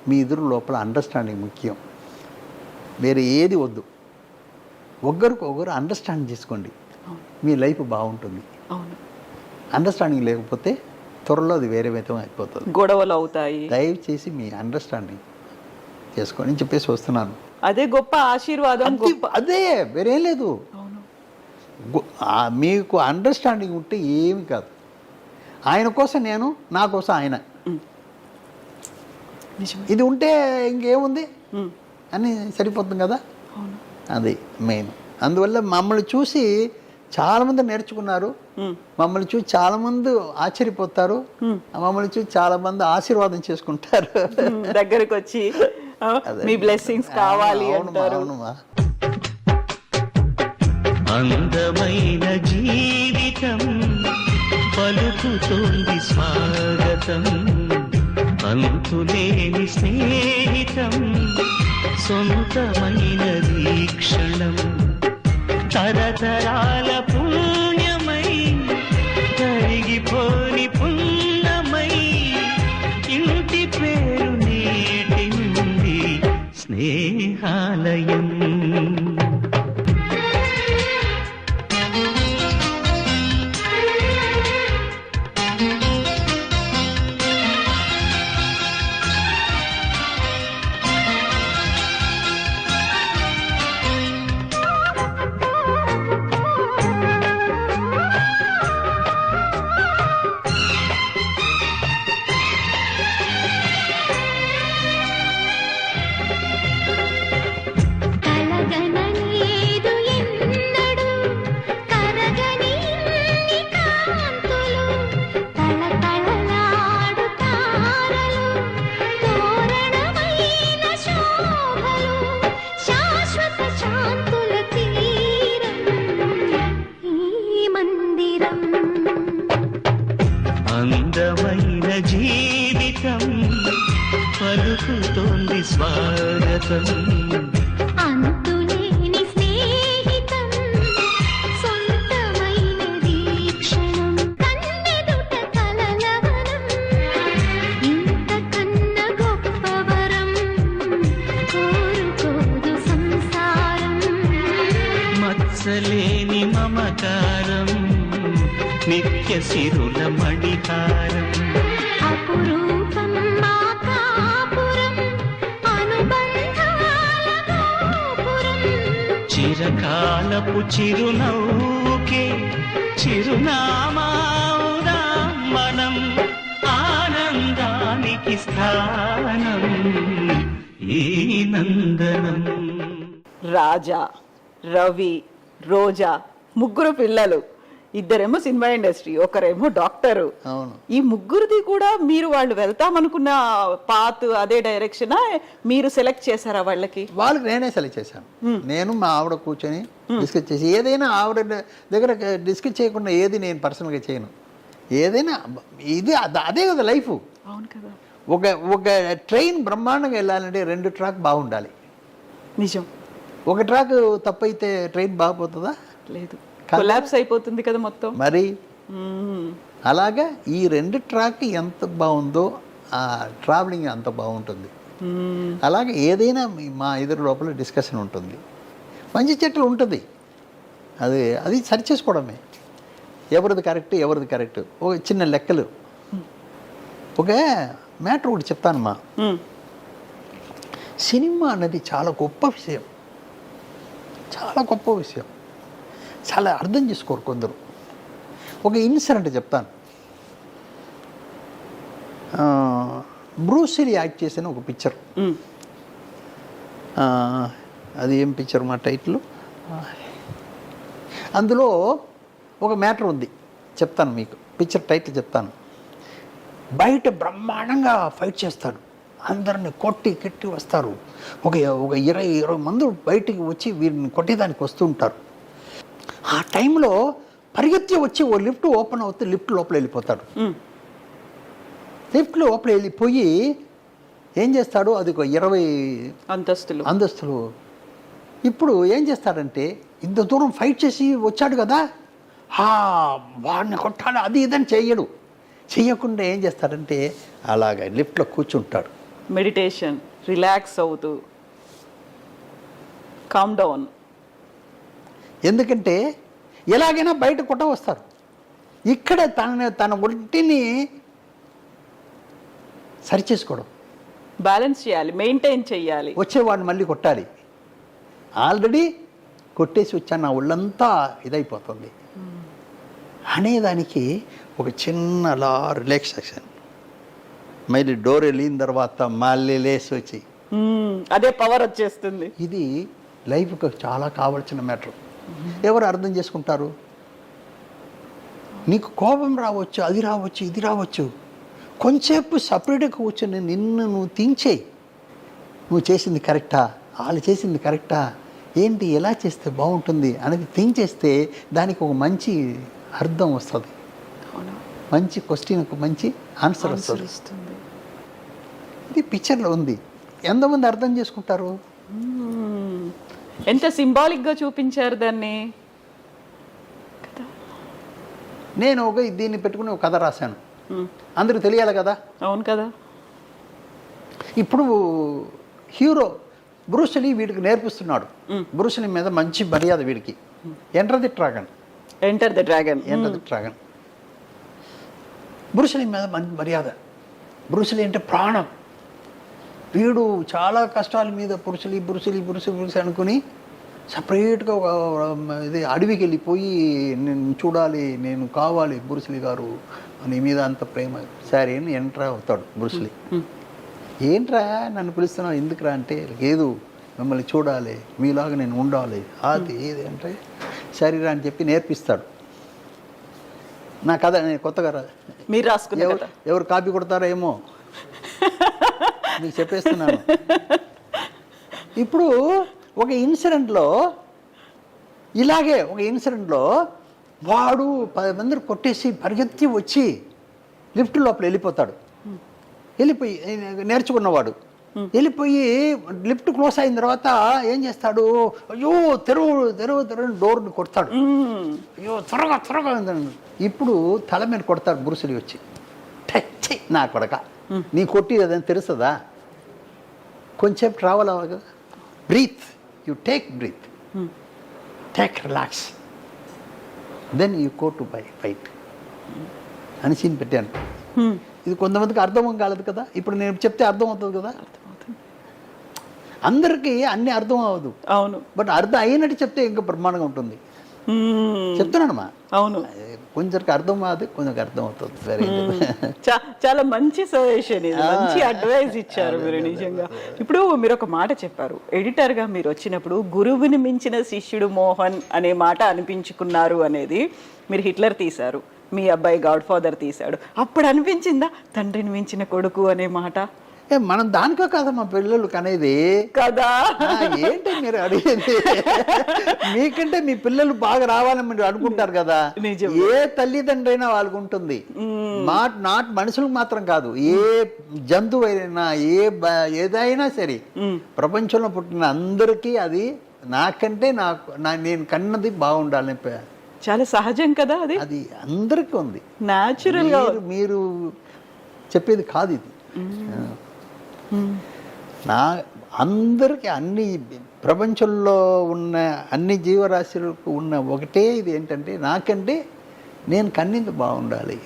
మీ ఇద్దరు లోపల అండర్స్టాండింగ్ ముఖ్యం, వేరే ఏది వద్దు. ఒకరు అండర్స్టాండ్ చేసుకోండి, మీ లైఫ్ బాగుంటుంది. అవును, అండర్స్టాండింగ్ లేకపోతే త్వరలో అది వేరే విధం అయిపోతుంది, గొడవలు అవుతాయి. దయచేసి మీ అండర్స్టాండింగ్ చేసుకోండి అని చెప్పేసి వస్తున్నాను. అదే గొప్ప ఆశీర్వాదం. గొప్ప అదే వేరేం లేదు. అవును, మీకు అండర్స్టాండింగ్ ఉంటే ఏమి కాదు. ఆయన కోసం నేను, నా కోసం ఆయన, నిజమే. ఇది ఉంటే ఇంకేముంది అని సరిపోతుంది కదా. అవును, అది మెయిన్. అందువల్ల మమ్మల్ని చూసి చాలామంది నేర్చుకున్నారు, మమ్మల్ని చూసి చాలామంది ఆశ్చర్యపోతారు, మమ్మల్ని చూసి చాలామంది ఆశీర్వాదం చేసుకుంటారు. దగ్గరకు వచ్చి మీ బ్లెస్సింగ్స్ కావాలి అంటారు. అవునమ్మా. అందమైన జీవితం పలుకుతోంది స్వాగతం, అంతులేని స్నేహితం సొంతమైన వీక్షణం, తరతరాల పుణ్యమై కరిగిపోని పుణ్యమై ఇంటి పేరు నేటి నుండి స్నేహాలయం. అందమైన జీవితం పలుకుతోంది స్వాగతం, అంతులేని స్నేహితం సొంతమైన వీక్షణం, కన్నెదుట కలలవనం ఇంతకన్న గొప్ప వరం కోరుకోదు సంసారం, మత్సలేని మమకారం నిత్య సిరుల మణిహారం, అపురూపం మా కాపురం అనుబంధాల గోపురం, చిరకాలపు చిరునవ్వుకే చిరునామా మనం, ఆనందానికి స్థానం ఈ నందనం. రాజా, రవి, రోజా, ముగ్గురు పిల్లలు, ఇద్దరేమో సినిమా ఇండస్ట్రీ, ఒకరేమో డాక్టరు. అవును. ఈ ముగ్గురిది కూడా మీరు వాళ్ళు వెళ్తామనుకున్న పాత్ అదే డైరెక్షనా, మీరు సెలెక్ట్ చేశారా వాళ్ళకి? వాళ్ళకి నేనే సెలెక్ట్ చేశాను. నేను మా ఆవిడ కూర్చొని డిస్కస్ చేసి, ఏదైనా ఆవిడ దగ్గర డిస్కస్ చేయకుండా ఏది నేను పర్సనల్గా చేయను. ఏదైనా ఇది అదే కదా లైఫ్. అవును కదా. ఒక ట్రైన్ బ్రహ్మాండంగా వెళ్ళాలంటే 2 ట్రాక్ బాగుండాలి. నిజం. ఒక ట్రాక్ తప్పైతే ట్రైన్ బాగుపోతుందా? లేదు, కొలాప్స్ అయిపోతుంది కదా మొత్తం. మరి అలాగా ఈ 2 ట్రాక్ ఎంత బాగుందో ఆ ట్రావెలింగ్ అంత బాగుంటుంది. అలాగే ఏదైనా మా ఇద్దరు లోపల డిస్కషన్ ఉంటుంది, మంచి చెట్లు ఉంటుంది. అది సరి చేసుకోవడమే, ఎవరిది కరెక్ట్. ఒక చిన్న లెక్కలు. ఒక మ్యాటర్ ఒకటి చెప్తానమ్మా. సినిమా అన్నది చాలా గొప్ప విషయం, చాలా అర్థం చేసుకోరు కొందరు. ఒక ఇన్సిడెంట్ చెప్తాను. బ్రూస్ లీ యాక్ట్ చేసిన ఒక పిక్చర్, అది ఏం పిక్చర్ మా టైటిల్, అందులో ఒక మ్యాటర్ ఉంది, చెప్తాను మీకు. పిక్చర్ టైటిల్ చెప్తాను. బయట బ్రహ్మాండంగా ఫైట్ చేస్తాడు, అందరిని కొట్టి వస్తారు. ఒక 20 మంది బయటికి వచ్చి వీరిని కొట్టేదానికి వస్తూ ఉంటారు. ఆ టైంలో పరిగెత్తి వచ్చి ఓ లిఫ్ట్ ఓపెన్ అవుతే లిఫ్ట్ లోపల వెళ్ళిపోతాడు. లిఫ్ట్ లోపల వెళ్ళిపోయి ఏం చేస్తాడు, అది ఒక 20 అంతస్తులు. ఇప్పుడు ఏం చేస్తాడంటే ఇంత దూరం ఫైట్ చేసి వచ్చాడు కదా, వాడిని కొట్టాలి అది ఇదని చెయ్యడు. చెయ్యకుండా ఏం చేస్తాడంటే అలాగ లిఫ్ట్లో కూర్చుంటాడు. మెడిటేషన్, రిలాక్స్ అవుతూ, కామ్ డౌన్. ఎందుకంటే ఎలాగైనా బయట కొట్ట వస్తారు. ఇక్కడ తన ఒంటిని సరిచేసుకోవడం, బ్యాలెన్స్ చేయాలి, మెయింటైన్ చేయాలి. వచ్చేవాడిని మళ్ళీ కొట్టాలి. ఆల్రెడీ కొట్టేసి వచ్చాను, నా ఒళ్ళంతా ఇదైపోతుంది అనేదానికి ఒక చిన్న అలా రిలాక్సేషన్. మళ్ళీ డోర్ వెళ్ళిన తర్వాత మళ్ళీ లేసి వచ్చి అదే పవర్ వచ్చేస్తుంది. ఇది లైఫ్కి చాలా కావాల్సిన మ్యాటర్. ఎవరు అర్థం చేసుకుంటారు? నీకు కోపం రావచ్చు, అది రావచ్చు, ఇది రావచ్చు. కొంచెంసేపు సపరేట్గా కూర్చొని నిన్ను నువ్వు థింక్ చేయి. నువ్వు చేసింది కరెక్టా, వాళ్ళు చేసింది కరెక్టా, ఏంటి, ఎలా చేస్తే బాగుంటుంది అనేది థింక్ చేస్తే దానికి ఒక మంచి అర్థం వస్తుంది. మంచి క్వశ్చన్కు మంచి ఆన్సర్ వస్తుంది. ఇది పిక్చర్లో ఉంది. ఎంతమంది అర్థం చేసుకుంటారు? ఎంత సింబాలిక్గా చూపించారు దాన్ని. నేను దీన్ని పెట్టుకుని ఒక కథ రాశాను, అందరికి తెలియాలి కదా. అవును కదా. ఇప్పుడు హీరో బ్రూస్లీ వీడికి నేర్పిస్తున్నాడు. బ్రూస్లీ మీద మంచి మర్యాద వీడికి. Enter the dragon. బ్రూస్లీ మీద మంచి మర్యాద. బ్రూస్లీ అంటే ప్రాణం. వీడు చాలా కష్టాల మీద బ్రూస్లీ అనుకుని సపరేట్గా ఇది అడవికి వెళ్ళిపోయి నేను చూడాలి, నేను కావాలి బ్రూస్లీ గారు, నీ మీద అంత ప్రేమ. సరే అని ఎంటర్ అవుతాడు బ్రూస్లీ. ఏంట్రా నన్ను పిలుస్తున్నావు, ఎందుకురా అంటే, లేదు మిమ్మల్ని చూడాలి, మీలాగా నేను ఉండాలి, అది ఏది అంటే సరేరా అని చెప్పి నేర్పిస్తాడు. నా కథ నేను కొత్తగా మీరు రాసుకున్న కథ. ఎవరు కాపీ కొడతారో ఏమో మీకు చెప్పేస్తున్నాను. ఇప్పుడు ఒక ఇన్సిడెంట్లో వాడు 10 మందిని కొట్టేసి పరిగెత్తి వచ్చి లిఫ్ట్ లోపల వెళ్ళిపోతాడు. వెళ్ళిపోయి నేర్చుకున్నవాడు వెళ్ళిపోయి లిఫ్ట్ క్లోజ్ అయిన తర్వాత ఏం చేస్తాడు, అయ్యో తెరువు డోర్ని కొడతాడు. అయ్యో త్వరగా. ఇప్పుడు తల మీద కొడతాడు బ్రూస్లీ వచ్చి. టచ్ నా కొడక, నీ కొట్టి అదని తెలుస్తుందా? కొంచెం ట్రావెల్ అవ్వాలి కదా. Breath, you take breath, take relax, then you go to fight అని సీన్ పెట్టాను. ఇది కొంతమందికి అర్థం కాలేదు కదా. ఇప్పుడు నేను చెప్తే అర్థం అవుతుంది కదా. అందరికీ అన్ని అర్థం అవ్వదు. అవును. బట్ అర్థం అయినట్టు చెప్తే ఇంకా బ్రహ్మాండంగా ఉంటుంది. చెప్తున్నానమ్మా. అవును. కొంచెంకి అర్థం కాదు, కొంచెం అర్థం అవుతుంది. సరే, చాలా మంచి సజెషన్ ఇది, మంచి అడ్వైస్ ఇచ్చారు మీరు నిజంగా. ఇప్పుడు మీరు ఒక మాట చెప్పారు, ఎడిటర్గా మీరు వచ్చినప్పుడు గురువుని మించిన శిష్యుడు మోహన్ అనే మాట అనిపించుకున్నారు అనేది. మీరు హిట్లర్ తీశారు, మీ అబ్బాయి గాడ్ ఫాదర్ తీశాడు, అప్పుడు అనిపించిందా తండ్రిని మించిన కొడుకు అనే మాట? మనం దానికో కదా మా పిల్లలు కనేది కదా. ఏంటి మీరు అడిగేది? మీకంటే మీ పిల్లలు బాగా రావాలని మీరు అనుకుంటారు కదా. ఏ తల్లిదండ్రి అయినా వాళ్ళకు ఉంటుంది. నాట్ మనుషులకు మాత్రం కాదు, ఏ జంతువు అయినా ఏదైనా సరే ప్రపంచంలో పుట్టిన అందరికీ అది నాకంటే నేను కన్నది బాగుండాలని చాలా సహజం కదా. అది అందరికీ ఉంది, న్యాచురల్ గా. మీరు చెప్పేది కాదు ఇది. అందరికీ అన్ని ప్రపంచంలో ఉన్న అన్ని జీవరాశులకు ఉన్న ఒకటే ఇది ఏంటంటే, నాకంటే నేను కన్నింది బాగుండాలి,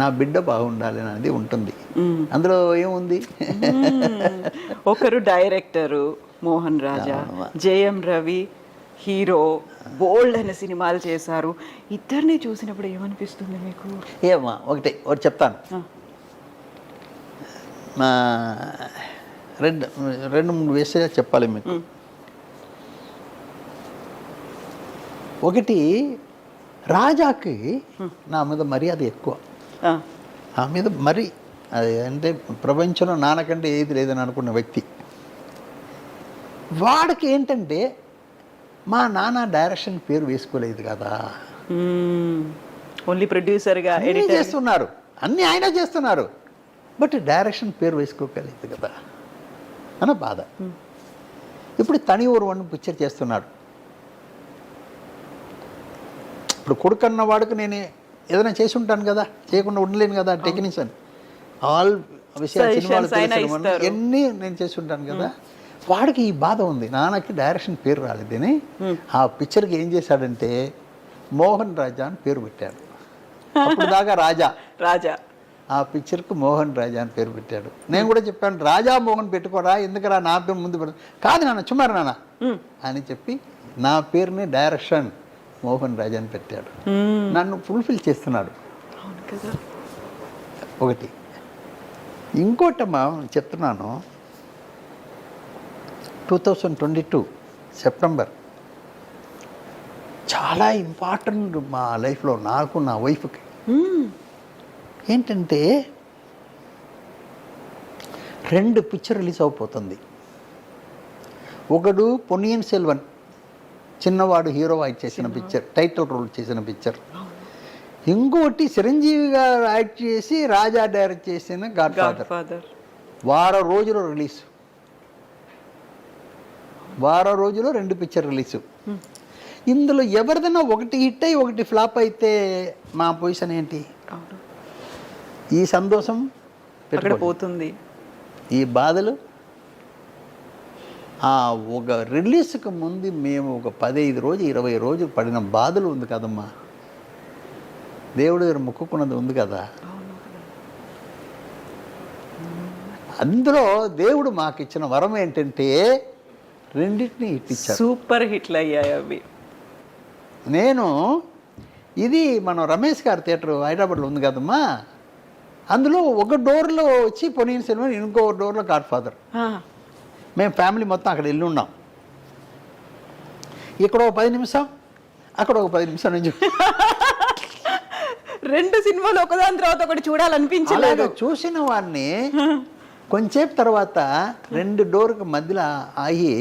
నా బిడ్డ బాగుండాలి అనేది ఉంటుంది. అందులో ఏముంది? ఒకరు డైరెక్టరు మోహన్ రాజా, జయం రవి హీరో, బోల్డ్ అనే సినిమాలు చేశారు. ఇద్దరిని చూసినప్పుడు ఏమనిపిస్తుంది మీకు? ఒకటి చెప్తాను. మా 2-3 విషయాలు చెప్పాలి మీకు. ఒకటి, రాజాకి నా మీద మర్యాద ఎక్కువ. నా మీద మరి అది అంటే ప్రపంచంలో నాన్నకంటే ఏది లేదని అనుకున్న వ్యక్తి. వాడికి ఏంటంటే మా నాన్న డైరెక్షన్ పేరు వేసుకోలేదు కదా, ఓన్లీ ప్రొడ్యూసర్గా చేస్తున్నారు, అన్నీ ఆయన చేస్తున్నారు. బట్ డైరెక్షన్ పేరు వేసుకోగలిగింది కదా అన్న బాధ. ఇప్పుడు తని ఊరు పిక్చర్ చేస్తున్నాడు. ఇప్పుడు కొడుకన్న వాడికి నేను ఏదైనా చేసి ఉంటాను కదా, చేయకుండా ఉండలేను కదా. టెక్నీషియన్ ఆల్ విషయాలు సినిమాలు Suggestions అయినా తెలుసు, ఇస్తారు. ఎన్ని నేను చేసి ఉంటాను కదా. వాడికి ఈ బాధ ఉంది, నాన్నకి డైరెక్షన్ పేరు రాలేదని. ఆ పిక్చర్కి ఏం చేశాడంటే మోహన్ రాజా అని పేరు పెట్టాడు. అప్పుడు దాకా రాజా, రాజా ఆ పిక్చర్కు మోహన్ రాజా అని పేరు పెట్టాడు. నేను కూడా చెప్పాను రాజా మోహన్ పెట్టుకోరా, ఎందుకురా నా పేరు ముందు పెట్టు. కాదు నాన్న చుమ్మారు నాన్న అని చెప్పి నా పేరుని డైరెక్షన్ మోహన్ రాజా అని పెట్టాడు. నన్ను ఫుల్ఫిల్ చేస్తున్నాడు. అవును కదా. ఒకటి ఇంకోటమ్మా చెప్తున్నాను, 2022 సెప్టెంబర్ చాలా ఇంపార్టెంట్ మా లైఫ్లో, నాకు నా వైఫ్కి. ఏంటంటే 2 పిక్చర్ రిలీజ్ అయిపోతుంది. ఒకడు పొన్నియిన్ సెల్వన్, చిన్నవాడు హీరో యాక్ట్ చేసిన పిక్చర్, టైటిల్ రోల్ చేసిన పిక్చర్. ఇంకోటి చిరంజీవి గారు యాక్ట్ చేసి రాజా డైరెక్ట్ చేసిన గాడ్ ఫాదర్. వారం రోజులు రిలీజ్, వారం రోజులు 2 పిక్చర్ రిలీజ్. ఇందులో ఎవరిదైనా ఒకటి హిట్ అయ్యి ఒకటి ఫ్లాప్ అయితే మా పొజిషన్ ఏంటి? ఈ సంతోషం అక్కడ పెట్టుకోండి, పోతుంది. ఈ బాధలు. ఒక రిలీజ్కి ముందు మేము ఒక 15 రోజులు 20 రోజులు పడిన బాధలు ఉంది కదమ్మా. దేవుడు దగ్గర మొక్కుకున్నది ఉంది కదా. అందులో దేవుడు మాకు ఇచ్చిన వరం ఏంటంటే రెండింటిని ఇట్టిచ్చాడు. సూపర్ హిట్లు అయ్యాయి అవి. నేను ఇది మనం రమేష్ గారి థియేటర్ హైదరాబాద్లో ఉంది కదమ్మా, అందులో ఒక డోర్లో వచ్చి పొన్నియిన్ సెల్వన్, ఇంకో డోర్లో గాడ్ ఫాదర్. మేము ఫ్యామిలీ మొత్తం అక్కడ వెళ్ళి ఉన్నాం. ఇక్కడ ఒక 10 నిమిషం, అక్కడ ఒక 10 నిమిషం నుంచి 2 సినిమాలు ఒకదాని తర్వాత ఒకటి చూడాలనిపించలేదు. అలాగే చూసిన వాడిని కొంచెంసేపు తర్వాత 2 డోర్కి మధ్యలో ఆగి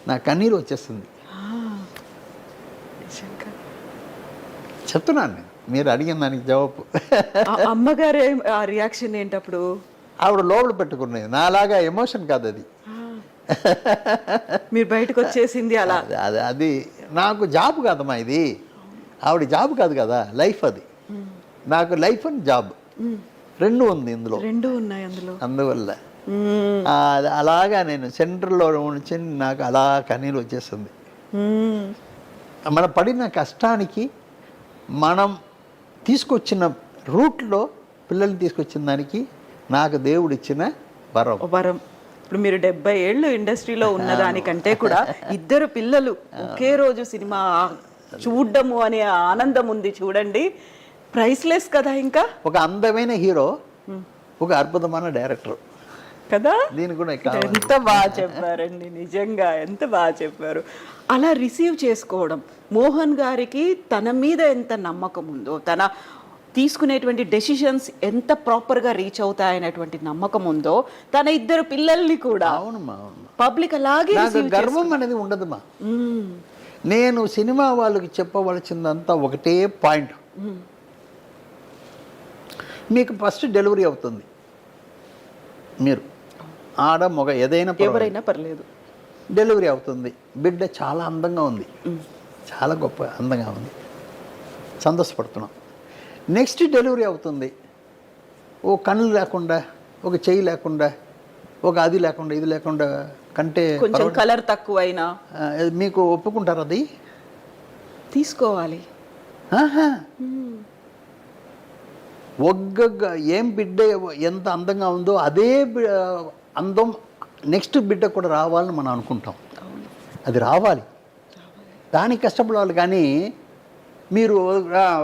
నా కన్నీరు వచ్చేస్తుంది. చెప్తున్నాను నేను, మీరు అడిగిన దానికి జవాబు. అమ్మగారు ఆ రియాక్షన్ ఏంటప్పుడు? ఆవిడ లోపల పెట్టుకునేది, నాలాగా ఎమోషన్ కాదు అది. మీరు బయటకు వచ్చేసింది అలా. అది నాకు జాబ్ కాదమ్మా, ఇది ఆవిడ జాబ్ కాదు కదా, లైఫ్ అది. నాకు లైఫ్ అండ్ జాబ్ 2 ఉంది ఇందులో, 2 ఉన్నాయి అందులో. అందువల్ల అలాగా నేను సెంటర్లో ఉంచి నాకు అలా కన్నీళ్ళు వచ్చేస్తుంది. మనం పడిన కష్టానికి, మనం తీసుకొచ్చిన రూట్లో పిల్లల్ని తీసుకొచ్చిన దానికి నాకు దేవుడు ఇచ్చిన వరం. వరం. ఇప్పుడు మీరు 70 ఏళ్ళు ఇండస్ట్రీలో ఉన్నదానికంటే కూడా 2 పిల్లలు ఒకే రోజు సినిమా చూడడము అనే ఆనందం ఉంది చూడండి, ప్రైస్లెస్ కదా. ఇంకా ఒక అందమైన హీరో, ఒక అద్భుతమైన డైరెక్టర్ కదా. దీని కూడా ఎంత బాగా చెప్పారండి, నిజంగా ఎంత బాగా చెప్పారు. అలా రిసీవ్ చేసుకోవడం, మోహన్ గారికి తన మీద ఎంత నమ్మకం ఉందో, తన తీసుకునేటువంటి డెసిషన్స్ ఎంత ప్రాపర్గా రీచ్ అవుతాయనేటువంటి నమ్మకం ఉందో, తన 2 పిల్లల్ని కూడా అవునమ్మా పబ్లిక్ అలాగే నాకు గర్వం అనేది ఉండదమ్మా. నేను సినిమా వాళ్ళకి చెప్పవలసిందంతా ఒకటే పాయింట్. మీకు ఫస్ట్ డెలివరీ అవుతుంది, మీరు ఆడ మగ ఏదైనా ఎవరైనా పర్లేదు, డెలివరీ అవుతుంది. బిడ్డ చాలా అందంగా ఉంది, చాలా గొప్ప అందంగా ఉంది, సంతోషపడుతున్నాం. నెక్స్ట్ డెలివరీ అవుతుంది, ఓ కళ్ళు లేకుండా, ఒక చెయ్యి లేకుండా, ఒక అది లేకుండా, ఇది లేకుండా, కంటే కొంచెం కలర్ తక్కువైనా మీకు ఒప్పుకుంటారు? అది తీసుకోవాలి. ఏం బిడ్డ ఎంత అందంగా ఉందో అదే అందం నెక్స్ట్ బిడ్డ కూడా రావాలని మనం అనుకుంటాం. అది రావాలి, దానికి కష్టపడాలి. కానీ మీరు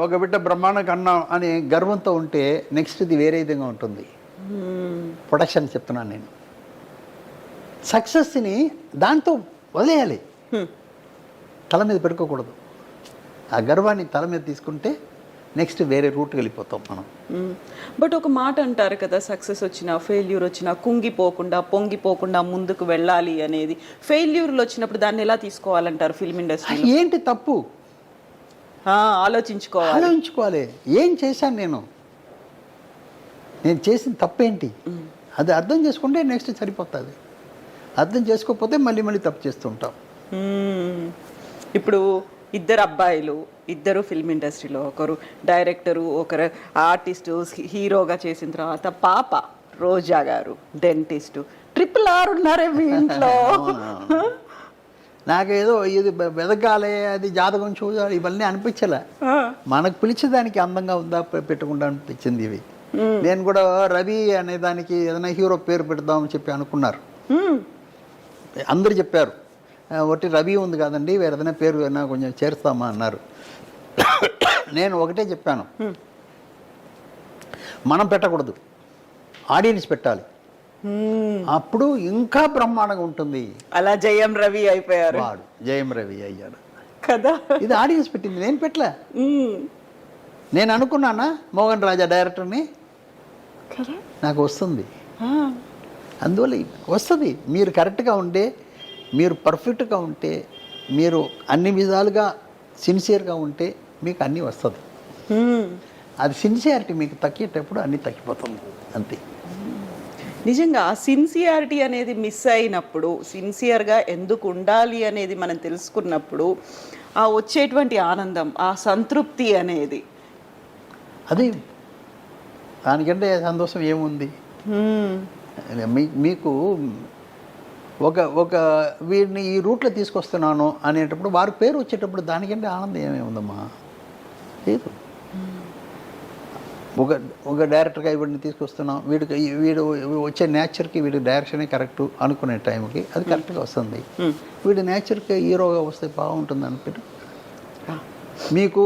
ఒక బిడ్డ బ్రహ్మాండం కన్నా అనే గర్వంతో ఉంటే నెక్స్ట్ ఇది వేరే విధంగా ఉంటుంది. ప్రొడక్షన్ చెప్తున్నాను నేను. సక్సెస్ని దాంతో వదిలేయాలి, తల మీద పెట్టుకోకూడదు. ఆ గర్వాన్ని తల మీద తీసుకుంటే నెక్స్ట్ వేరే రూట్కి వెళ్ళిపోతాం మనం. బట్ ఒక మాట అంటారు కదా, సక్సెస్ వచ్చినా ఫెయిల్యూర్ వచ్చినా కుంగిపోకుండా పొంగిపోకుండా ముందుకు వెళ్ళాలి అనేది. ఫెయిల్యూర్లు వచ్చినప్పుడు దాన్ని ఎలా తీసుకోవాలంటారు ఫిల్మ్ ఇండస్ట్రీ? ఏంటి తప్పు ఆలోచించుకోవాలి. ఏం చేశాను నేను? నేను చేసిన తప్పేంటి అది అర్థం చేసుకుంటే నెక్స్ట్ సరిపోతుంది. అర్థం చేసుకోకపోతే మళ్ళీ మళ్ళీ తప్పు చేస్తుంటాం. ఇప్పుడు ఇద్దరు అబ్బాయిలు, ఇద్దరు ఫిల్మ్ ఇండస్ట్రీలో, ఒకరు డైరెక్టరు, ఒకరు ఆర్టిస్టు, హీరోగా చేసిన తర్వాత పాప రోజా గారు డెంటిస్టు, RRR ఉన్నారే మీ ఇంట్లో. నాకేదో ఇది వెదగాలే, అది జాతకం చూడాలి, ఇవన్నీ అనిపించలే. మనకు పిలిచేదానికి అందంగా ఉందా పెట్టుకుంటా అనిపించింది ఇవి. నేను కూడా రవి అనే దానికి ఏదైనా హీరో పేరు పెడదామని చెప్పి అనుకున్నారు. అందరు చెప్పారు ఒకటి రవి ఉంది కాదండి, వేరే ఏదైనా పేరు ఏదైనా కొంచెం చేరుస్తామా అన్నారు. నేను ఒకటే చెప్పాను, మనం పెట్టకూడదు, ఆడియన్స్ పెట్టాలి, అప్పుడు ఇంకా బ్రహ్మాండంగా ఉంటుంది. అలా జయం రవి అయిపోయారు. వాడు జయం రవి అయ్యాడు కదా. ఇది ఆడియన్స్ పెట్టింది, నేను పెట్టలే. నేను అనుకున్నానా మోహన్ రాజా డైరెక్టర్ని, నాకు వస్తుంది. అందువల్ల వస్తుంది. మీరు కరెక్ట్గా ఉంటే, మీరు పర్ఫెక్ట్గా ఉంటే, మీరు అన్ని విధాలుగా సిన్సియర్గా ఉంటే మీకు అన్నీ వస్తుంది. అది సిన్సియారిటీ మీకు తగ్గేటప్పుడు అన్నీ తగ్గిపోతుంది అంతే. నిజంగా సిన్సియారిటీ అనేది మిస్ అయినప్పుడు, సిన్సియర్గా ఎందుకు ఉండాలి అనేది మనం తెలుసుకున్నప్పుడు ఆ వచ్చేటువంటి ఆనందం, ఆ సంతృప్తి అనేది, అది దానికంటే సంతోషం ఏముంది? మీకు ఒక వీడిని ఈ రూట్లో తీసుకొస్తున్నాను అనేటప్పుడు వారి పేరు వచ్చేటప్పుడు దానికంటే ఆనందం ఏమేముందమ్మా? లేదు. ఒక డైరెక్టర్గా వీడిని తీసుకొస్తున్నాం, వీడు వచ్చే నేచర్కి వీడి డైరెక్షనే కరెక్ట్ అనుకునే టైంకి అది కరెక్ట్గా వస్తుంది. వీడి నేచర్కి హీరోగా వస్తే బాగుంటుంది అనుకుంటే మీకు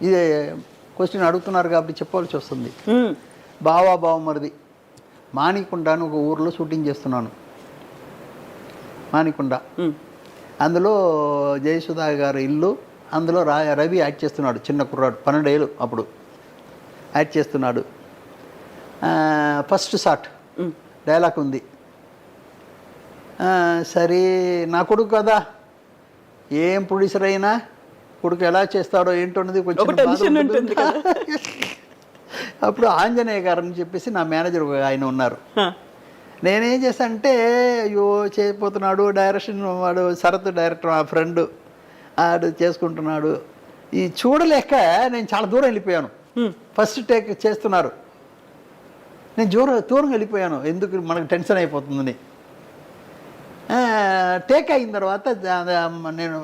ఇదే క్వశ్చన్ అడుగుతున్నారు కాబట్టి చెప్పవలసి వస్తుంది. బావమరిది మాణికొండ అని ఒక ఊరిలో షూటింగ్ చేస్తున్నాను. మాణికొండ, అందులో జయసుధా గారి ఇల్లు, అందులో రవి యాక్ట్ చేస్తున్నాడు. చిన్న కుర్రాడు, 12 ఏళ్ళు అప్పుడు యాక్ట్ చేస్తున్నాడు. ఫస్ట్ షాట్ డైలాగ్ ఉంది. సరే నా కొడుకు కదా, ఏం ప్రొడ్యూసర్ అయినా కొడుకు ఎలా చేస్తాడో ఏంటన్నది కొంచెం అప్పుడు ఆంజనేయ గారు అని చెప్పేసి నా మేనేజర్ ఆయన ఉన్నారు. నేనేం చేశానంటే, అయ్యో చేయకపోతున్నాడు డైరెక్షన్, వాడు శరత్ డైరెక్టర్ మా ఫ్రెండ్, ఆడు చేసుకుంటున్నాడు, ఈ చూడలేక నేను చాలా దూరం వెళ్ళిపోయాను. ఫస్ట్ టేక్ చేస్తున్నారు, నేను దూరం వెళ్ళిపోయాను, ఎందుకు మనకు టెన్షన్ అయిపోతుందని. టేక్ అయిన తర్వాత నేను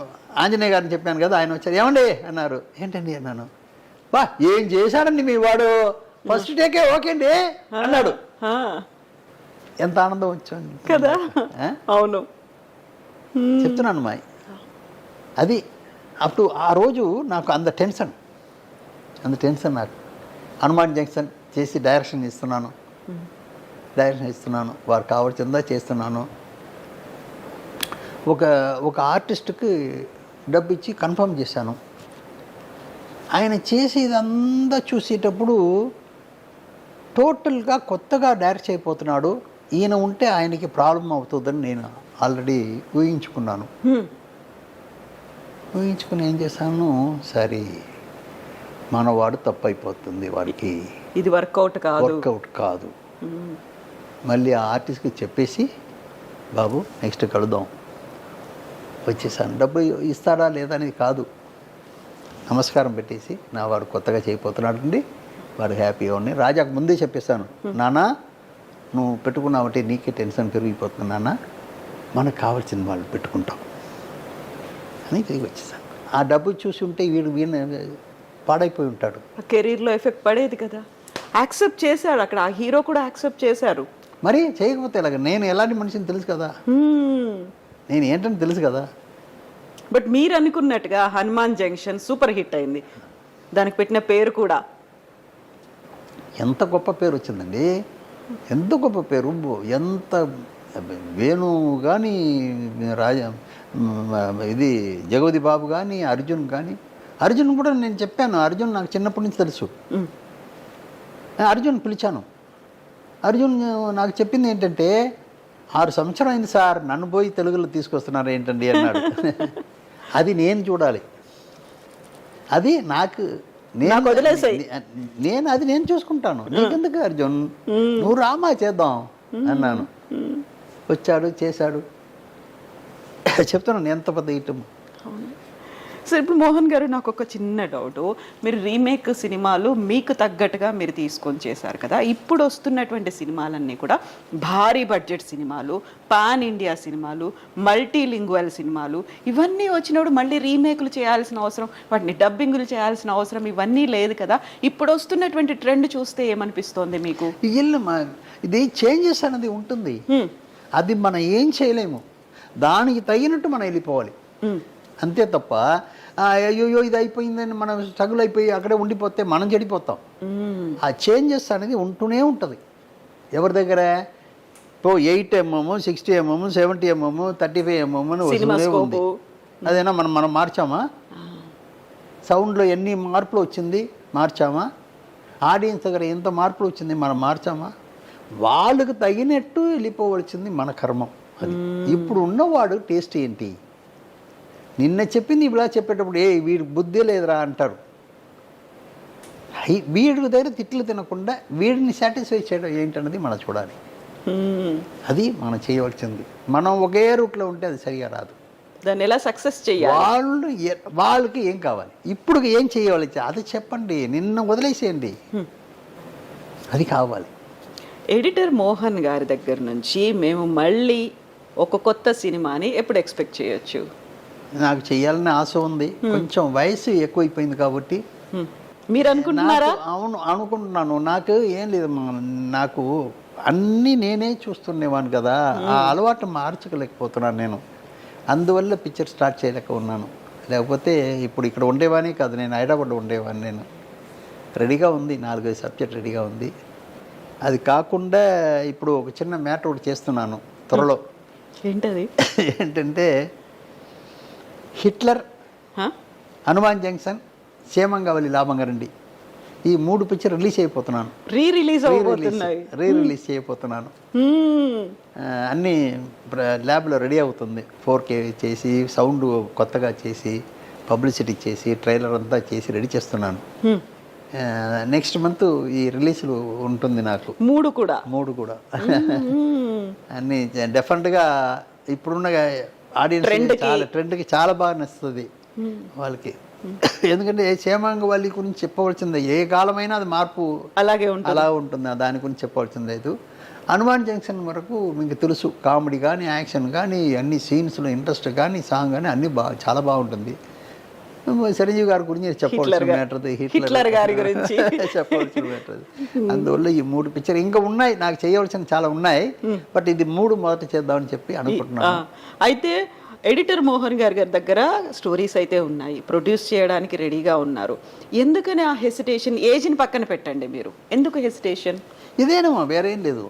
ఆంజనేయ గారిని చెప్పాను కదా, ఆయన వచ్చారు. ఏమండి అన్నారు. ఏంటండి అన్నాను. బా ఏం చేశాడండి మీ వాడు, ఫస్ట్ టేకే ఓకే అండి అన్నాడు. ఎంత ఆనందం వచ్చాను కదా. అవును, చెప్తున్నాను మాయ్. అది అప్పుడు ఆ రోజు నాకు అంత టెన్షన్ నాకు. హనుమాన్ జంక్షన్ చేసి డైరెక్షన్ ఇస్తున్నాను, వారు కావాల్సిందా చేస్తున్నాను. ఒక ఆర్టిస్ట్కి డబ్బు ఇచ్చి కన్ఫర్మ్ చేశాను. ఆయన చేసేదంతా చూసేటప్పుడు టోటల్గా కొత్తగా డైరెక్ట్ అయిపోతున్నాడు, ఈయన ఉంటే ఆయనకి ప్రాబ్లం అవుతుందని నేను ఆల్రెడీ ఊహించుకున్నాను. ఊహించుకుని ఏం చేశాను, సరే మనవాడు తప్పు అయిపోతుంది, వాడికి ఇది వర్కౌట్ కాదు. మళ్ళీ ఆ ఆర్టిస్ట్కి చెప్పేసి, బాబు నెక్స్ట్ కలుద్దాం వచ్చేసాను. డబ్బు ఇస్తాడా లేదా అనేది కాదు, నమస్కారం పెట్టేసి, నా వాడు కొత్తగా చేయబోతున్నాడు అండి, వాడు హ్యాపీగా ఉన్నాయి. రాజాకు ముందే చెప్పేశాను, నాన్న నువ్వు పెట్టుకున్నావంటే నీకే టెన్షన్ పెరిగిపోతుంది నాన్న, మనకు కావాల్సింది వాళ్ళు పెట్టుకుంటాం అని తిరిగి వచ్చేసాను. ఆ డబ్బు చూసి ఉంటే వీడు పాడైపోయి ఉంటాడు. కెరీర్లో ఎఫెక్ట్ పడేది కదా. యాక్సెప్ట్ చేశాడు అక్కడ, ఆ హీరో కూడా యాక్సెప్ట్ చేశారు. మరి చేయకపోతే ఎలాగ? నేను ఎలాంటి మనిషిని తెలుసు కదా, నేను ఏంటని తెలుసు కదా. బట్ మీరు అనుకున్నట్టుగా హనుమాన్ జంక్షన్ సూపర్ హిట్ అయింది, దానికి పెట్టిన పేరు కూడా ఎంత గొప్ప పేరు వచ్చిందండి, ఎంత గొప్ప పేరు. ఎంత వేణు కానీ, రాజా ఇది జగవతి బాబు కానీ, అర్జున్ కూడా నేను చెప్పాను. అర్జున్ నాకు చిన్నప్పటి నుంచి తెలుసు. అర్జున్ పిలిచాను. అర్జున్ నాకు చెప్పింది ఏంటంటే, 6 సంవత్సరం అయింది సార్, నన్ను పోయి తెలుగులో తీసుకొస్తున్నారు ఏంటండి అన్నాడు. అది నేను చూడాలి, అది నాకు నాకు వదిలేసాయి. నేను అది నేను చూసుకుంటాను, నీకెందుకు అర్జున్, నువ్వు రామా చేద్దాం అన్నాను. వచ్చాడు, చేశాడు. చెప్తున్నాను ఎంత పెద్ద ఇటు. సో ఇప్పుడు మోహన్ గారు, నాకు ఒక చిన్న డౌట్. మీరు రీమేక్ సినిమాలు మీకు తగ్గట్టుగా మీరు తీసుకొని చేశారు కదా, ఇప్పుడు వస్తున్నటువంటి సినిమాలన్నీ కూడా భారీ బడ్జెట్ సినిమాలు, పాన్ ఇండియా సినిమాలు, మల్టీలింగ్వల్ సినిమాలు, ఇవన్నీ వచ్చినప్పుడు మళ్ళీ రీమేక్లు చేయాల్సిన అవసరం, వాటిని డబ్బింగ్లు చేయాల్సిన అవసరం ఇవన్నీ లేదు కదా. ఇప్పుడు వస్తున్నటువంటి ట్రెండ్ చూస్తే ఏమనిపిస్తోంది మీకు? ఇది చేంజెస్ అనేది ఉంటుంది, అది మనం ఏం చేయలేము, దానికి తగినట్టు మనం వెళ్ళిపోవాలి అంతే తప్ప అయ్యో ఇది అయిపోయిందని మనం స్ట్రగుల్ అయిపోయి అక్కడే ఉండిపోతే మనం చెడిపోతాం. ఆ చేంజెస్ అనేది ఉంటూనే ఉంటుంది. ఎవరి దగ్గర 8mm, 60mm, 70mm, 35mm వస్తూనే ఉంది. అదేనా మనం మార్చామా? సౌండ్లో ఎన్ని మార్పులు వచ్చింది, మార్చామా? ఆడియన్స్ దగ్గర ఎంత మార్పులు వచ్చింది, మనం మార్చామా? వాళ్ళకు తగినట్టు వెళ్ళిపోవలసింది మన కర్మం. అది ఇప్పుడు ఉన్నవాడు టేస్ట్ ఏంటి, నిన్న చెప్పింది ఇలా చెప్పేటప్పుడు వీడి బుద్ధి లేదురా అంటారు. వీడి దగ్గర తిట్లు తినకుండా వీడిని సాటిస్ఫై చేయడం ఏంటన్నది మనం చూడాలి. అది మనం చేయవలసింది. మనం ఒకే రూట్లో ఉంటే అది సరిగా రాదు. దాన్ని ఎలా సక్సెస్ చేయాలి, వాళ్ళకి ఏం కావాలి, ఇప్పుడు ఏం చేయవాలి అది చెప్పండి, నిన్న వదిలేసేయండి, అది కావాలి. ఎడిటర్ మోహన్ గారి దగ్గర నుంచి మేము మళ్ళీ ఒక కొత్త సినిమాని ఎప్పుడు ఎక్స్పెక్ట్ చేయొచ్చు? నాకు చెయ్యాలని ఆశ ఉంది, కొంచెం వయసు ఎక్కువైపోయింది కాబట్టి. మీరు అనుకుంటున్నారా? అవును అనుకుంటున్నాను. నాకు ఏం లేదు, నాకు అన్నీ నేనే చూస్తుండేవాను కదా, ఆ అలవాటు మార్చుకోలేకపోతున్నాను నేను. అందువల్ల పిక్చర్ స్టార్ట్ చేయలేక ఉన్నాను. లేకపోతే ఇప్పుడు ఇక్కడ ఉండేవాని కాదు, నేను హైదరాబాద్లో ఉండేవాడిని. నేను రెడీగా ఉంది, 4-5 సబ్జెక్ట్ రెడీగా ఉంది. అది కాకుండా ఇప్పుడు ఒక చిన్న మ్యాటర్ ఒకటి చేస్తున్నాను త్వరలో. ఏంటది? ఏంటంటే హిట్లర్, హనుమాన్ జంక్షన్, క్షేమంగావలి లాభంగారండి, ఈ 3 పిక్చర్ రిలీజ్ అయిపోతున్నాను. రీ రిలీజ్ చేయబోతున్నాను. అన్నీ ల్యాబ్లో రెడీ అవుతుంది. 4K చేసి, సౌండ్ కొత్తగా చేసి, పబ్లిసిటీ చేసి, ట్రైలర్ అంతా చేసి రెడీ చేస్తున్నాను. నెక్స్ట్ మంత్ ఈ రిలీజ్లు ఉంటుంది నాకు. 3 కూడా అన్నీ డెఫినెట్గా ఇప్పుడున్న ఆడియన్స్ ట్రెండ్కి చాలా బాగా నచ్చుతుంది వాళ్ళకి. ఎందుకంటే క్షేమాంగవల్లి గురించి చెప్పవలసిందే, ఏ కాలమైనా అది మార్పు అలా ఉంటుంది, దాని గురించి చెప్పవలసింది లేదు. హనుమాన్ జంక్షన్ వరకు మీకు తెలుసు, కామెడీ కానీ, యాక్షన్ కానీ, అన్ని సీన్స్లో ఇంట్రెస్ట్ కానీ, సాంగ్ కానీ అన్నీ చాలా బాగుంటుంది. చిరంజీవి గారి గురించి చెప్పవలసిన మ్యాటర్, హిట్లర్ గారి గురించి చెప్పవలసిన మ్యాటర్. అందువల్ల ఈ 3 పిక్చర్ ఇంకా ఉన్నాయి, నాకు చేయవలసిన చాలా ఉన్నాయి, బట్ ఇది 3 మొదట చేద్దామని చెప్పి అనుకుంటున్నాను. అయితే ఎడిటర్ మోహన్ గారి దగ్గర స్టోరీస్ అయితే ఉన్నాయి, ప్రొడ్యూస్ చేయడానికి రెడీగా ఉన్నారు. ఎందుకని ఆ హెసిటేషన్? ఏజ్ని పక్కన పెట్టండి, మీరు ఎందుకు హెసిటేషన్? ఇదేనమ్మా, వేరేం లేదు.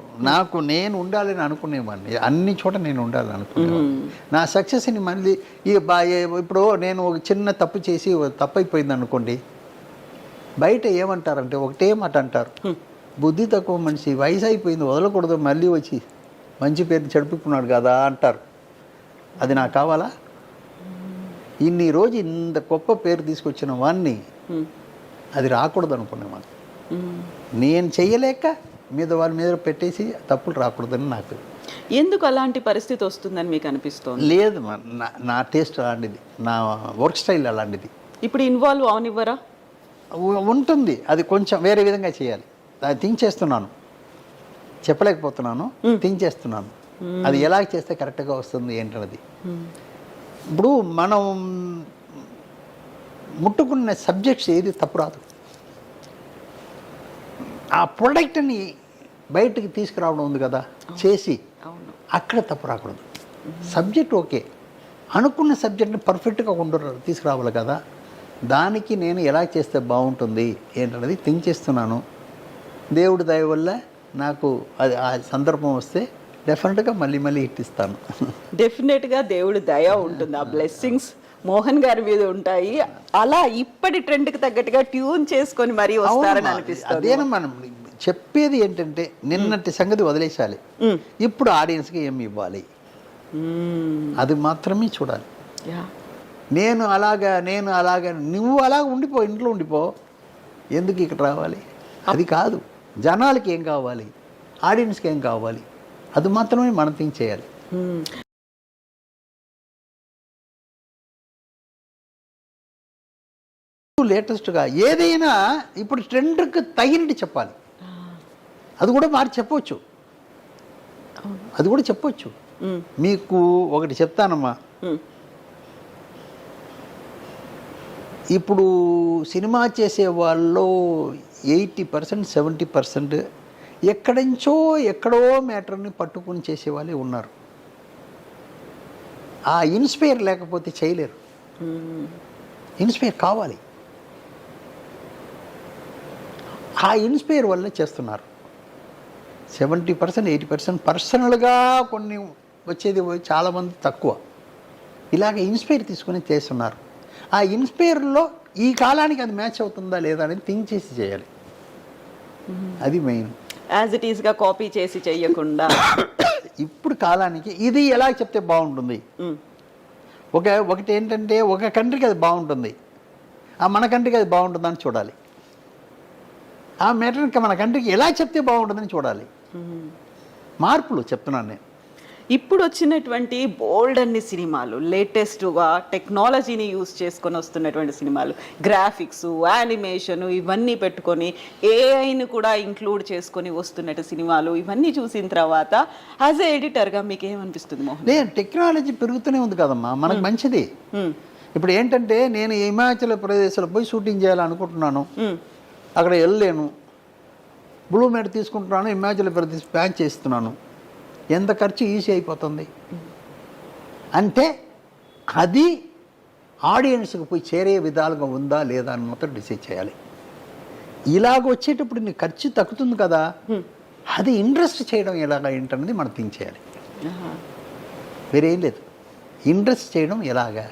నేను ఉండాలని అనుకునేవాడిని, అన్ని చోట నేను ఉండాలని అనుకునేవాడిని. నా సక్సెస్ని మళ్ళీ ఇప్పుడు నేను ఒక చిన్న తప్పు చేసి తప్పు అయిపోయింది అనుకోండి, బయట ఏమంటారంటే ఒకటే మాట అంటారు, బుద్ధి తక్కువ మనిషి, వయసు అయిపోయింది వదలకూడదు, మళ్ళీ వచ్చి మంచి పేరు చెడుపుకున్నాడు కదా అంటారు. అది నాకు కావాలా? ఇన్ని రోజు ఇంత గొప్ప పేరు తీసుకొచ్చిన వాడిని అది రాకూడదు అనుకునేవాడిని. నేను చెయ్యలేక వాళ్ళ మీద పెట్టేసి తప్పులు రాకూడదని నాకు. ఎందుకు అలాంటి పరిస్థితి వస్తుందని మీకు అనిపిస్తుంది? లేదు, నా టేస్ట్ అలాంటిది, నా వర్క్ స్టైల్ అలాంటిది. ఇప్పుడు ఇన్వాల్వ్ అవనివ్వరా? ఉంటుంది, అది కొంచెం వేరే విధంగా చేయాలి. అది థింక్ చేస్తున్నాను, చెప్పలేకపోతున్నాను, థింక్ చేస్తున్నాను. అది ఎలా చేస్తే కరెక్ట్గా వస్తుంది ఏంటన్నది. ఇప్పుడు మనం ముట్టుకున్న సబ్జెక్ట్స్ ఏది తప్పు రాదు, ఆ ప్రొడక్ట్ని బయటకు తీసుకురావడం ఉంది కదా చేసి, అక్కడ తప్పు రాకూడదు. సబ్జెక్ట్ ఓకే, అనుకున్న సబ్జెక్ట్ని పర్ఫెక్ట్గా తీసుకురావాలి కదా, దానికి నేను ఎలా చేస్తే బాగుంటుంది ఏంటన్నది థింక్ చేస్తున్నాను. దేవుడి దయ వల్ల నాకు అది ఆ సందర్భం వస్తే డెఫినెట్గా మళ్ళీ హిట్ ఇస్తాను. డెఫినెట్గా దేవుడి దయ ఉంటుంది, ఆ బ్లెస్సింగ్స్ మోహన్ గారి మీద ఉంటాయి. అలా ఇప్పటి ట్రెండ్కి తగ్గట్టుగా ట్యూన్ చేసుకొని మరీ వస్తారని అనిపిస్తుంది. అదేనా మనం చెప్పేది ఏంటంటే, నిన్నటి సంగతి వదిలేసాలి, ఇప్పుడు ఆడియన్స్కి ఏమి ఇవ్వాలి అది మాత్రమే చూడాలి. నేను అలాగా నువ్వు అలాగ ఉండిపో, ఇంట్లో ఉండిపో, ఎందుకు ఇక్కడ రావాలి? అది కాదు, జనాలకి ఏం కావాలి, ఆడియన్స్కి ఏం కావాలి, అది మాత్రమే మనం థింక్ చేయాలి. లేటెస్ట్గా ఏదైనా ఇప్పుడు ట్రెండ్కి తగినట్టు చెప్పాలి. అది కూడా మార్చి చెప్పవచ్చు, అది కూడా చెప్పవచ్చు. మీకు ఒకటి చెప్తానమ్మా, ఇప్పుడు సినిమా చేసే వాళ్ళు 80% 70% ఎక్కడో మ్యాటర్ని పట్టుకుని చేసేవాళ్ళే ఉన్నారు. ఆ ఇన్స్పైర్ లేకపోతే చేయలేరు. ఇన్స్పైర్ కావాలి, ఆ ఇన్స్పైర్ వల్లే చేస్తున్నారు. 70% 80% పర్సనల్గా కొన్ని వచ్చేది చాలామంది తక్కువ. ఇలాగ ఇన్స్పైర్ తీసుకుని చేస్తున్నారు. ఆ ఇన్స్పైర్లో ఈ కాలానికి అది మ్యాచ్ అవుతుందా లేదా అనేది థింక్ చేసి చేయాలి. అది మెయిన్. యాజ్ ఇట్ ఈస్గా కాపీ చేసి చెయ్యకుండా ఇప్పుడు కాలానికి ఇది ఎలా చెప్తే బాగుంటుంది. ఒకటి ఏంటంటే ఒక కంట్రీకి అది బాగుంటుంది, మన కంట్రీకి అది బాగుంటుందని చూడాలి. ఆ మ్యాటర్కి మన కంట్రీకి ఎలా చెప్తే బాగుంటుందని చూడాలి. మార్పులు చెప్తున్నాను నేను. ఇప్పుడు వచ్చినటువంటి బోల్డ్ అన్ని సినిమాలు లేటెస్ట్గా టెక్నాలజీని యూజ్ చేసుకొని వస్తున్నటువంటి సినిమాలు, గ్రాఫిక్స్, యానిమేషన్ ఇవన్నీ పెట్టుకొని ఏఐని కూడా ఇంక్లూడ్ చేసుకొని వస్తున్నట్టు సినిమాలు ఇవన్నీ చూసిన తర్వాత యాజ్ ఏ ఎడిటర్గా మీకు ఏమనిపిస్తుంది మోహన్? లేదు, టెక్నాలజీ పెరుగుతూనే ఉంది కదమ్మా, మనకు మంచిది. ఇప్పుడు ఏంటంటే నేను హిమాచల్ ప్రదేశ్లో పోయి షూటింగ్ చేయాలనుకుంటున్నాను, అక్కడ వెళ్ళలేను, బ్లూ మ్యాట్ తీసుకుంటున్నాను, హిమాచల్ ప్రదేశ్ ప్యాన్ చేస్తున్నాను, ఎంత ఖర్చు ఈజీ అయిపోతుంది. అంటే అది ఆడియన్స్కి పోయి చేరే విధాలుగా ఉందా లేదా అని మాత్రం డిసైడ్ చేయాలి. ఇలాగ వచ్చేటప్పుడు నీకు ఖర్చు తగ్గుతుంది కదా, అది ఇంట్రెస్ట్ చేయడం ఎలాగా ఏంటనేది మనం థింక్ చేయాలి. వేరేం లేదు, ఇంట్రెస్ట్ చేయడం ఎలాగా.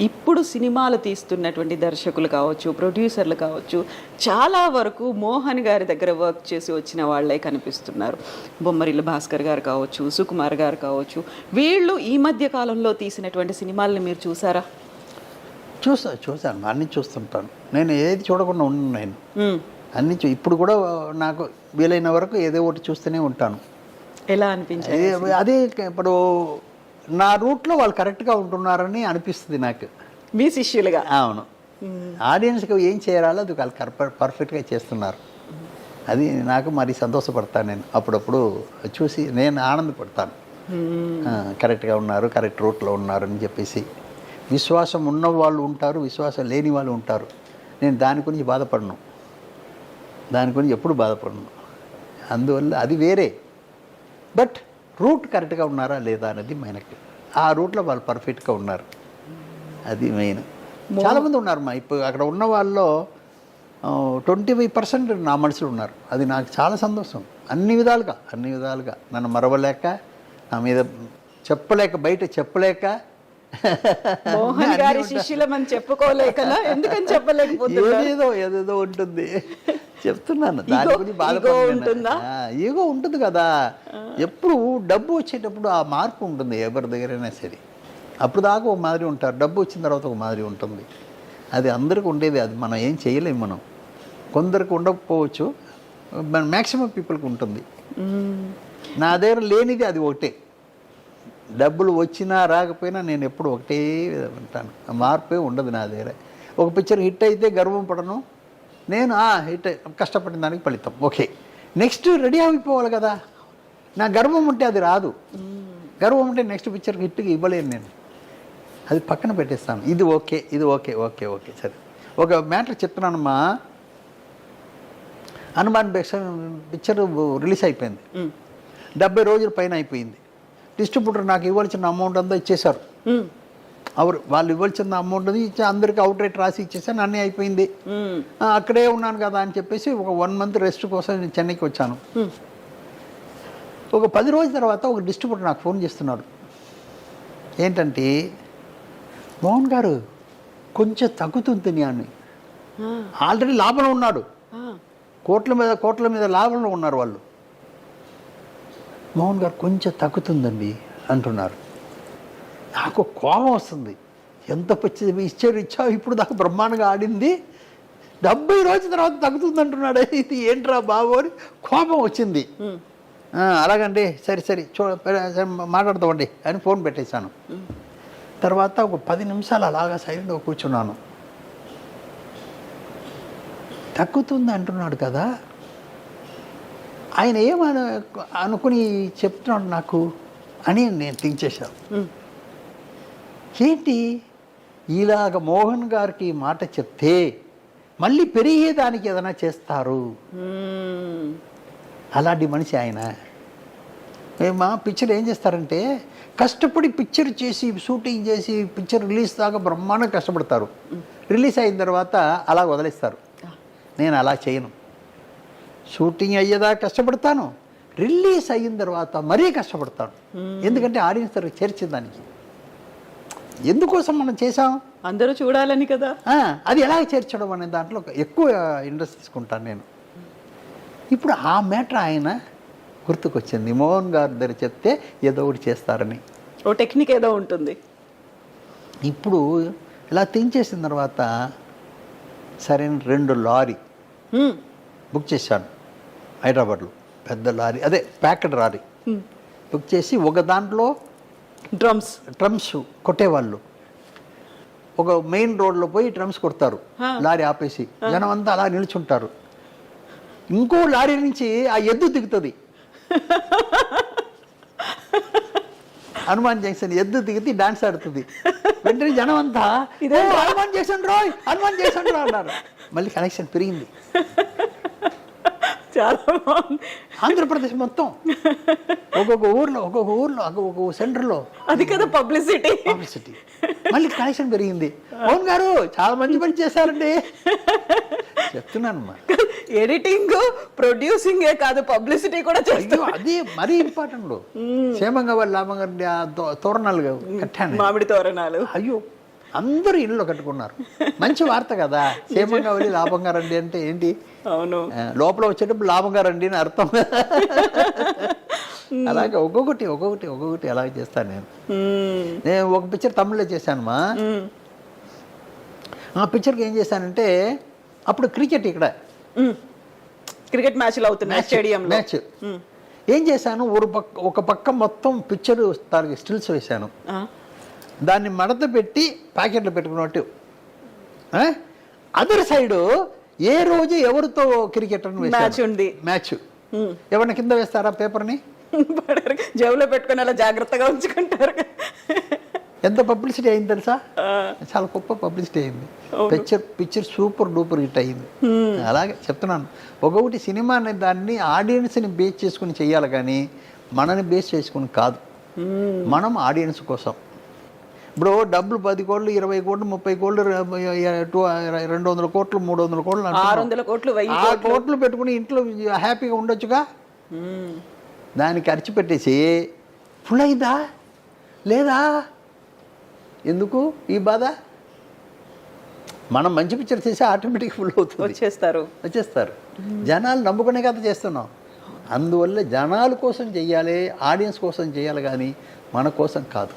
ఇప్పుడు సినిమాలు తీస్తున్నటువంటి దర్శకులు కావచ్చు, ప్రొడ్యూసర్లు కావచ్చు, చాలా వరకు మోహన్ గారి దగ్గర వర్క్ చేసి వచ్చిన వాళ్ళే కనిపిస్తున్నారు. బొమ్మరిల్లు భాస్కర్ గారు కావచ్చు, సుకుమార్ గారు కావచ్చు, వీళ్ళు ఈ మధ్య కాలంలో తీసినటువంటి సినిమాలని మీరు చూసారా? చూసాను, అన్నీ చూస్తుంటాను. నేను ఏది చూడకుండా ఉన్నాను, నేను అన్నీ ఇప్పుడు కూడా నాకు వీలైన వరకు ఏదో ఒకటి చూస్తూనే ఉంటాను. ఎలా అనిపించింది? అదే ఇప్పుడు నా రూట్లో వాళ్ళు కరెక్ట్గా ఉంటున్నారని అనిపిస్తుంది నాకు, మీ శిష్యులుగా. అవును, ఆడియన్స్కి ఏం చేయాలో అది వాళ్ళు పర్ఫెక్ట్గా చేస్తున్నారు. అది నాకు మరి సంతోషపడతాను. నేను అప్పుడప్పుడు చూసి నేను ఆనందపడతాను, కరెక్ట్గా ఉన్నారు, కరెక్ట్ రూట్లో ఉన్నారు అని చెప్పేసి. విశ్వాసం ఉన్న వాళ్ళు ఉంటారు, విశ్వాసం లేని వాళ్ళు ఉంటారు. నేను దాని గురించి బాధపడను, దాని గురించి ఎప్పుడు బాధపడను. అందువల్ల అది వేరే. బట్ రూట్ కరెక్ట్గా ఉన్నారా లేదా అనేది మనకి, ఆ రూట్లో వాళ్ళు పర్ఫెక్ట్గా ఉన్నారు, అది మెయిన్. చాలామంది ఉన్నారు మా ఇప్పుడు అక్కడ ఉన్న వాళ్ళలో 25% నా మనుషులు ఉన్నారు. అది నాకు చాలా సంతోషం. అన్ని విధాలుగా నన్ను మరవలేక, నా మీద చెప్పలేక, బయట చెప్పలేక, మోహన్ గారి శిష్యులమని చెప్పుకోలేకనా? ఎందుకని చెప్పలేకపోతున్నారు? ఏదేదో ఉంటుంది చెప్తున్నాను. దాని గురించి బాధపడుతున్నా. ఈగో ఉంటుంది కదా, ఎప్పుడు డబ్బు వచ్చేటప్పుడు ఆ మార్పు ఉంటుంది ఎవరి దగ్గరైనా సరే. అప్పుడు దాకా ఒక మాదిరి ఉంటారు, డబ్బు వచ్చిన తర్వాత ఒక మాదిరి ఉంటుంది. అది అందరికీ ఉండేది, అది మనం ఏం చేయలేము. మనం కొందరికి ఉండకపోవచ్చు, మ్యాక్సిమం పీపుల్కి ఉంటుంది. నా దగ్గర లేనిది అది ఒకటే. డబ్బులు వచ్చినా రాకపోయినా నేను ఎప్పుడు ఒకటే ఉంటాను, మార్పే ఉండదు నా దగ్గర. ఒక పిక్చర్ హిట్ అయితే గర్వం పడను నేను, హిట్ కష్టపడిన దానికి ఫలితం ఓకే, నెక్స్ట్ రెడీ అయిపోవాలి కదా. నా గర్వం ఉంటే అది రాదు. గర్వం ఉంటే నెక్స్ట్ పిక్చర్కి హిట్కి ఇవ్వలేను నేను, అది పక్కన పెట్టేస్తాను. ఇది ఓకే, ఇది ఓకే, ఓకే ఓకే సరే. ఒక మ్యాటర్ చెప్తున్నానమ్మా, హనుమాన్ పిక్చర్ రిలీజ్ అయిపోయింది, 70 రోజుల పైన అయిపోయింది. డిస్ట్రిబ్యూటర్ నాకు ఇవ్వాల్సిన అమౌంట్ అంతా ఇచ్చేశారు. వాళ్ళు ఇవ్వాల్సిన అమౌంట్ ఇచ్చి అందరికీ అవుట్ రేట్ రాసి ఇచ్చేసాను, అన్నీ అయిపోయింది. అక్కడే ఉన్నాను కదా అని చెప్పేసి ఒక 1 మంత్ రెస్ట్ కోసం నేను చెన్నైకి వచ్చాను. ఒక 10 రోజుల తర్వాత ఒక డిస్ట్రిబ్యూటర్ నాకు ఫోన్ చేస్తున్నాడు. ఏంటంటే, మోహన్ గారు కొంచెం తగ్గుతుంది అని. ఆల్రెడీ లాభంలో ఉన్నాడు, కోట్ల మీద లాభంలో ఉన్నారు వాళ్ళు. మోహన్ గారు కొంచెం తగ్గుతుందండి అంటున్నారు. నాకు కోపం వస్తుంది. ఎంత ఇచ్చావు ఇప్పుడు దాకా బ్రహ్మాండంగా ఆడింది, 70 రోజుల తర్వాత తగ్గుతుంది అంటున్నాడు. ఇది ఏంట్రా బాబు అని కోపం వచ్చింది. అలాగండి సరే సరే మాట్లాడతామండి అని ఫోన్ పెట్టేశాను. తర్వాత ఒక 10 నిమిషాలు అలాగా సైలెంట్గా కూర్చున్నాను. తగ్గుతుంది అంటున్నాడు కదా, ఆయన ఏమని అనుకుని చెప్తున్నాడు నాకు అని నేను థింక్ చేశాను. ఏంటి ఇలాగ మోహన్ గారికి మాట చెప్తే మళ్ళీ పెరిగేదానికి ఏదైనా చేస్తారు, అలాంటి మనిషి ఆయన. మా పిక్చర్ ఏం చేస్తారంటే కష్టపడి పిక్చర్ చేసి షూటింగ్ చేసి పిక్చర్ రిలీజ్ దాకా బ్రహ్మాండంగా కష్టపడతారు. రిలీజ్ అయిన తర్వాత అలా వదిలేస్తారు. నేను అలా చేయను. షూటింగ్ అయ్యేదాకా కష్టపడతాను, రిలీజ్ అయిన తర్వాత మరీ కష్టపడతాను. ఎందుకంటే ఆడియన్స్ దగ్గర చేర్చేదానికి. ఎందుకోసం మనం చేసాం, అందరూ చూడాలని కదా. అది ఎలా చేర్చడం అనే దాంట్లో ఎక్కువ ఇంట్రెస్ట్ తీసుకుంటాను నేను. ఇప్పుడు ఆ మ్యాటర్ ఆయన గుర్తుకొచ్చింది. మోహన్ గారి దగ్గర చెప్తే ఏదో ఒకటి చేస్తారని. ఓ టెక్నిక్ ఏదో ఉంటుంది. ఇప్పుడు ఇలా థింక్ చేసిన తర్వాత సరే 2 లారీ బుక్ చేశాను హైదరాబాద్లో. పెద్ద లారీ, అదే ప్యాకెట్ లారీ బుక్ చేసి ఒక దాంట్లో డ్రమ్స్ కొట్టేవాళ్ళు. ఒక మెయిన్ రోడ్లో పోయి డ్రమ్స్ కొడతారు, లారీ ఆపేసి జనం అంతా అలా నిల్చుంటారు. ఇంకో లారీ నుంచి ఆ ఎద్దు దిగుతుంది. హనుమాన్ జంక్షన్ ఎద్దు దిగితే డాన్స్ ఆడుతుంది. వెంటనే జనం అంతా హనుమాన్ జంక్షన్ రాయ్ అన్నారు. మళ్ళీ కనెక్షన్ పెరిగింది. చాలా బాగుంది. ఆంధ్రప్రదేశ్ మొత్తం ఒక్కొక్క ఊర్లో ఒక్కొక్క సెంటర్లో అది కదా పబ్లిసిటీ. మళ్ళీ కనెక్షన్ పెరిగింది. మోహన్ గారు చాలా మంచి పని చేశారండి చెప్తున్నాను. ఎడిటింగ్ ప్రొడ్యూసింగే కాదు, పబ్లిసిటీ కూడా చేస్తాం. అది మరీ ఇంపార్టెంట్. క్షేమంగా వాళ్ళు లాభంగా తోరణాలు కట్టాను, మామిడి తోరణాలు. అయ్యో అందరూ ఇళ్ళు కట్టుకున్నారు. మంచి వార్త కదా. క్షేమంగా వెళ్ళి లాభంగా రండి అంటే ఏంటి, అవును, లోపల వచ్చేటప్పుడు లాభంగా రండి అని అర్థం. అలాగే ఒక్కొక్కటి అలాగే చేస్తాను నేను. నేను ఒక పిక్చర్ తమిళ్లో చేశానమ్మా. ఆ పిక్చర్కి ఏం చేశానంటే అప్పుడు క్రికెట్ ఇక్కడ క్రికెట్ మ్యాచ్లు అవుతున్నాయి స్టేడియంలో. మ్యాచ్ ఏం చేశాను, ఒక పక్క మొత్తం పిక్చర్ దానికి స్టిల్స్ వేశాను. దాన్ని మడత పెట్టి ప్యాకెట్లో పెట్టుకున్నట్టు. అదర్ సైడు ఏ రోజు ఎవరితో క్రికెట్ మ్యాచ్ ఉంది, మ్యాచ్ ఎవరిని కింద వేస్తారా పేపర్ని, జేబులో పెట్టుకుని అలా జాగ్రత్తగా ఉంచుకుంటారు. ఎంత పబ్లిసిటీ అయింది తెలుసా, చాలా గొప్ప పబ్లిసిటీ అయింది. పిక్చర్ సూపర్ డూపర్ హిట్ అయింది. అలాగే చెప్తున్నాను, ఒకటి సినిమా అనే దాన్ని ఆడియన్స్ని బేస్ చేసుకుని చెయ్యాలి కానీ మనని బేస్ చేసుకుని కాదు. మనం ఆడియన్స్ కోసం. ఇప్పుడు డబ్బులు 10 కోట్లు 20 కోట్లు 30 కోట్లు 200 కోట్లు 300 కోట్లు 600 కోట్లు 1000 కోట్లు పెట్టుకుని ఇంట్లో హ్యాపీగా ఉండొచ్చుగా. దాన్ని ఖర్చు పెట్టేసి ఫుల్ అయిందా లేదా, ఎందుకు ఈ బాధ? మనం మంచి పిక్చర్ చేసి ఆటోమేటిక్ ఫుల్ అవుతుంది, వచ్చేస్తారు. జనాలు నమ్ముకునే కదా చేస్తున్నాం. అందువల్ల జనాల కోసం చెయ్యాలి, ఆడియన్స్ కోసం చేయాలి కానీ మన కోసం కాదు.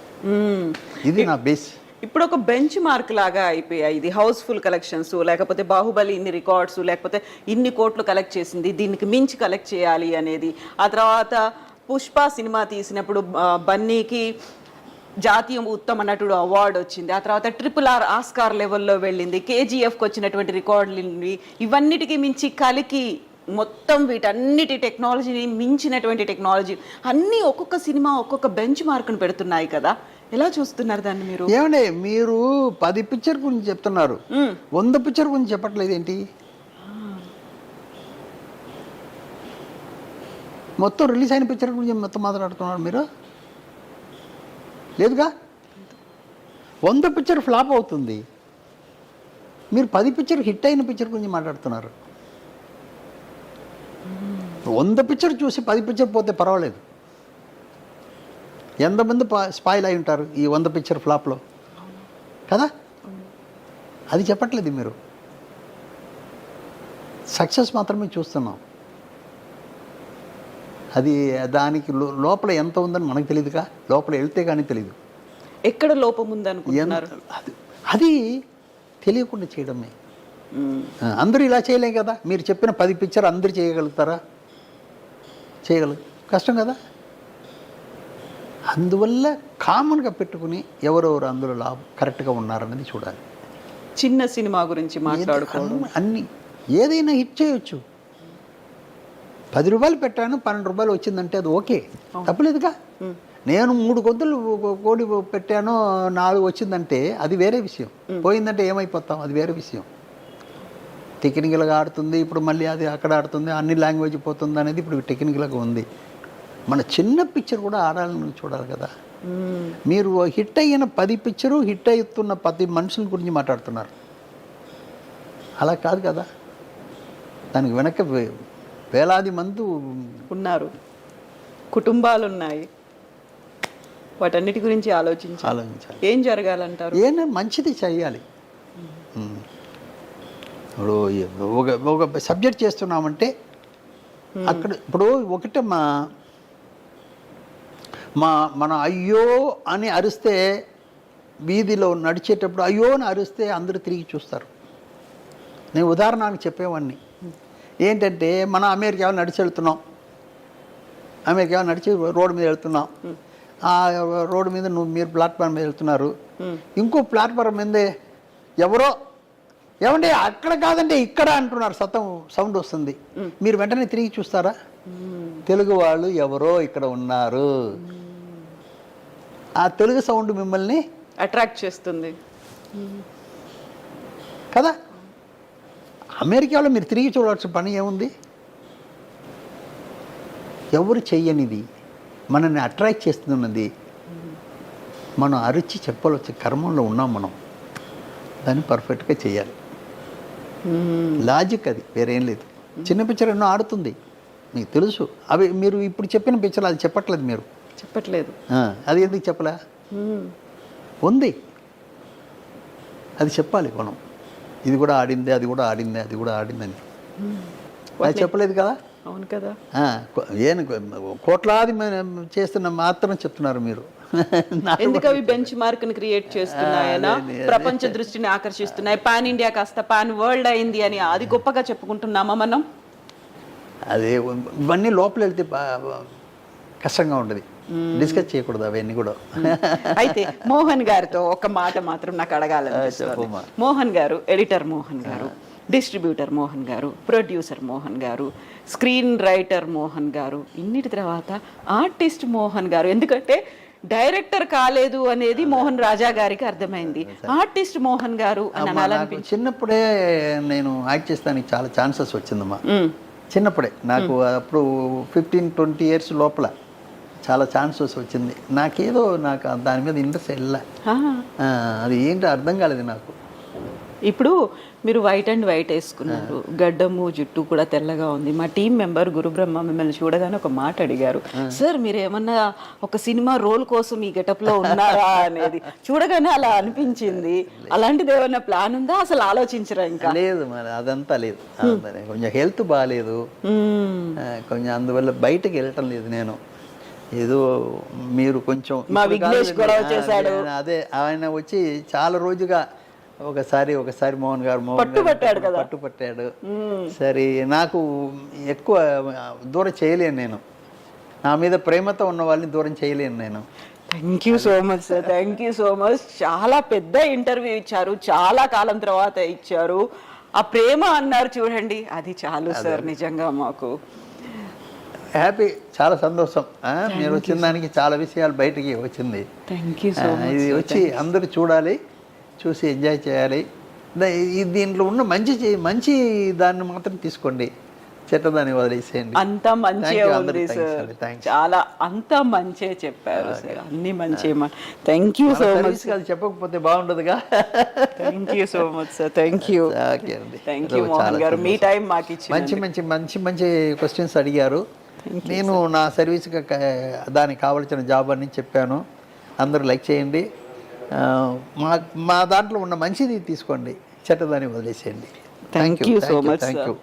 ఇది నా బేస్. ఇప్పుడు ఒక బెంచ్ మార్క్ లాగా అయిపోయాయి ఇది. హౌస్ఫుల్ కలెక్షన్స్, లేకపోతే బాహుబలి ఇన్ని రికార్డ్స్, లేకపోతే ఇన్ని కోట్లు కలెక్ట్ చేసింది, దీనికి మించి కలెక్ట్ చేయాలి అనేది. ఆ తర్వాత పుష్ప సినిమా తీసినప్పుడు బన్నీకి జాతీయ ఉత్తమ నటుడు అవార్డు వచ్చింది. ఆ తర్వాత RRR ఆస్కార్ లెవెల్లో వెళ్ళింది. KGFకి వచ్చినటువంటి రికార్డులు ఇవన్నిటికీ మించి కలికి మొత్తం వీటన్నిటి టెక్నాలజీని మించినటువంటి టెక్నాలజీ అన్నీ ఒక్కొక్క సినిమా ఒక్కొక్క బెంచ్ మార్క్ను పెడుతున్నాయి కదా. ఎలా చూస్తున్నారు దాన్ని మీరు? ఏమండి మీరు 10 పిక్చర్ గురించి చెప్తున్నారు, 100 పిక్చర్ గురించి చెప్పట్లేదు ఏంటి? మొత్తం రిలీజ్ అయిన పిక్చర్ గురించి మొత్తం మాట్లాడుతున్నారు మీరు, లేదుగా. 100 పిక్చర్ ఫ్లాప్ అవుతుంది, మీరు 10 పిక్చర్ హిట్ అయిన పిక్చర్ గురించి మాట్లాడుతున్నారు. 100 పిక్చర్ చూసి 10 పిక్చర్ పోతే పర్వాలేదు. ఎంతమంది స్పాయిల్ అయి ఉంటారు ఈ 100 పిక్చర్ ఫ్లాప్లో కదా. అది చెప్పట్లేదు మీరు, సక్సెస్ మాత్రమే చూస్తున్నాం. అది దానికి లోపల ఎంత ఉందని మనకు తెలియదుగా, లోపల వెళ్తే కానీ తెలియదు ఎక్కడ లోపం ఉందనుకుంటున్నారు. అది తెలియకుండా చేయడమే. అందరూ ఇలా చేయలేం కదా. మీరు చెప్పిన 10 పిక్చర్ అందరూ చేయగలుగుతారా? కష్టం కదా. అందువల్ల కామన్గా పెట్టుకుని ఎవరెవరు అందులో కరెక్ట్గా ఉన్నారన్నది చూడాలి. చిన్న సినిమా గురించి మాట్లాడుకోవడం, అన్ని ఏదైనా హిట్ చేయొచ్చు. 10 రూపాయలు పెట్టాను, 12 రూపాయలు వచ్చిందంటే అది ఓకే, తప్పలేదుగా. నేను 3 గొంతులు కోడి పెట్టాను, 4 వచ్చిందంటే అది వేరే విషయం. పోయిందంటే ఏమైపోతాం, అది వేరే విషయం. టెక్నికల్గా ఆడుతుంది, ఇప్పుడు మళ్ళీ అది అక్కడ ఆడుతుంది, అన్ని లాంగ్వేజ్ పోతుంది అనేది ఇప్పుడు టెక్నికల్గా ఉంది. మన చిన్న పిక్చర్ కూడా ఆడాలని చూడాలి కదా. మీరు హిట్ అయిన 10 పిక్చరు హిట్ అవుతున్న 10 మనుషుల గురించి మాట్లాడుతున్నారు. అలా కాదు కదా. దానికి వెనక వేలాది మంది ఉన్నారు, కుటుంబాలు ఉన్నాయి. వాటన్నిటి గురించి ఆలోచించాలి. ఏం జరగాలంటారు? ఏమైనా మంచిది చెయ్యాలి. ఇప్పుడు ఒక సబ్జెక్ట్ చేస్తున్నామంటే అక్కడ ఇప్పుడు ఒకటే మన అయ్యో అని అరిస్తే, వీధిలో నడిచేటప్పుడు అయ్యో అని అరిస్తే అందరూ తిరిగి చూస్తారు. నేను ఉదాహరణకు చెప్పేవాడిని ఏంటంటే, మనం అమెరికా నడిచి వెళ్తున్నాం, నడిచి రోడ్డు మీద వెళ్తున్నాం. ఆ రోడ్డు మీద మీరు ప్లాట్ఫామ్ మీద వెళ్తున్నారు, ఇంకో ప్లాట్ఫామ్ మీదే ఎవరో ఏమంటే అక్కడ కాదంటే ఇక్కడ అంటున్నారు, సౌండ్ వస్తుంది. మీరు వెంటనే తిరిగి చూస్తారా? తెలుగు వాళ్ళు ఎవరో ఇక్కడ ఉన్నారు, ఆ తెలుగు సౌండ్ మిమ్మల్ని అట్రాక్ట్ చేస్తుంది కదా. అమెరికాలో మీరు తిరిగి చూడాల్సిన పని ఏముంది? ఎవరు చెయ్యనిది మనల్ని అట్రాక్ట్ చేస్తున్నది మనం అరిచి చెప్పాల్సిన కర్మంలో ఉన్నాం. మనం దాన్ని పర్ఫెక్ట్గా చేయాలి. లాజిక్ అది, వేరేం లేదు. చిన్న పిక్చర్ ఎన్నో ఆడుతుంది, మీకు తెలుసు. అవి మీరు ఇప్పుడు చెప్పిన పిక్చర్ అది చెప్పట్లేదు, మీరు చెప్పట్లేదు. అది ఎందుకు చెప్పలే? ఉంది, అది చెప్పాలి మనం. ఇది కూడా ఆడిందే, అది కూడా ఆడిందే, అది కూడా ఆడిందని అది చెప్పలేదు కదా. అవును కదా. కోట్లాది చేస్తున్న మాత్రం చెప్తున్నారు మీరు. ఎందుకు అవి బెంచ్ మార్క్ ని క్రియేట్ చేస్తున్నాయనా, ప్రపంచ దృష్టిని ఆకర్షిస్తున్నాయి, పాన్ ఇండియా కాస్త పాన్ వరల్డ్ అయింది అని అది గొప్పగా చెప్పుకుంటున్నామా మనం? అదే ఇవన్నీ లోపల వెళ్తే కష్టంగా ఉండదు, డిస్కస్ చేయకూడదు అవన్నీ కూడా. అయితే మోహన్ గారితో ఒక మాట మాత్రం నాకు అడగాలనిపిస్తుంది. మోహన్ గారు, ఎడిటర్ మోహన్ గారు, డిస్ట్రిబ్యూటర్ మోహన్ గారు, ప్రొడ్యూసర్ మోహన్ గారు, స్క్రీన్ రైటర్ మోహన్ గారు, ఇన్నిటి తర్వాత ఆర్టిస్ట్ మోహన్ గారు. ఎందుకంటే డైరెక్టర్ కాలేదు అనేది మోహన్ రాజా గారికి అర్థమైంది. ఆర్టిస్ట్ మోహన్ గారు అని అనాలనిపించింది. చిన్నప్పుడే నేను యాక్ట్ చేస్తానికి చాలా ఛాన్సెస్ వచ్చిందమ్మా. చిన్నప్పుడే నాకు అప్పుడు 15-20 ఇయర్స్ లోపల చాలా ఛాన్సెస్ వచ్చింది. నాకు దాని మీద ఇంట్రెస్ట్ వెళ్ళా. అది ఏంటో అర్థం కాలేదు నాకు. ఇప్పుడు మీరు వైట్ అండ్ వైట్ వేసుకున్నారు, గడ్డము జుట్టు కూడా తెల్లగా ఉంది. మా టీం మెంబర్ గురుబ్రహ్మ మిమ్మల్ని చూడగానే ఒక మాట అడిగారు, సార్ మీరు ఏమన్నా ఒక సినిమా రోల్ కోసం ఈ గెటప్ లో ఉన్నారా అనేది. చూడగానే అలా అనిపించింది. అలాంటిది ఏమన్నా ప్లాన్ ఉందా, అసలు ఆలోచించరా? ఇంకా లేదు, మరి అదంతా లేదు. కొంచెం హెల్త్ బాగాలేదు, కొంచెం అందువల్ల బయటకు వెళ్ళటం లేదు. నేను ఏదో మీరు కొంచెం మా విఘ్నేష్ గొడవ చేశాడు, అదే ఆయన వచ్చి చాలా రోజుగా ఒకసారి మోహన్ గారు పట్టుపట్టాడు. సరే, నాకు ఎక్కువ దూరం చేయలేను, నేను నా మీద ప్రేమతో ఉన్న వాళ్ళని దూరం చేయలేను నేను. Thank you so much sir, thank you so much. చాలా పెద్ద ఇంటర్వ్యూ ఇచ్చారు, చాలా కాలం తర్వాత ఇచ్చారు. ఆ ప్రేమ అన్నారు చూడండి, అది చాలు సార్ నిజంగా మాకు. హ్యాపీ, చాలా సంతోషం. మీరు వచ్చిన దానికి చాలా విషయాలు బయటికి వచ్చింది. Thank you so much. ఇది వచ్చి అందరూ చూడాలి, చూసి ఎంజాయ్ చేయాలి. దీంట్లో ఉన్న మంచి దాన్ని మాత్రం తీసుకోండి, చెడ్డదాన్ని వదిలేసేయండి. అంతా మంచిగా ఉంది సార్, చాలా అంతా మంచిగా చెప్పారు సార్, అన్ని మంచి. Thank you so much. అది చెప్పకపోతే బాగుండదుగా. Thank you so much sir, thank you. Thank you Mohan garu, మీ టైం మాకు ఇచ్చి మంచి క్వశ్చన్స్ అడిగారు. నేను నా సర్వీస్గా దానికి కావాల్సిన జాబ్ అని చెప్పాను. అందరూ లైక్ చేయండి. మా దాంట్లో ఉన్న మంచిది తీసుకోండి, చెడ్డదాన్ని వదిలేసేయండి. Thank you so much. Thank you.